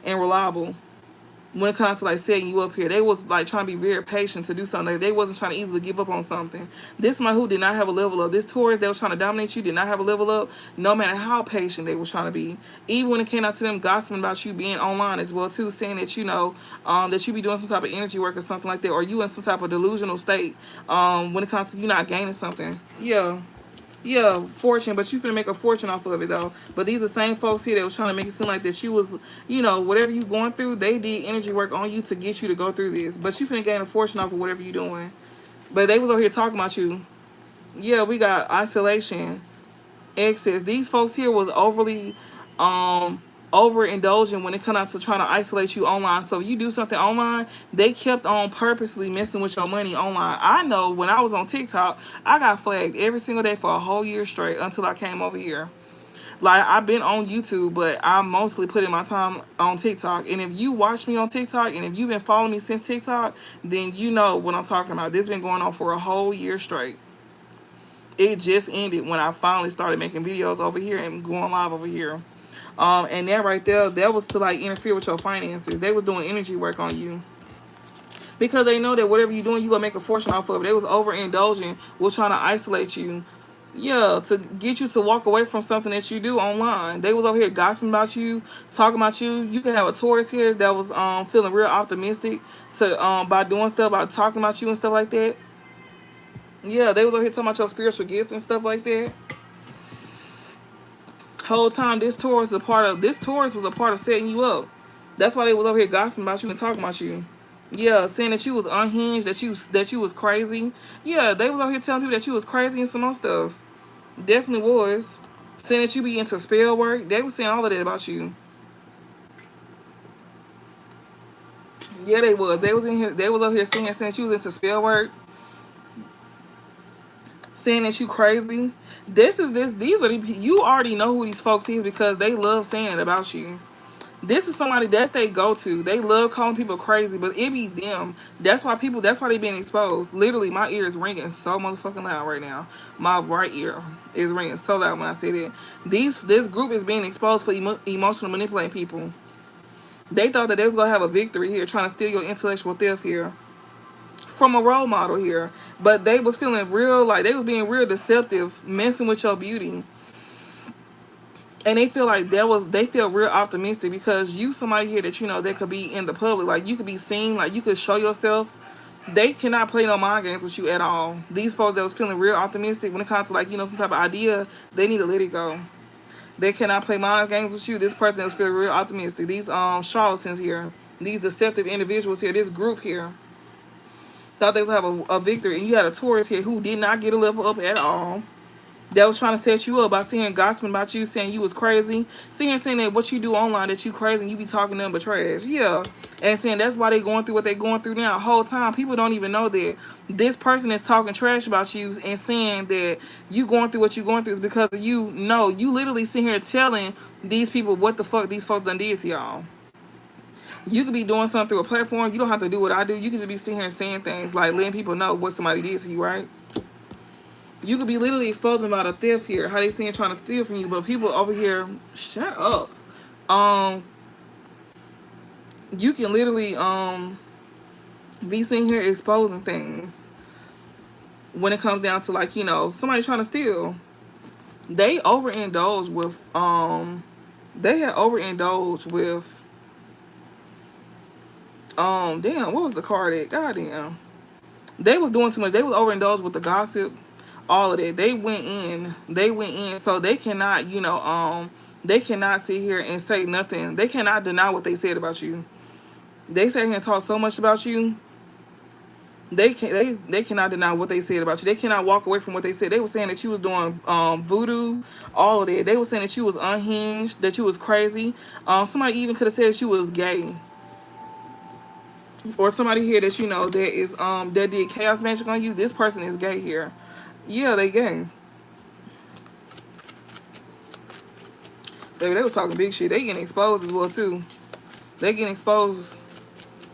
and reliable when it comes to like setting you up here. They was like trying to be very patient to do something. They wasn't trying to easily give up on something. This somebody who did not have a level up. This Taurus that was trying to dominate you did not have a level up, no matter how patient they was trying to be. Even when it came out to them gossiping about you being online as well too, saying that that you be doing some type of energy work or something like that, or you in some type of delusional state when it comes to you not gaining something. Yeah, fortune, but you finna make a fortune off of it though. But these are the same folks here that was trying to make it seem like that you was, whatever you going through, they did energy work on you to get you to go through this. But you finna gain a fortune off of whatever you doing. But they was over here talking about you. Yeah, we got isolation, excess. These folks here was overly overindulging when it comes out to trying to isolate you online. So if you do something online, they kept on purposely messing with your money online. I know when I was on TikTok, I got flagged every single day for a whole year straight until I came over here. Like, I've been on YouTube, but I'm mostly putting my time on TikTok. And if you watch me on TikTok and if you've been following me since TikTok, then you know what I'm talking about. This been going on for a whole year straight. It just ended when I finally started making videos over here and going live over here. And that right there, that was to like interfere with your finances. They was doing energy work on you because they know that whatever you're doing, you gonna make a fortune off of it. They was overindulging with trying to isolate you. Yeah, to get you to walk away from something that you do online. They was over here gossiping about you, talking about you. You could have a Taurus here that was feeling real optimistic to by doing stuff, by talking about you and stuff like that. Yeah, they was over here talking about your spiritual gifts and stuff like that. Whole time this Taurus was a part of setting you up. That's why they was over here gossiping about you and talking about you. Yeah, saying that you was unhinged, that you was crazy. Yeah, they was over here telling people that you was crazy and some more stuff. Definitely was. Saying that you be into spell work. They was saying all of that about you. Yeah, they was. They was in here. They was over here saying that you was into spell work. Saying that you crazy. These are you already know who these folks is because they love saying it about you. This is somebody that's they go to. They love calling people crazy, but it be them. That's why they being exposed. Literally, my ear is ringing so motherfucking loud right now. My right ear is ringing so loud when I say that. This group is being exposed for emotional manipulating people. They thought that they was gonna have a victory here, trying to steal your intellectual theft here from a role model here. But they was feeling real, like they was being real deceptive, messing with your beauty. And they feel like they feel real optimistic because you somebody here that that could be in the public, like you could be seen, like you could show yourself. They cannot play no mind games with you at all. These folks that was feeling real optimistic when it comes to like some type of idea, they need to let it go. They cannot play mind games with you. This person that was feeling real optimistic. These charlatans here, these deceptive individuals here, this group here, thought they was have a victory, and you had a Taurus here who did not get a level up at all. That was trying to set you up by saying gossiping about you, saying you was crazy, saying that what you do online that you crazy and you be talking nothing but trash. Yeah, and saying that's why they going through what they going through now. The whole time people don't even know that this person is talking trash about you and saying that you going through what you going through is because you literally sitting here telling these people what the fuck these folks done did to y'all. You could be doing something through a platform. You don't have to do what I do. You can just be sitting here saying things like letting people know what somebody did to you, right? You could be literally exposing about a theft here, how they seeing trying to steal from you, but people over here, shut up. You can literally be sitting here exposing things when it comes down to like somebody trying to steal. They overindulge with they had overindulged with damn, what was the card at? Goddamn. They was doing too much. They was overindulged with the gossip, all of that. They went in. So they cannot, they cannot sit here and say nothing. They cannot deny what they said about you. They sat here and talked so much about you They cannot deny what they said about you. They cannot walk away from what they said. They were saying that you was doing voodoo, all of that. They were saying that you was unhinged, that you was crazy. Somebody even could have said that you was gay, or somebody here that you know that is that did chaos magic on you. This person is gay here. Yeah, they gay. Baby, they was talking big shit. They getting exposed as well too. They getting exposed.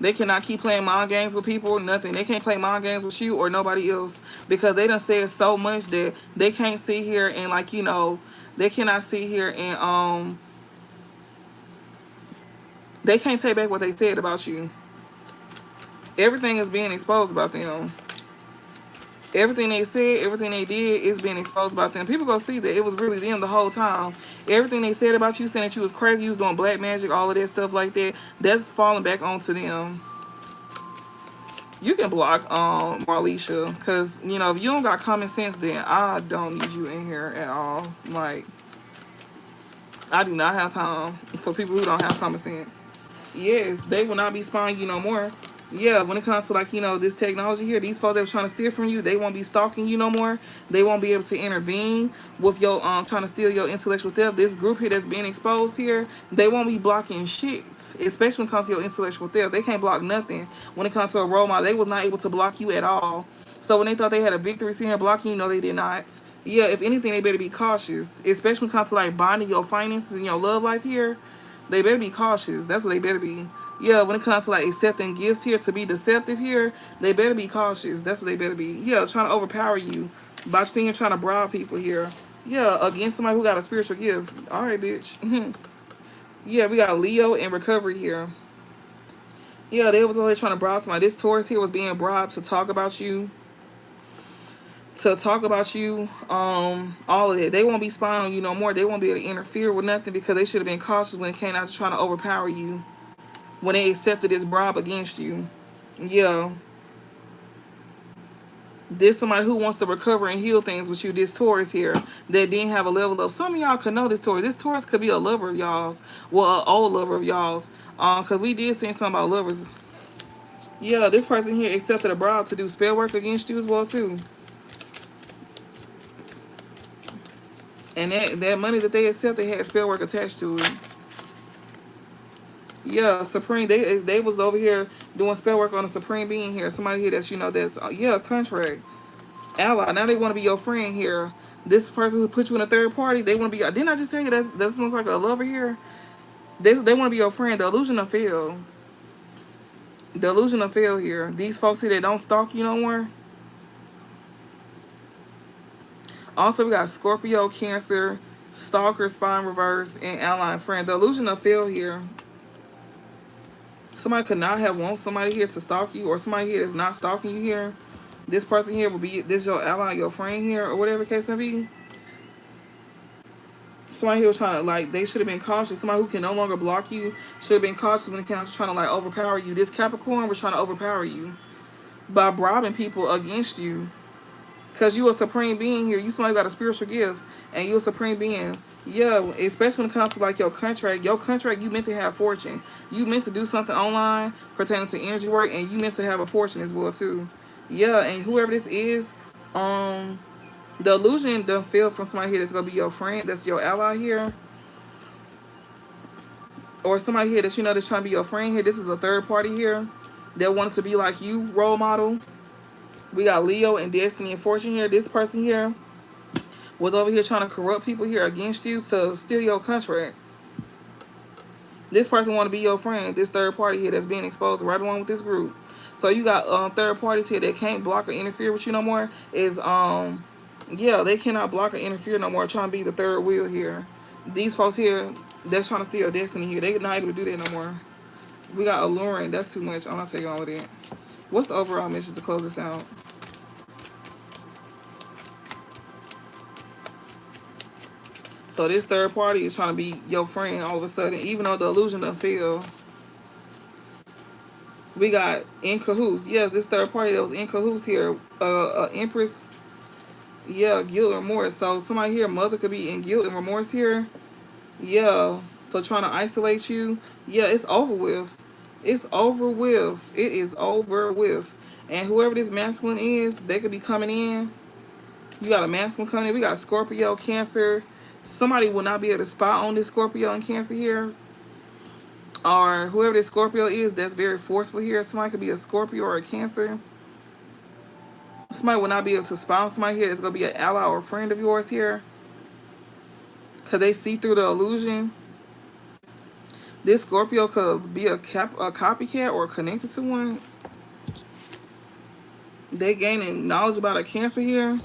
They cannot keep playing mind games with people, nothing. They can't play mind games with you or nobody else because they done said so much that they can't sit here and like, you know, they cannot sit here and they can't take back what they said about you. Everything is being exposed about them. Everything they said, everything they did is being exposed about them. People gonna see that it was really them the whole time. Everything they said about you, saying that you was crazy, you was doing black magic, all of that stuff like that, that's falling back onto them. You can block Marlisha, because you know if you don't got common sense, then I don't need you in here at all. Like, I do not have time for people who don't have common sense. Yes, they will not be spying you no more. Yeah, when it comes to like, you know, this technology here, these folks that were trying to steal from you, they won't be stalking you no more. They won't be able to intervene with your trying to steal your intellectual theft. This group here that's being exposed here, they won't be blocking shit. Especially when it comes to your intellectual theft. They can't block nothing. When it comes to a role model, they was not able to block you at all. So when they thought they had a victory sitting here blocking you, no, they did not. Yeah, if anything, they better be cautious. Especially when it comes to like bonding your finances and your love life here. They better be cautious. That's what they better be. Yeah, when it comes to like accepting gifts here to be deceptive here, they better be cautious. That's what they better be. Yeah, trying to overpower you by seeing trying to bribe people here. Yeah, against somebody who got a spiritual gift. All right, bitch. Yeah, we got Leo in recovery here. Yeah, they was always trying to bribe somebody. This Taurus here was being bribed to talk about you. To talk about you, all of it. They won't be spying on you no more. They won't be able to interfere with nothing because they should have been cautious when it came out to trying to overpower you. When they accepted this bribe against you. Yeah. There's somebody who wants to recover and heal things with you. This Taurus here that didn't have a level of. Some of y'all could know this Taurus. This Taurus could be a lover of y'all's. Well, an old lover of y'all's. Because we did say something about lovers. Yeah, this person here accepted a bribe to do spell work against you as well, too. And that money that they accepted had spell work attached to it. Yeah, Supreme. They was over here doing spell work on a Supreme being here. Somebody here that's, you know, that's yeah, contract ally. Now they want to be your friend here. This person who put you in a third party, they want to be. Didn't I just tell you that this one's like a lover here? They want to be your friend. The illusion of fail. The illusion of fail here. These folks here that don't stalk you no more. Also, we got Scorpio, Cancer, Stalker, Spine Reverse, and Ally and Friend. The illusion of fail here. Somebody could not have want somebody here to stalk you, or somebody here that's not stalking you here. This person here will be this your ally, your friend here, or whatever the case may be. Somebody here was trying to like they should have been cautious. Somebody who can no longer block you should have been cautious when it comes to trying to like overpower you. This Capricorn was trying to overpower you by bribing people against you. Because you a supreme being here. You somebody got a spiritual gift. And you a supreme being. Yeah, especially when it comes to like your contract. Your contract, you meant to have fortune. You meant to do something online pertaining to energy work. And you meant to have a fortune as well too. Yeah, and whoever this is, the illusion done feel from somebody here that's going to be your friend. That's your ally here. Or somebody here that you know that's trying to be your friend here. This is a third party here. That wanted to be like you, role model. We got Leo and Destiny and Fortune here. This person here was over here trying to corrupt people here against you to steal your contract. This person want to be your friend. This third party here that's being exposed right along with this group. So you got third parties here that can't block or interfere with you no more. Is yeah, they cannot block or interfere no more. Trying to be the third wheel here. These folks here that's trying to steal Destiny here. They're not able to do that no more. We got Alluring. That's too much. I'm not taking all of that. What's the overall message to close this out? So this third party is trying to be your friend all of a sudden, even though the illusion done fail. We got in cahoots. Yes, this third party that was in cahoots here. Empress. Yeah, guilt and remorse. So somebody here, mother could be in guilt and remorse here. Yeah, for trying to isolate you. Yeah, it's over with. It's over with. It is over with. And whoever this masculine is, they could be coming in. You got a masculine coming in. We got Scorpio, Cancer. Somebody will not be able to spot on this Scorpio and Cancer here. Or whoever this Scorpio is, that's very forceful here. Somebody could be a Scorpio or a Cancer. Somebody will not be able to spot on somebody here that's going to be an ally or a friend of yours here. Because they see through the illusion. This Scorpio could be a copycat or connected to one. They gaining knowledge about a Cancer here.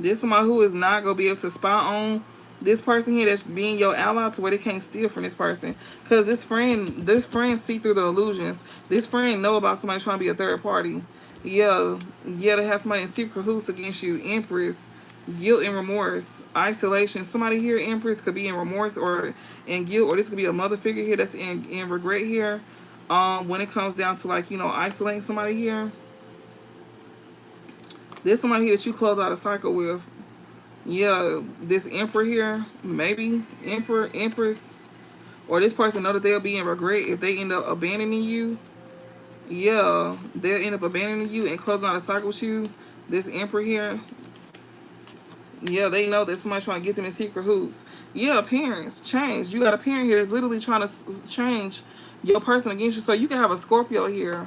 This somebody who is not going to be able to spot on this person here that's being your ally to where they can't steal from this person. Because this friend see through the illusions. This friend know about somebody trying to be a third party. Yeah, they have somebody in secret cahoots against you. Empress, guilt and remorse, isolation. Somebody here, Empress, could be in remorse or in guilt, or this could be a mother figure here that's in regret here. When it comes down to, like, you know, isolating somebody here. There's somebody here that you close out a cycle with. Yeah, this Emperor here, maybe Emperor, Empress, or this person know that they'll be in regret if they end up abandoning you. Yeah, they'll end up abandoning you and closing out a cycle with you. This Emperor here. Yeah, they know that somebody's trying to get them in secret hoops. Yeah, parents, change. You got a parent here that's literally trying to change your person against you. So you can have a Scorpio here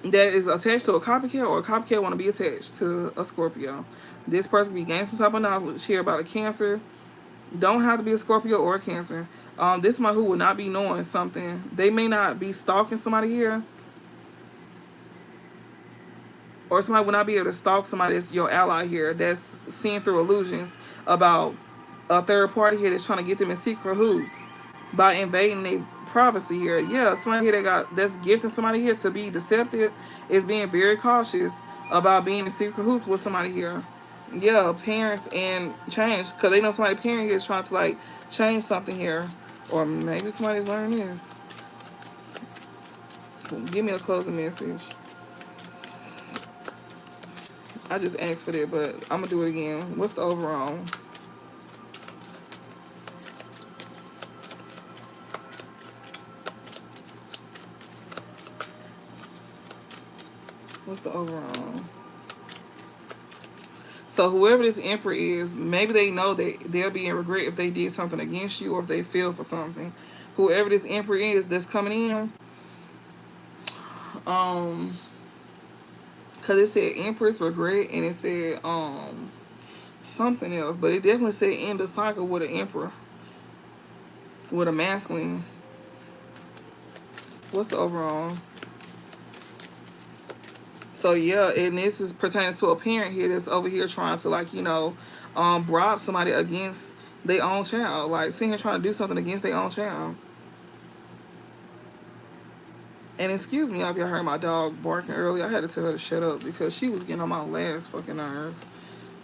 that is attached to a copycat, or a copycat want to be attached to a Scorpio. This person be gaining some type of knowledge here about a Cancer. Don't have to be a Scorpio or a Cancer. This is somebody who will not be knowing something. They may not be stalking somebody here. Or somebody will not be able to stalk somebody that's your ally here, that's seeing through illusions about a third party here that's trying to get them in secret hoops by invading their privacy here. Yeah, somebody here that's gifting somebody here to be deceptive is being very cautious about being in secret hoops with somebody here. Yeah, parents and change, because they know somebody parent here is trying to, like, change something here. Or maybe somebody's learning this. Give me a closing message. I just asked for that, but I'm going to do it again. What's the overall? What's the overall? So whoever this Emperor is, maybe they know that they'll be in regret if they did something against you or if they feel for something. Whoever this Emperor is that's coming in, because it said Empress, regret, and it said something else, but it definitely said end the cycle with an Emperor, with a masculine. What's the overall? So yeah, and this is pertaining to a parent here that's over here trying to, like, you know, bribe somebody against their own child. Like, sitting here trying to do something against their own child. And excuse me if y'all heard my dog barking earlier. I had to tell her to shut up because she was getting on my last fucking nerve.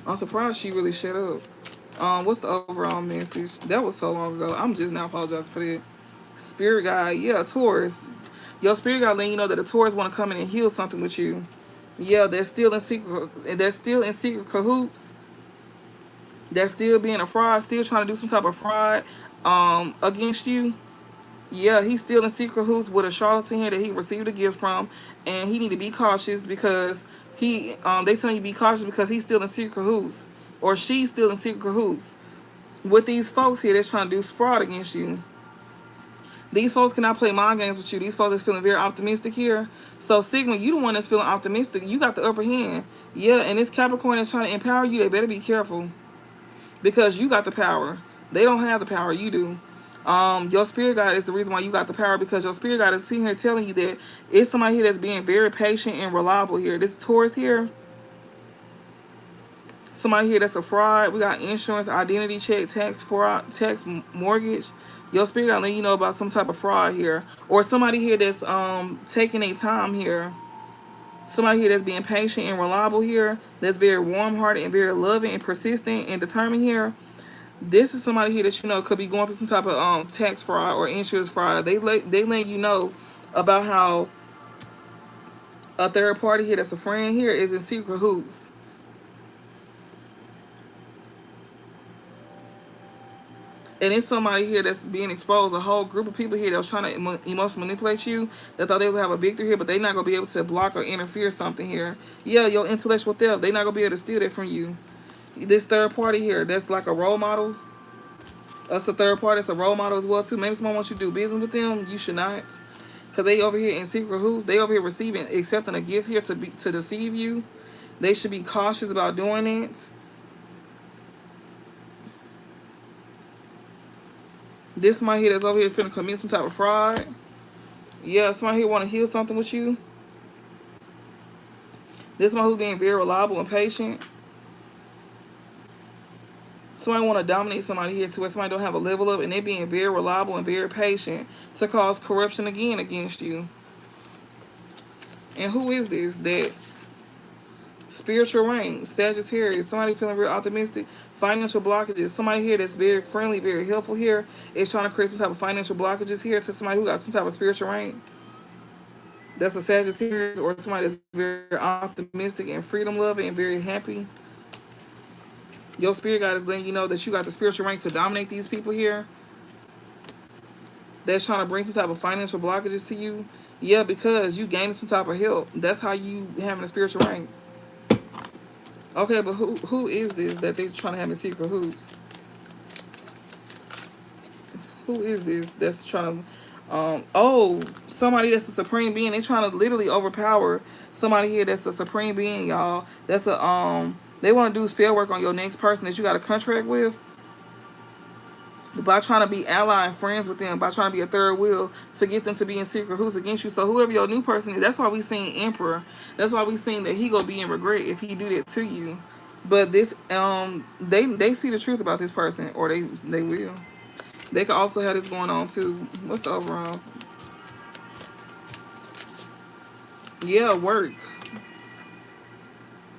I'm surprised she really shut up. What's the overall message? That was so long ago. I'm just now apologizing for that. Spirit guide, yeah, Taurus. Your spirit guide letting you know that the Taurus want to come in and heal something with you. Yeah, they're still in secret. They're still in secret cahoots. They're still being a fraud. Still trying to do some type of fraud against you. Yeah, he's still in secret cahoots with a charlatan here that he received a gift from, and he need to be cautious because they telling you be cautious because he's still in secret cahoots, or she's still in secret cahoots with these folks here that's trying to do fraud against you. These folks cannot play mind games with you. These folks is feeling very optimistic here. So, Sigma, you the one that's feeling optimistic. You got the upper hand. Yeah, and this Capricorn that's trying to empower you, they better be careful. Because you got the power. They don't have the power. You do. Your spirit guide is the reason why you got the power, because your spirit guide is sitting here telling you that it's somebody here that's being very patient and reliable here. This Taurus here, somebody here that's a fraud. We got insurance, identity check, tax fraud, tax mortgage. Your spirit guide letting you know about some type of fraud here, or somebody here that's taking a time here. Somebody here that's being patient and reliable here, that's very warm-hearted and very loving and persistent and determined here. This is somebody here that you know could be going through some type of tax fraud or insurance fraud. They let you know about how a third party here that's a friend here is in secret hoops. And it's somebody here that's being exposed. A whole group of people here that was trying to emotionally manipulate you. That thought they was gonna have a victory here, but they not gonna be able to block or interfere something here. Yeah, your intellectual theft. They not gonna be able to steal that from you. This third party here, that's like a role model. Us a third party, it's a role model as well too. Maybe someone wants you to do business with them. You should not, cause they over here in secret who's. They over here receiving, accepting a gift here to deceive you. They should be cautious about doing it. This somebody here that's over here finna commit some type of fraud. Yeah, somebody here want to heal something with you. This one who's being very reliable and patient. Somebody want to dominate somebody here to where somebody don't have a level up, and they being very reliable and very patient to cause corruption again against you. And who is this? That spiritual reign, Sagittarius. Somebody feeling real optimistic. Financial blockages. Somebody here that's very friendly, very helpful here is trying to create some type of financial blockages here to somebody who got some type of spiritual reign. That's a Sagittarius, or somebody that's very optimistic and freedom loving and very happy. Your spirit guide is letting you know that you got the spiritual rank to dominate these people here. That's trying to bring some type of financial blockages to you. Yeah, because you gaining some type of help. That's how you having a spiritual rank. Okay, but who is this that they're trying to have in secret? Who is this that's trying to oh, somebody that's a supreme being. They trying to literally overpower somebody here that's a supreme being, y'all. That's a they want to do spell work on your next person that you got a contract with by trying to be ally and friends with them, by trying to be a third wheel to get them to be in secret who's against you. So whoever your new person is, that's why we seen Emperor. That's why we seen that he gonna be in regret if he do that to you. But this they see the truth about this person, or they will. They could also have this going on too. What's the overall? Yeah, work.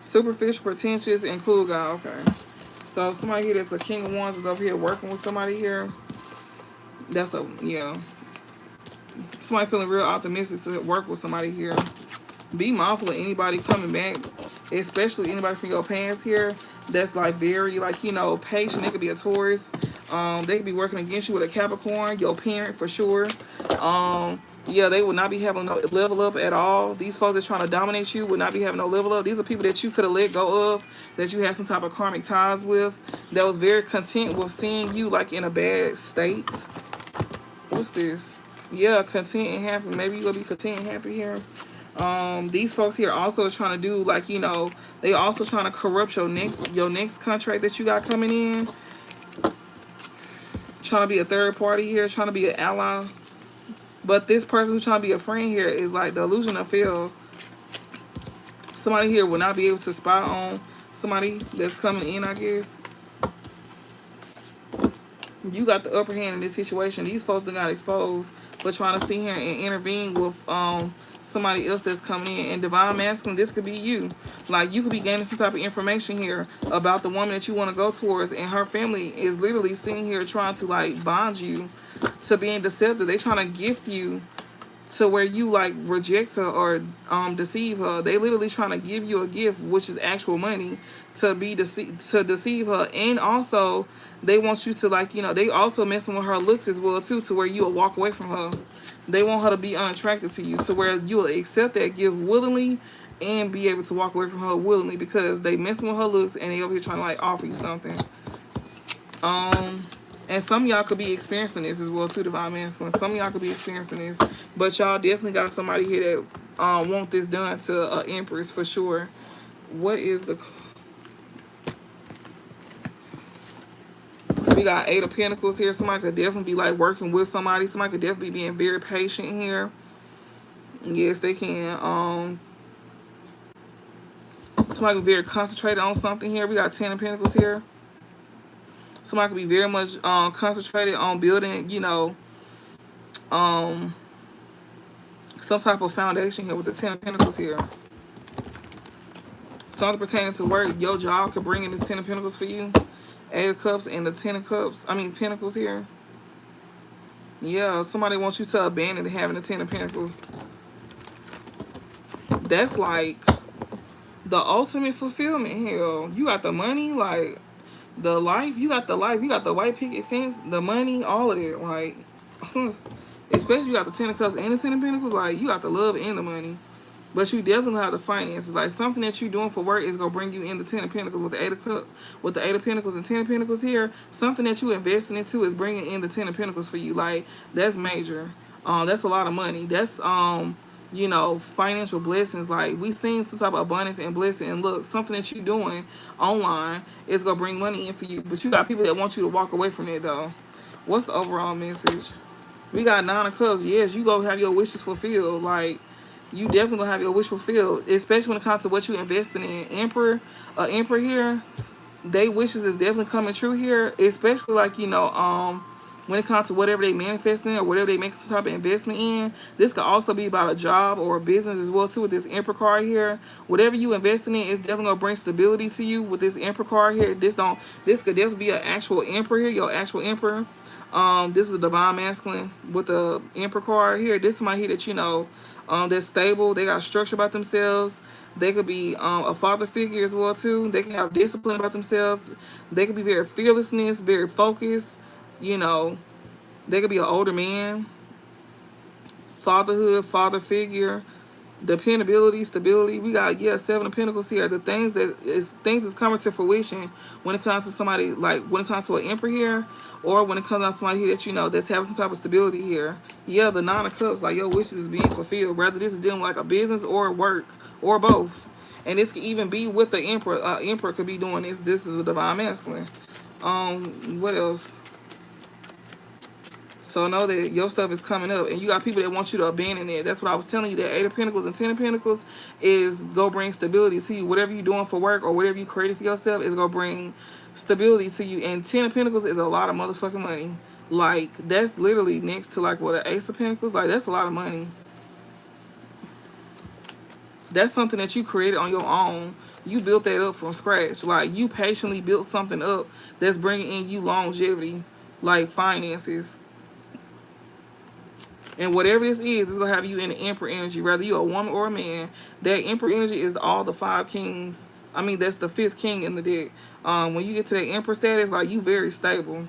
Superficial, pretentious, and cool guy. Okay. So somebody here that's a King of Wands is over here working with somebody here. That's a, yeah. Somebody feeling real optimistic to work with somebody here. Be mindful of anybody coming back, especially anybody from your past here that's like very like, you know, patient. They could be a Taurus. They could be working against you with a Capricorn, your parent for sure. Yeah, they will not be having no level up at all. These folks that trying to dominate you will not be having no level up. These are people that you could have let go of, that you had some type of karmic ties with, that was very content with seeing you like in a bad state. What's this? Yeah, content and happy. Maybe you're gonna be content and happy here. These folks here also trying to do like, you know, they also trying to corrupt your next contract that you got coming in. Trying to be a third party here, trying to be an ally. But this person who's trying to be a friend here is like the illusion of fail. Somebody here will not be able to spy on somebody that's coming in, I guess. You got the upper hand in this situation. These folks that got exposed for trying to sit here and intervene with somebody else that's coming in. And divine masculine, this could be you. Like, you could be gaining some type of information here about the woman that you want to go towards, and her family is literally sitting here trying to like bond you to being deceptive. They trying to gift you to where you like reject her or deceive her. They literally trying to give you a gift, which is actual money, to be to deceive her. And also they want you to like, you know, they also messing with her looks as well too, to where you'll walk away from her. They want her to be unattractive to you, to where you'll accept that gift willingly and be able to walk away from her willingly, because they messing with her looks and they over here trying to like offer you something. And some of y'all could be experiencing this as well too, divine masculine. Some of y'all could be experiencing this, but y'all definitely got somebody here that want this done to Empress for sure. What is the? We got Eight of Pentacles here. Somebody could definitely be like working with somebody. Somebody could definitely be being very patient here. Yes, they can. Somebody could be very concentrated on something here. We got 10 of Pentacles here. Somebody could be very much concentrated on building, you know, some type of foundation here with the 10 of Pentacles here. Something pertaining to work. Your job could bring in this 10 of Pentacles for you. 8 of Cups and the 10 of Cups. I mean, Pentacles here. Yeah, somebody wants you to abandon having the 10 of Pentacles. That's like the ultimate fulfillment here. You got the money, like, The life, you got the life, you got the white picket fence, the money, all of it. Like, especially you got the Ten of Cups and the Ten of Pentacles. Like, you got the love and the money. But you definitely have the finances. Like, something that you're doing for work is gonna bring you in the Ten of Pentacles with the Eight of Cups, with the Eight of Pentacles and Ten of Pentacles here. Something that you investing into is bringing in the Ten of Pentacles for you. Like, that's major. That's a lot of money. That's you know, financial blessings. Like, we seen some type of abundance and blessing. And look, something that you're doing online is gonna bring money in for you. But you got people that want you to walk away from it though. What's the overall message? We got Nine of Cups. Yes, you go have your wishes fulfilled. Like, you definitely gonna have your wish fulfilled, especially when it comes to what you investing in. Emperor here, they wishes is definitely coming true here, especially like, you know, when it comes to whatever they manifesting or whatever they make some type of investment in. This could also be about a job or a business as well too with this Emperor card here. Whatever you investing in is definitely gonna bring stability to you with this Emperor card here. This could definitely be an actual Emperor here, your actual Emperor. This is a divine masculine with the Emperor card here. This is somebody here that, you know, they're stable. They got structure about themselves. They could be a father figure as well too. They can have discipline about themselves. They could be very fearlessness, very focused. You know, they could be an older man. Fatherhood, father figure, dependability, stability. We got, yeah, Seven of Pentacles here. The things that's coming to fruition when it comes to somebody, like when it comes to an Emperor here, or when it comes to somebody here that, you know, that's having some type of stability here. Yeah, the Nine of Cups, like your wishes is being fulfilled. Whether this is dealing with like a business or work or both. And this could even be with the Emperor. Emperor could be doing this. This is a divine masculine. What else? So know that your stuff is coming up, and you got people that want you to abandon it. That's what I was telling you. That Eight of Pentacles and Ten of Pentacles is go bring stability to you. Whatever you're doing for work or whatever you created for yourself is gonna bring stability to you. And Ten of Pentacles is a lot of motherfucking money. Like, that's literally next to like what, an Ace of Pentacles. Like, that's a lot of money. That's something that you created on your own. You built that up from scratch. Like, you patiently built something up that's bringing in you longevity, like finances. And whatever this is, it's going to have you in the Emperor energy. Whether you're a woman or a man, that Emperor energy is all the five kings. I mean, that's the fifth king in the deck. When you get to that Emperor status, like, you very stable.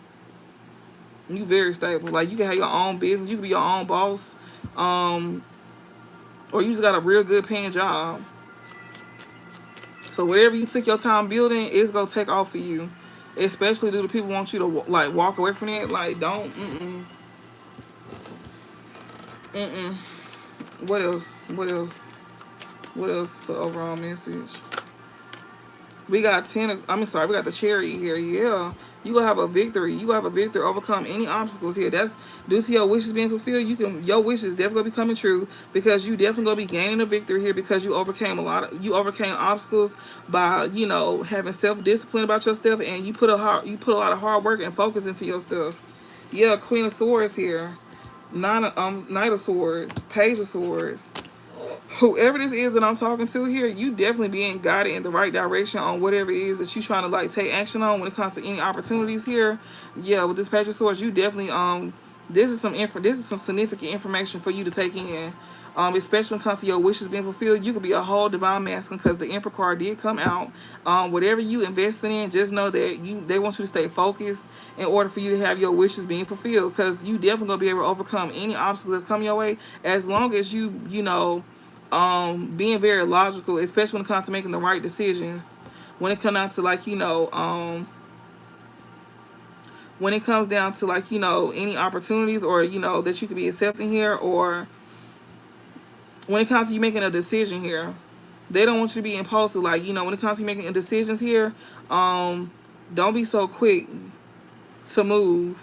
You very stable. Like, you can have your own business. You can be your own boss. Or you just got a real good paying job. So whatever you took your time building, it's going to take off for you. Especially do the people want you to, like, walk away from it. Like, don't. What else? What else? What else for overall message? We got we got the Chariot here. Yeah. You gonna have a victory. You gonna have a victory, overcome any obstacles here. That's due to your wishes being fulfilled. Your wishes definitely gonna be coming true, because you definitely gonna be gaining a victory here, because you overcame obstacles by, you know, having self-discipline about your stuff, and you put a lot of hard work and focus into your stuff. Yeah, Queen of Swords here. Knight of Swords, Page of Swords. Whoever this is that I'm talking to here, you definitely being guided in the right direction on whatever it is that you trying to, like, take action on when it comes to any opportunities here. Yeah, with this Page of Swords, you definitely this is some significant information for you to take in. Especially when it comes to your wishes being fulfilled. You could be a whole divine masculine, because the Emperor card did come out. Whatever you investing in, just know that they want you to stay focused in order for you to have your wishes being fulfilled, because you definitely gonna be able to overcome any obstacle that's coming your way, as long as you know, being very logical, especially when it comes to making the right decisions. When it comes down to, like, you know, when it comes down to, like, you know, any opportunities, or, you know, that you could be accepting here, or when it comes to you making a decision here, they don't want you to be impulsive. Like, you know, when it comes to making decisions here, don't be so quick to move.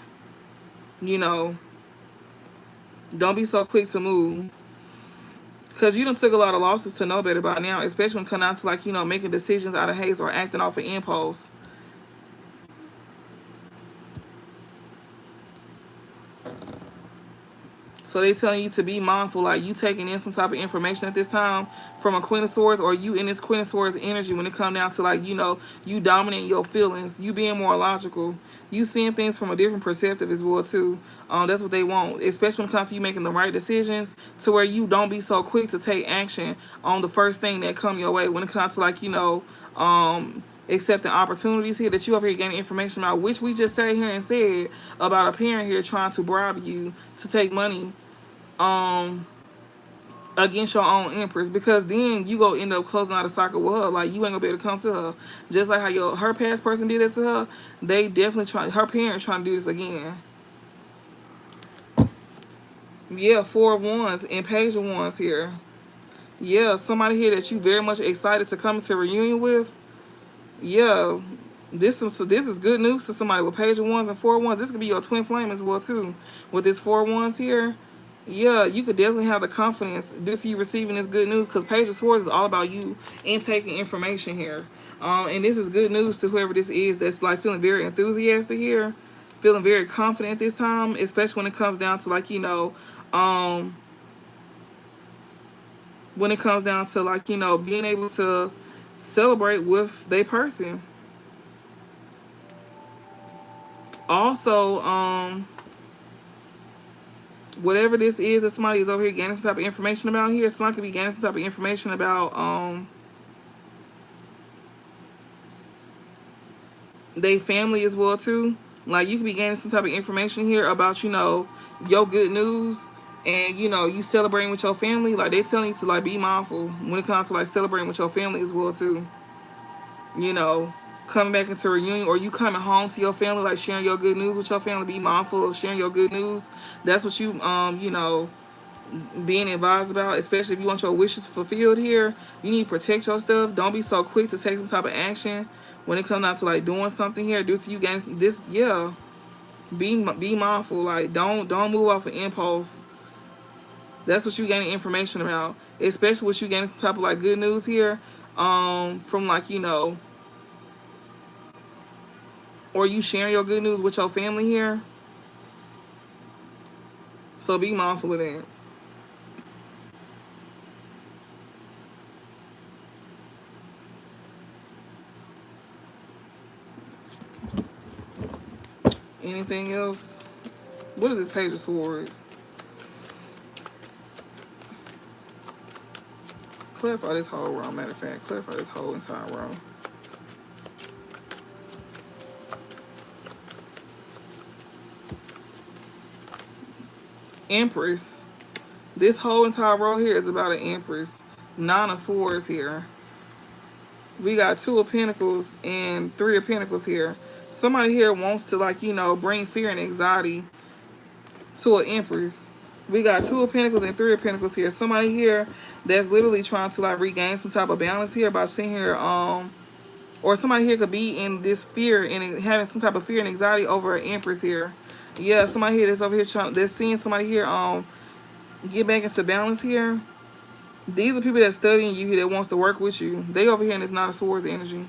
You know, don't be so quick to move, because you done took a lot of losses to know better by now, especially when it comes down to, like, you know, making decisions out of haste or acting off of impulse. So they telling you to be mindful, like, you taking in some type of information at this time from a Queen of Swords, or you in this Queen of Swords energy when it comes down to, like, you know, you dominating your feelings, you being more logical, you seeing things from a different perspective as well too. That's what they want, especially when it comes to you making the right decisions, to where you don't be so quick to take action on the first thing that come your way. When it comes to, like, you know, accepting opportunities here that you over here getting information about, which we just sat here and said about a parent here trying to bribe you to take money against your own empress, because then you go end up closing out a cycle with her. Like, you ain't gonna be able to come to her, just like how her past person did it to her. They definitely her parents trying to do this again. Yeah, 4 of Wands and Page of Wands here. Yeah, somebody here that you very much excited to come into a reunion with. Yeah, this is good news to somebody with Page of Wands and 4 of Wands. This could be your twin flame as well too. With this 4 of Wands here, yeah, you could definitely have the confidence due to you receiving this good news, because Page of Swords is all about you intaking information here. And this is good news to whoever this is that's like feeling very enthusiastic here, feeling very confident this time, especially when it comes down to like, when it comes down to like, being able to celebrate with their person. Also, whatever this is that somebody is over here gaining some type of information about here, somebody could be gaining some type of information about they family as well too. Like, you could be gaining some type of information here about, your good news, and you celebrating with your family. Like, they telling you to like be mindful when it comes to like celebrating with your family as well too. Coming back into a reunion, or you coming home to your family, like sharing your good news with your family. Be mindful of sharing your good news. That's what you being advised about, especially if you want your wishes fulfilled here. You need to protect your stuff. Don't be so quick to take some type of action when it comes down to like doing something here due to you getting this. Yeah, be mindful. Like, don't move off an impulse. That's what you getting information about, especially what you getting some type of like good news here from like, or you sharing your good news with your family here. So be mindful of that. Anything else? What is this Page of Swords? Clarify this whole row. Matter of fact, clarify this whole entire row. Empress. This whole entire row here is about an Empress. 9 of Swords here. We got 2 of Pentacles and 3 of Pentacles here. Somebody here wants to like, bring fear and anxiety to an Empress. We got 2 of Pentacles and 3 of Pentacles here. Somebody here that's literally trying to like regain some type of balance here by sitting here, or somebody here could be in this fear and having some type of fear and anxiety over an Empress here. Yeah, somebody here that's over here that's seeing somebody here get back into balance here. These are people that's studying you here that wants to work with you. They over here in this 9 of Swords energy.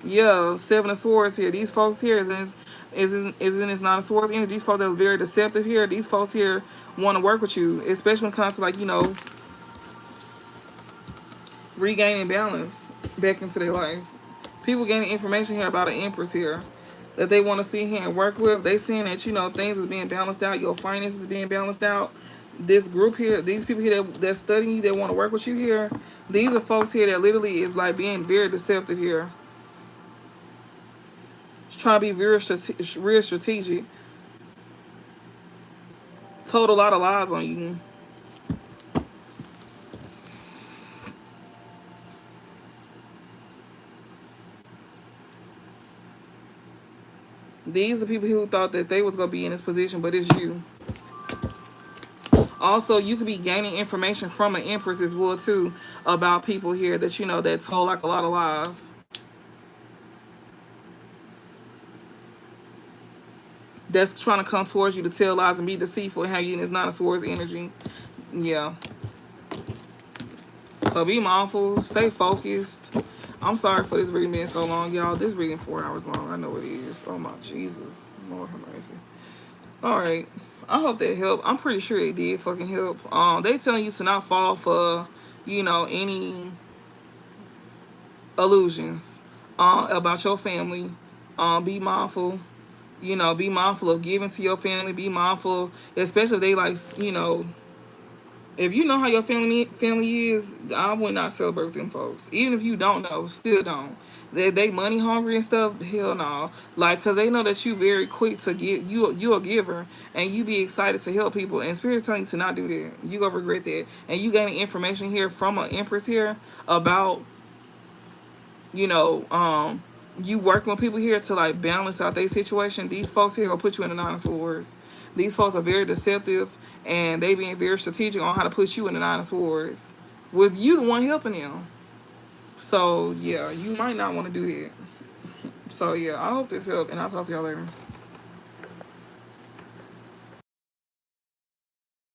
Yeah, 7 of Swords here. These folks here is in this 9 of Swords energy. These folks that was very deceptive here. These folks here want to work with you, especially when it comes to like, regaining balance back into their life. People gaining information here about an Empress here that they want to see here and work with. They seeing that, things is being balanced out. Your finances is being balanced out. This group here, these people here that's studying you, that want to work with you here, these are folks here that literally is like being very deceptive here. Trying to be real strategic. Told a lot of lies on you. These are people who thought that they was going to be in this position, but it's you. Also, you could be gaining information from an Empress as well, too, about people here that, that told like a lot of lies. That's trying to come towards you to tell lies and be deceitful and have you in this 9 of Swords energy. Yeah. So be mindful. Stay focused. I'm sorry for this reading being so long, y'all. This reading 4 hours long. I know it is. Oh, my Jesus. Lord have mercy. All right. I hope that helped. I'm pretty sure it did fucking help. They telling you to not fall for, any illusions about your family. Be mindful. Be mindful of giving to your family. Be mindful, especially if they like, If you know how your family is, I would not celebrate with them folks. Even if you don't know, still don't. They money hungry and stuff. Hell no. Like, cause they know that you very quick to give. You a giver, and you be excited to help people. And Spirit telling you to not do that. You gonna regret that. And you getting information here from an Empress here about, you know, you working with people here to like balance out their situation. These folks here gonna put you in the Nine of Swords. These folks are very deceptive, and they being very strategic on how to put you in the Nine of Swords, with you the one helping them. So yeah, you might not want to do that. So yeah, I hope this helped, and I'll talk to y'all later.